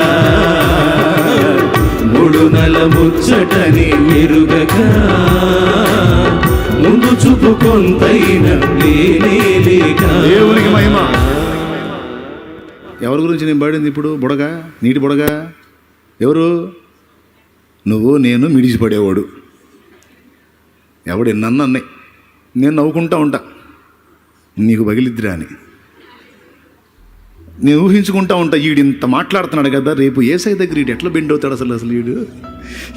3 నెలల ముచ్చటని ఎరుగక ముందు చూపు కొంతైనా లేనే లేక. దేవునికి మహిమ. ఎవరి గురించి నేను పడింది ఇప్పుడు? బుడగా, నీటి బుడగా. ఎవరు? నువ్వు, నేను, మిడిచిపడేవాడు. ఎవడు నన్ను అన్నాయి, నేను నవ్వుకుంటా ఉంటా, నీకు పగిలిద్దిరా అని నేను ఊహించుకుంటా ఉంటా. వీడు ఇంత మాట్లాడుతున్నాడు కదా, రేపు ఏసై దగ్గర వీడు ఎట్లా బెండ్ అవుతాడు? అసలు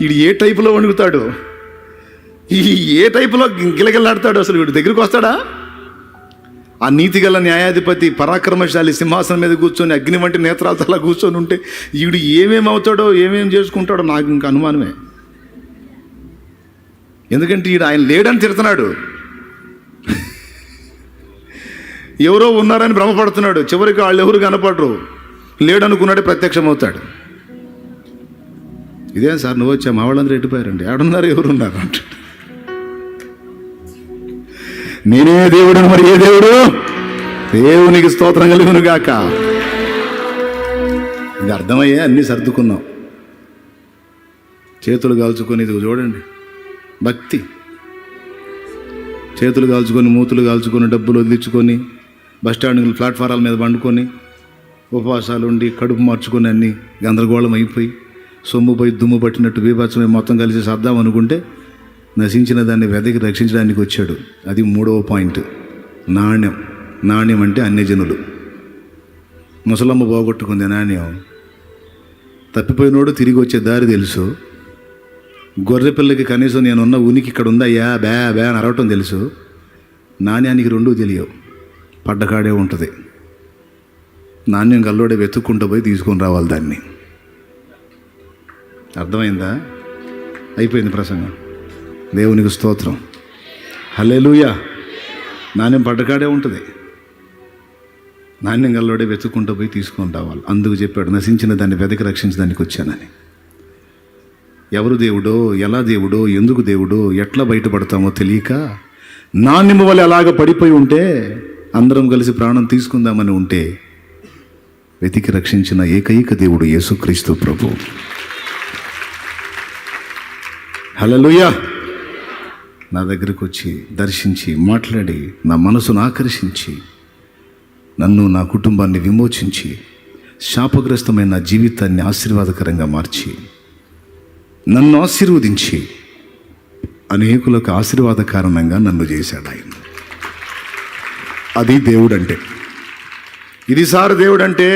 వీడు ఏ టైపులో వణుకుతాడు, ఏ టైపులో గిలగిలాడతాడు? అసలు వీడు దగ్గరికి వస్తాడా? ఆ నీతిగల న్యాయాధిపతి పరాక్రమశాలి సింహాసనం మీద కూర్చొని అగ్ని వంటి నేత్రాలతో అలా కూర్చొని ఉంటే వీడు ఏమేమి అవుతాడో, ఏమేమి చేసుకుంటాడో నాకు ఇంకా అనుమానమే. ఎందుకంటే వీడు ఆయన లేడని తిడుతున్నాడు, ఎవరో ఉన్నారని భ్రమపడుతున్నాడు. చివరికి వాళ్ళు ఎవరు కనపడరు, లేడనుకున్నాడే ప్రత్యక్షమవుతాడు. ఇదేం సార్ నువ్వు వచ్చా, మా వాళ్ళందరూ ఎట్టిపోయారండి, ఎవడున్నారు, ఎవరున్నారు అంటాడు. నేనే దేవుడు, మరి ఏ దేవుడు? దేవునికి స్తోత్రం కలుగును గాక. ఇది అర్థమయ్యే అన్నీ సర్దుకున్నాం. చేతులు కాల్చుకొని, ఇది చూడండి భక్తి. చేతులు కాల్చుకొని, మూతులు కాల్చుకొని, డబ్బులు వదిలించుకొని, బస్టాండ్ ప్లాట్ఫారాల మీద వండుకొని, ఉపవాసాలు ఉండి, కడుపు మార్చుకొని, అన్నీ గందరగోళం అయిపోయి, సొమ్ము పోయి దుమ్ము పట్టినట్టు బీభత్సమై మొత్తం కలిసి సర్దాం అనుకుంటే నశించిన దాన్ని వెదకి రక్షించడానికి వచ్చాడు. అది 3వ పాయింట్. నాణ్యం. నాణ్యం అంటే అన్యజనులు. ముసలమ్మ పోగొట్టుకుంది నాణ్యం. తప్పిపోయినోడు తిరిగి వచ్చే దారి తెలుసు. గొర్రె పిల్లకి కనీసం నేనున్న ఉనికి ఇక్కడ ఉందయ్యా బ్యా బ్యా అని అరవటం తెలుసు. నాణ్యానికి 2 తెలియవు, పడ్డకాడే ఉంటుంది. నాణ్యం గల్లోడే వెతుక్కుంటూ పోయి తీసుకొని రావాలి దాన్ని. అర్థమైందా? అయిపోయింది ప్రసంగం. దేవునికి స్తోత్రం. హల్లెలూయా. నాణ్యం పడ్డకాడే ఉంటుంది, నాణ్యం గల్లోడే వెతుక్కుంటూ పోయి తీసుకొని రావాలి. అందుకు చెప్పాడు, నశించిన దాన్ని వెదకి రక్షించడానికి వచ్చానని. ఎవరు దేవుడో, ఎలా దేవుడో, ఎందుకు దేవుడో, ఎట్లా బయటపడతామో తెలియక నాణ్యము వల్ల అలాగ పడిపోయి ఉంటే, అందరం కలిసి ప్రాణం తీసుకుందామని ఉంటే, వెతికి రక్షించిన ఏకైక దేవుడు యేసుక్రీస్తు ప్రభు. హల్లెలూయా. నా దగ్గరికి వచ్చి దర్శించి మాట్లాడి నా మనసును ఆకర్షించి నన్ను నా కుటుంబాన్ని విమోచించి శాపగ్రస్తమైన నా జీవితాన్ని ఆశీర్వాదకరంగా మార్చి నన్ను ఆశీర్వదించి అనేకులకు ఆశీర్వాద కారణంగా నన్ను చేశాడు ఆయన. అది దేవుడంటే. ఇది సార్ దేవుడంటే.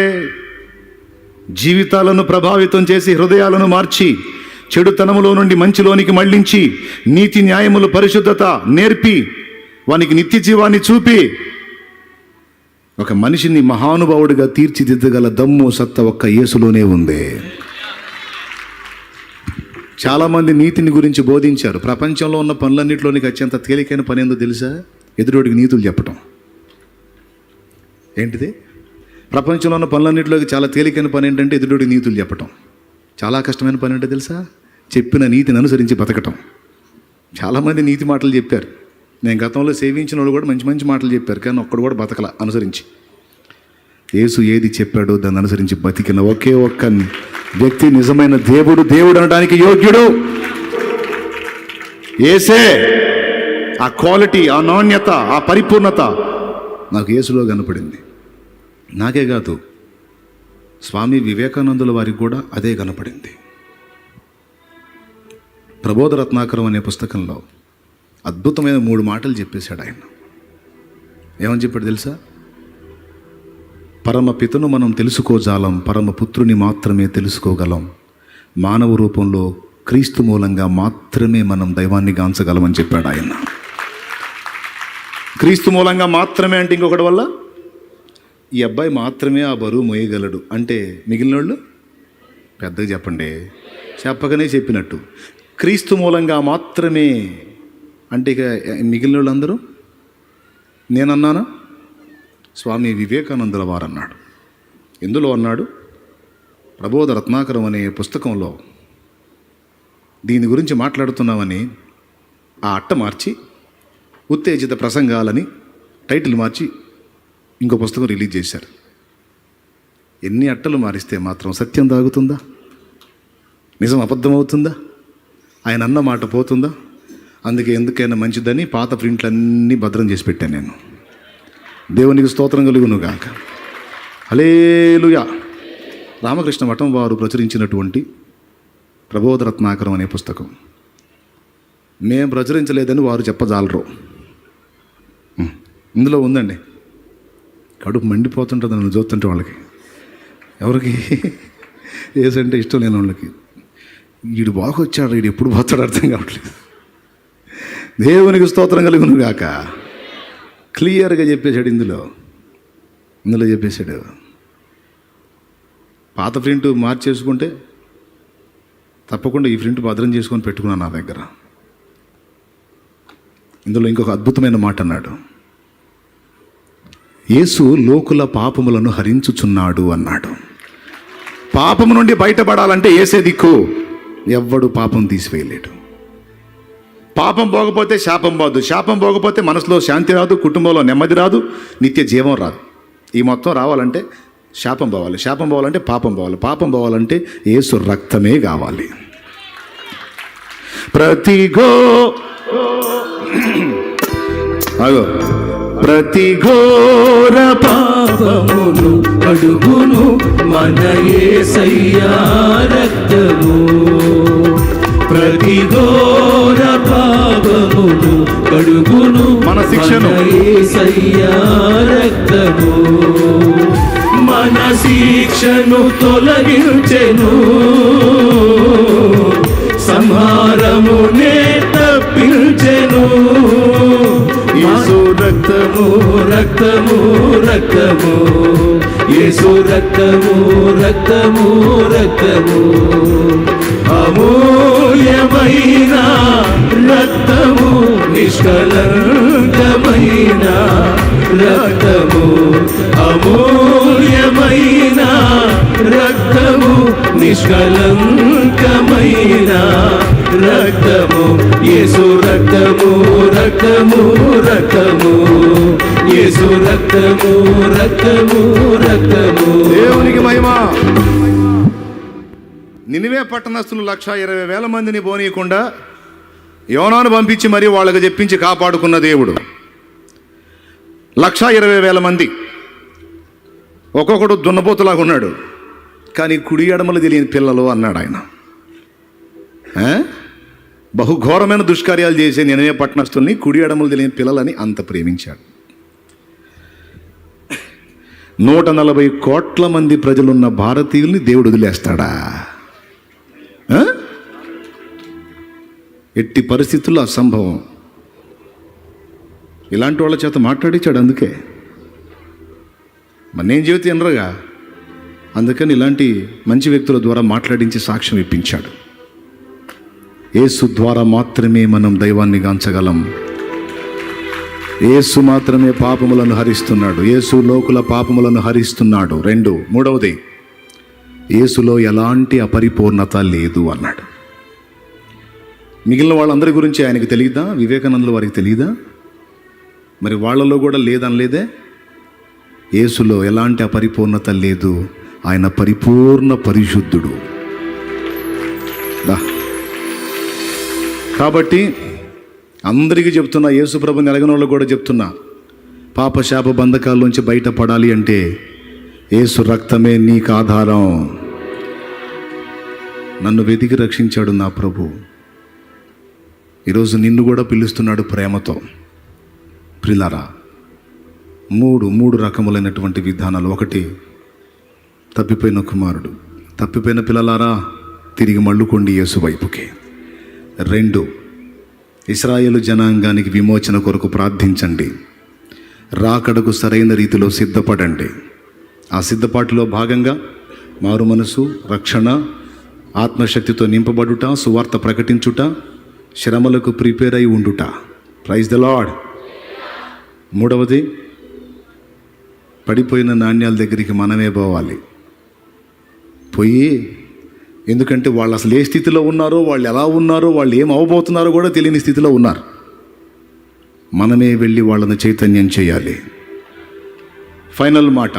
జీవితాలను ప్రభావితం చేసి హృదయాలను మార్చి చెడుతనములో నుండి మంచిలోనికి మళ్లించి నీతి న్యాయములు పరిశుద్ధత నేర్పి వానికి నిత్య జీవాన్ని చూపి ఒక మనిషిని మహానుభావుడిగా తీర్చిదిద్దగల దమ్ము సత్త ఒక్క యేసులోనే ఉంది. చాలామంది నీతిని గురించి బోధించారు. ప్రపంచంలో ఉన్న పనులన్నింటిలోనికి అత్యంత తేలికైన పని ఏందో తెలుసా? ఎదురోడికి నీతులు చెప్పటం. ఏంటిది? ప్రపంచంలో ఉన్న పనులన్నింటిలోకి చాలా తేలికైన పని ఏంటంటే ఎదురోడికి నీతులు చెప్పటం. చాలా కష్టమైన పని ఏంటో తెలుసా? చెప్పిన నీతిని అనుసరించి బతకటం. చాలామంది నీతి మాటలు చెప్పారు. నేను గతంలో సేవించిన వాళ్ళు కూడా మంచి మంచి మాటలు చెప్పారు, కానీ ఒక్కడు కూడా బతకల అనుసరించి. యేసు ఏది చెప్పాడో దాన్ని అనుసరించి బతికిన ఒకే ఒక్క వ్యక్తి నిజమైన దేవుడు అనడానికి యోగ్యుడు యేసే. ఆ క్వాలిటీ, ఆ నాణ్యత, ఆ పరిపూర్ణత నాకు యేసులో కనపడింది. నాకే కాదు, స్వామి వివేకానందుల వారికి కూడా అదే కనపడింది. ప్రబోధ రత్నాకరం అనే పుస్తకంలో అద్భుతమైన 3 మాటలు చెప్పేశాడు ఆయన. ఏమని చెప్పాడు తెలుసా? పరమపితను మనం తెలుసుకోజాలం, పరమపుత్రుని మాత్రమే తెలుసుకోగలం. మానవ రూపంలో క్రీస్తు మూలంగా మాత్రమే మనం దైవాన్ని గాంచగలమని చెప్పాడు ఆయన. క్రీస్తు మూలంగా మాత్రమే అంటే ఇంకొకటి వల్ల ఈ అబ్బాయి మాత్రమే ఆ బరువు మోయగలడు అంటే మిగిలిన వాళ్ళు పెద్దగా చెప్పండి, చెప్పకనే చెప్పినట్టు. క్రీస్తు మూలంగా మాత్రమే అంటే ఇక మిగిలిన వాళ్ళందరూ నేనన్నానా? స్వామి వివేకానందుల వారు అన్నాడు. ఎందులో అన్నాడు? ప్రబోధ రత్నాకరం అనే పుస్తకంలో దీని గురించి మాట్లాడుతున్నామని ఆ అట్ట మార్చి ఉత్తేజిత ప్రసంగాలని టైటిల్ మార్చి ఇంకో పుస్తకం రిలీజ్ చేశారు. ఎన్ని అట్టలు మారిస్తే మాత్రం సత్యం దాగుతుందా? నిజం అబద్ధం అవుతుందా? ఆయన అన్న మాట పోతుందా? అందుకే ఎందుకైనా మంచిదని పాత ప్రింట్లన్నీ భద్రం చేసి పెట్టాను నేను. దేవునికి స్తోత్రం కలుగును గాక. హల్లెలూయా. రామకృష్ణ మఠం వారు ప్రచురించినటువంటి ప్రబోధ రత్నాకరం అనే పుస్తకం మేము ప్రచురించలేదని వారు చెప్పజాలరు. ఇందులో ఉందండి. కడుపు మండిపోతుంటుంది నన్ను చూస్తుంటే వాళ్ళకి. ఎవరికి ఏసంటే ఇష్టం లేని వాళ్ళకి. వీడు బాగొచ్చాడు, వీడు ఎప్పుడు పోతాడు అర్థం కావట్లేదు. దేవునికి స్తోత్రం కలుగును గాక. క్లియర్గా చెప్పేశాడు. ఇందులో చెప్పేశాడు. పాత ప్రింట్ మార్చేసుకుంటే తప్పకుండా ఈ ప్రింట్ భద్రం చేసుకొని పెట్టుకున్నాను నా దగ్గర. ఇందులో ఇంకొక అద్భుతమైన మాట అన్నాడు. యేసు లోకుల పాపములను హరించుచున్నాడు అన్నాడు. పాపము నుండి బయటపడాలంటే యేసే దిక్కు. ఎవ్వడు పాపం తీసివేయలేడు. పాపం పోకపోతే శాపం పోదు, శాపం పోకపోతే మనసులో శాంతి రాదు, కుటుంబంలో నెమ్మది రాదు, నిత్య జీవం రాదు. ఈ మొత్తం రావాలంటే శాపం పోవాలి, శాపం పోవాలంటే పాపం పోవాలి, పాపం పోవాలంటే యేసు రక్తమే కావాలి. ప్రతి ఘోర పాపమును అడుగును మన యేసయ్యా రక్తము. ప్రతి ఘోర పాపమును కడుగును మన శిక్షను యేసయ్యా రక్తము. మన శిక్షను తొలగించెను, సంహారమునే తప్పించెను. యేసు రక్తము రక్తము రక్తము, యేసు రక్తము రక్తము రక్తము, అమూల్యమైన రక్తము, నిష్కలంకమైన రక్తము, అమూల్యమైన రక్తము, నిష్కలంకమైన రక్తము. యేసు రక్తము రక్తము రక్తము, యేసు రక్తము రక్తము రక్తము. దేవునికి మహిమ. నినివే పట్టణస్తులు 120,000 మందిని పోనీయకుండా యోనాను పంపించి మరీ వాళ్ళకి చెప్పించి కాపాడుకున్న దేవుడు. 120,000 మంది, ఒక్కొక్కడు దున్నపోతులాగా ఉన్నాడు, కానీ కుడి ఎడమలు తెలియని పిల్లలు అన్నాడు ఆయన. బహుఘోరమైన దుష్కార్యాలు చేసే నినవే పట్టణస్తుల్ని కుడి ఎడమలు తెలియని పిల్లలని అంత ప్రేమించాడు. 140 కోట్ల మంది ప్రజలున్న భారతీయుల్ని దేవుడు వదిలేస్తాడా? ఎట్టి పరిస్థితుల్లో అసంభవం. ఇలాంటి వాళ్ళ చేత మాట్లాడించాడు. అందుకే మరి నేను చెబితే ఎనరగా, అందుకని ఇలాంటి మంచి వ్యక్తుల ద్వారా మాట్లాడించి సాక్ష్యం ఇప్పించాడు. యేసు ద్వారా మాత్రమే మనం దైవాన్ని గాంచగలం. యేసు మాత్రమే పాపములను హరిస్తున్నాడు. యేసు లోకుల పాపములను హరిస్తున్నాడు. 2, మూడవది, యేసులో ఎలాంటి అపరిపూర్ణత లేదు అన్నాడు. మిగిలిన వాళ్ళందరి గురించి ఆయనకు తెలియదా? వివేకానందుల వారికి తెలియదా? మరి వాళ్ళలో కూడా లేదనలేదే. యేసులో ఎలాంటి అపరిపూర్ణత లేదు. ఆయన పరిపూర్ణ పరిశుద్ధుడు. కాబట్టి అందరికీ చెప్తున్నా, యేసు ప్రభుని ఎరగని వాళ్ళకు కూడా చెప్తున్నా, పాప శాప బంధకాల్లోంచి బయటపడాలి అంటే యేసు రక్తమే నీకు ఆధారం. నన్ను వెతికి రక్షించాడు నా ప్రభు. ఈరోజు నిన్ను కూడా పిలుస్తున్నాడు ప్రేమతో. ప్రిలారా, మూడు రకములైనటువంటి విధానాలు. 1, తప్పిపోయిన కుమారుడు. తప్పిపోయిన పిల్లలారా, తిరిగి మళ్ళుకోండి యేసు వైపుకి. 2, ఇశ్రాయేలు జనాంగానికి విమోచన కొరకు ప్రార్థించండి. రాకడకు సరైన రీతిలో సిద్ధపడండి. ఆ సిద్ధపాటులో భాగంగా మారు మనసు, రక్షణ, ఆత్మశక్తితో నింపబడుట, సువార్త ప్రకటించుట, శ్రమలకు ప్రిపేర్ అయి ఉండుట. Praise the lord. 3వది, పడిపోయిన నాణ్యాల దగ్గరికి మనమే పోవాలి. పోయి, ఎందుకంటే వాళ్ళు అసలు ఏ స్థితిలో ఉన్నారో, వాళ్ళు ఎలా ఉన్నారో, వాళ్ళు ఏం అవ్వబోతున్నారో కూడా తెలియని స్థితిలో ఉన్నారు. మనమే వెళ్ళి వాళ్ళని చైతన్యం చేయాలి. ఫైనల్ మాట,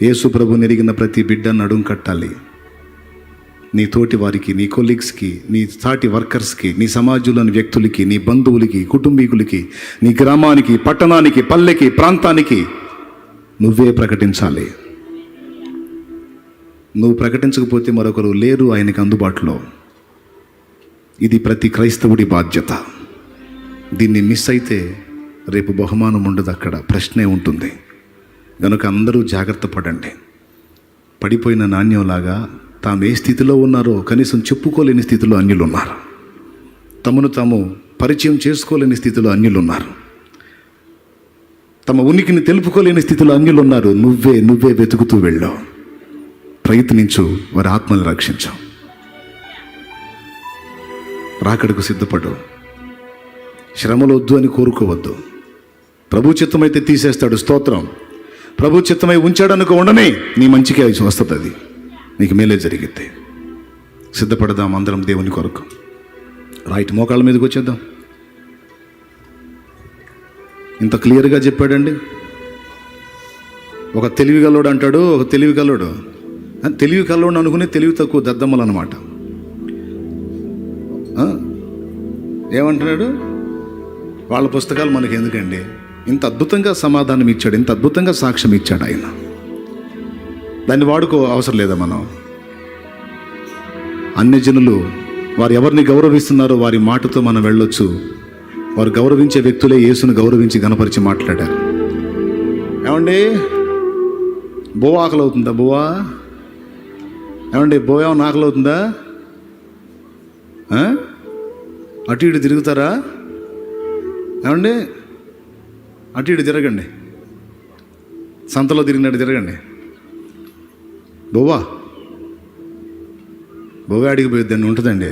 యేసు ప్రభుని ఎరిగిన ప్రతి బిడ్డ నడుం కట్టాలి. నీ తోటి వారికి, నీ కొలీగ్స్కి, నీ సాటి వర్కర్స్కి, నీ సమాజంలోని వ్యక్తులకి, నీ బంధువులకి, కుటుంబీకులకి, నీ గ్రామానికి, పట్టణానికి, పల్లెకి, ప్రాంతానికి నువ్వే ప్రకటించాలి. నువ్వు ప్రకటించకపోతే మరొకరు లేరు ఆయనకు అందుబాటులో. ఇది ప్రతి క్రైస్తవుడి బాధ్యత. దీన్ని మిస్ అయితే రేపు బహుమానం ఉండదు, అక్కడ ప్రశ్నే ఉంటుంది. కనుక అందరూ జాగ్రత్త పడండి. పడిపోయిన నాణ్యంలాగా తాము ఏ స్థితిలో ఉన్నారో కనీసం చెప్పుకోలేని స్థితిలో అన్యులు ఉన్నారు. తమను తాము పరిచయం చేసుకోలేని స్థితిలో అన్యులు ఉన్నారు. తమ ఉనికిని తెలుపుకోలేని స్థితిలో అన్యులు ఉన్నారు. నువ్వే వెతుకుతూ వెళ్ళావు. ప్రయత్నించు, వారి ఆత్మను రక్షించు. రాకడకు సిద్ధపడు. శ్రమలు వద్దు అని కోరుకోవద్దు. ప్రభు చిత్తమైతే తీసేస్తాడు. స్తోత్రం. ప్రభు చిత్తమై ఉంచాడనుకో, ఉండనే నీ మంచికే వస్తుంది. అది నీకు మేలే జరిగిద్ది. సిద్ధపడదాం అందరం దేవుని కొరకు. రైట్, మోకాళ్ళ మీదకి వచ్చేద్దాం. ఇంత క్లియర్గా చెప్పాడండి. ఒక తెలివి గల్లోడు అంటాడు, ఒక తెలివి కల్లోడు అనుకునే తెలివి తక్కువ దద్దమ్మలు అన్నమాట. ఏమంటున్నాడు? వాళ్ళ పుస్తకాలు మనకి ఎందుకండి? ఇంత అద్భుతంగా సమాధానం ఇచ్చాడు, ఇంత అద్భుతంగా సాక్ష్యం ఇచ్చాడు ఆయన. దాన్ని వాడుకో అవసరం లేదా మనం? అన్యజనులు వారు ఎవరిని గౌరవిస్తున్నారో వారి మాటతో మనం వెళ్ళొచ్చు. వారు గౌరవించే వ్యక్తులే యేసును గౌరవించి గణపరిచి మాట్లాడారు. ఏమండి, బోవ ఆకలి అవుతుందా? బోవా ఏమండి, బోవ ఏమన్నా ఆకలి అవుతుందా? అటు ఇటు తిరుగుతారా? ఏమండి, అటు ఇటు తిరగండి. సంతలో తిరిగినట్టు తిరగండి. బోవా అడిగి పోయిద్దండి, ఉంటుందండి.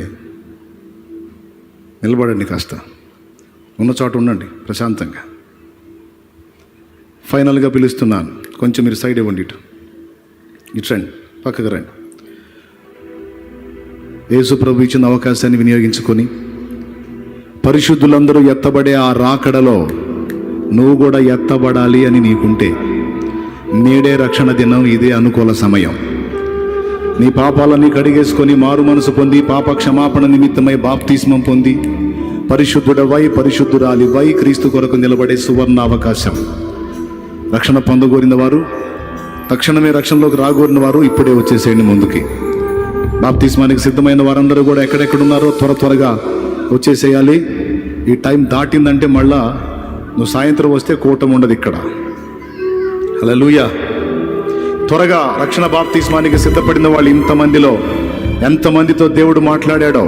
నిలబడండి, కాస్త ఉన్న చోట ఉండండి ప్రశాంతంగా. ఫైనల్గా పిలుస్తున్నాను, కొంచెం మీరు సైడ్ ఇవ్వండి. ఇటు రండి, పక్కకు రండి. యేసు ప్రభు ఇచ్చిన అవకాశాన్ని వినియోగించుకొని పరిశుద్ధులందరూ ఎత్తబడే ఆ రాకడలో నువ్వు కూడా ఎత్తబడాలి అని నీకుంటే నేడే రక్షణ దినం, ఇదే అనుకూల సమయం. నీ పాపాలన్నీ కడిగేసుకొని మారు మనసు పొంది పాప క్షమాపణ నిమిత్తమై బాప్తిస్మం పొంది పరిశుద్ధుడవై పరిశుద్ధురాలివై క్రీస్తు కొరకు నిలబడే సువర్ణ అవకాశం. రక్షణ పొందగోరిన వారు, తక్షణమే రక్షణలోకి రాగోరిన వారు ఇప్పుడే వచ్చేసేయండి ముందుకి. బాప్తిస్మానికి సిద్ధమైన వారందరూ కూడా ఎక్కడెక్కడున్నారో త్వరగా వచ్చేసేయాలి. ఈ టైం దాటిందంటే మళ్ళా నువ్వు సాయంత్రం వస్తే కూటమి ఉండదు ఇక్కడ. హల్లెలూయా. త్వరగా రక్షణ బాప్తిస్మానికి సిద్ధపడిన వాళ్ళు ఇంతమందిలో ఎంతమందితో దేవుడు మాట్లాడాడో.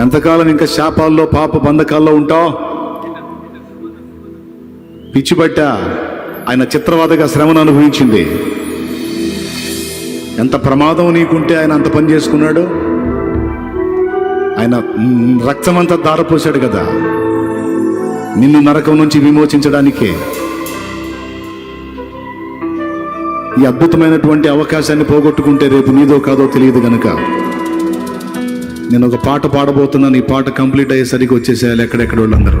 ఎంతకాలం ఇంకా శాపాల్లో పాప బంధకాల్లో ఉంటావు? పిచ్చిబట్ట ఆయన చిత్రవాదగా శ్రమను అనుభవించింది. ఎంత ప్రమాదం నీకుంటే ఆయన అంత పని చేసుకున్నాడు. ఆయన రక్తమంతా దారపోశాడు కదా నిన్ను నరకం నుంచి విమోచించడానికే. ఈ అద్భుతమైనటువంటి అవకాశాన్ని పోగొట్టుకుంటే రేపు నీదో కాదో తెలియదు గనుక నేను ఒక పాట పాడబోతున్నాను. ఈ పాట కంప్లీట్ అయ్యేసరికి వచ్చేసేయాలి ఎక్కడెక్కడ వాళ్ళందరూ.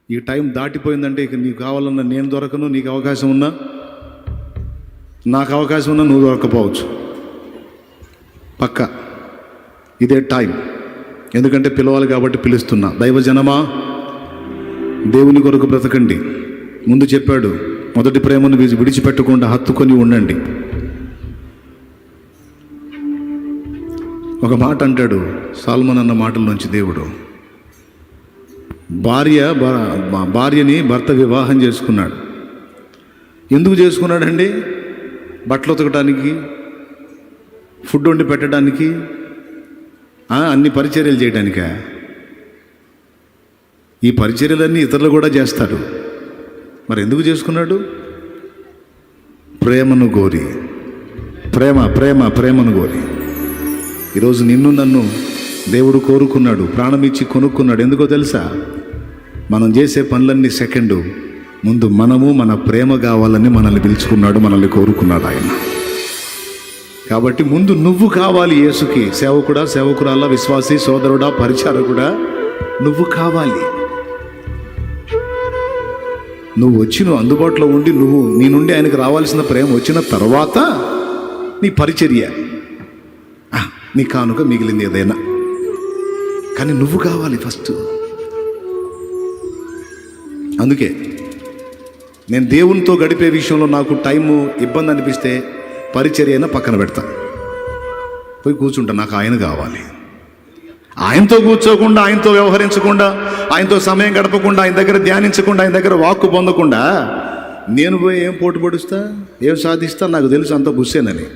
ఈ టైం దాటిపోయిందంటే ఇక నీకు కావాలన్నా నేను దొరకను, నీకు అవకాశం ఉన్నా నాకు అవకాశం ఉన్నా నువ్వు దొరకపోవచ్చు. పక్క ఇదే టైం. ఎందుకంటే పిలవాలి కాబట్టి పిలుస్తున్నా. దైవజనమా, దేవుని కొరకు బ్రతకండి. ముందు చెప్పాడు, మొదటి ప్రేమను విడిచిపెట్టకుండా హత్తుకొని ఉండండి. ఒక మాట అంటాడు సాల్మన్ అన్న మాటల నుంచి దేవుడు. భార్యని భర్త వివాహం చేసుకున్నాడు. ఎందుకు చేసుకున్నాడండి? బట్టలు ఉతకడానికి, ఫుడ్ వండి పెట్టడానికి, అన్ని పరిచర్యలు చేయడానికా? ఈ పరిచర్యలన్నీ ఇతరులు కూడా చేస్తారు. మరి ఎందుకు చేసుకున్నాడు? ప్రేమను కోరి. ప్రేమను కోరి. ఈరోజు నిన్ను నన్ను దేవుడు కోరుకున్నాడు, ప్రాణం ఇచ్చి కొనుక్కున్నాడు. ఎందుకో తెలుసా? మనం చేసే పనులన్నీ సెకండు, ముందు మనము మన ప్రేమ కావాలని మనల్ని పిలుచుకున్నాడు, మనల్ని కోరుకున్నాడు ఆయన. కాబట్టి ముందు నువ్వు కావాలి యేసుకి. సేవకుడా, సేవకురాలా, విశ్వాసి, సోదరుడా, పరిచారకుడా, నువ్వు కావాలి. నువ్వు వచ్చి నువ్వు అందుబాటులో ఉండి నీ నుండి ఆయనకు రావాల్సిన ప్రేమ వచ్చిన తర్వాత నీ పరిచర్య, నీ కానుక మిగిలింది ఏదైనా. కానీ నువ్వు కావాలి ఫస్ట్. అందుకే నేను దేవునితో గడిపే విషయంలో నాకు టైము ఇబ్బంది అనిపిస్తే పరిచర్య అయినా పక్కన పెడతా, పోయి కూర్చుంటా. నాకు ఆయన కావాలి. ఆయనతో కూర్చోకుండా, ఆయనతో వ్యవహరించకుండా, ఆయనతో సమయం గడపకుండా, ఆయన దగ్గర ధ్యానించకుండా, ఆయన దగ్గర వాక్కు పొందకుండా నేను పోయి ఏం పోటు పొడుస్తా, ఏం సాధిస్తా? నాకు తెలుసు అంత బుస్సేనని.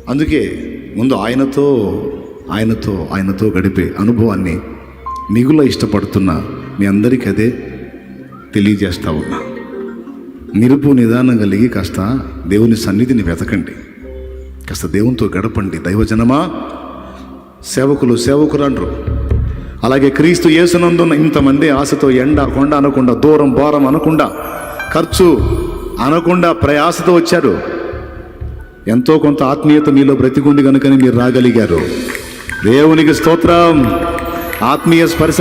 అందుకే ముందు ఆయనతో గడిపే అనుభవాన్ని మిగుల ఇష్టపడుతున్నా మీ అందరికీ అదే తెలియజేస్తా ఉన్నా. నిరుపు నిదానం కలిగి కాస్త దేవుని సన్నిధిని వెతకండి, కాస్త దేవునితో గడపండి. దైవజనమా, సేవకురాండ్రు, అలాగే క్రీస్తు యేసునందున్న ఇంతమంది ఆశతో ఎండ కొండ అనకుండా, దూరం భారం అనకుండా, ఖర్చు అనకుండా ప్రయాసతో వచ్చారు. ఎంతో కొంత ఆత్మీయత మీలో బ్రతికుంది కనుకని మీరు రాగలిగారు. దేవునికి స్తోత్రం. ఆత్మీయ స్పర్శ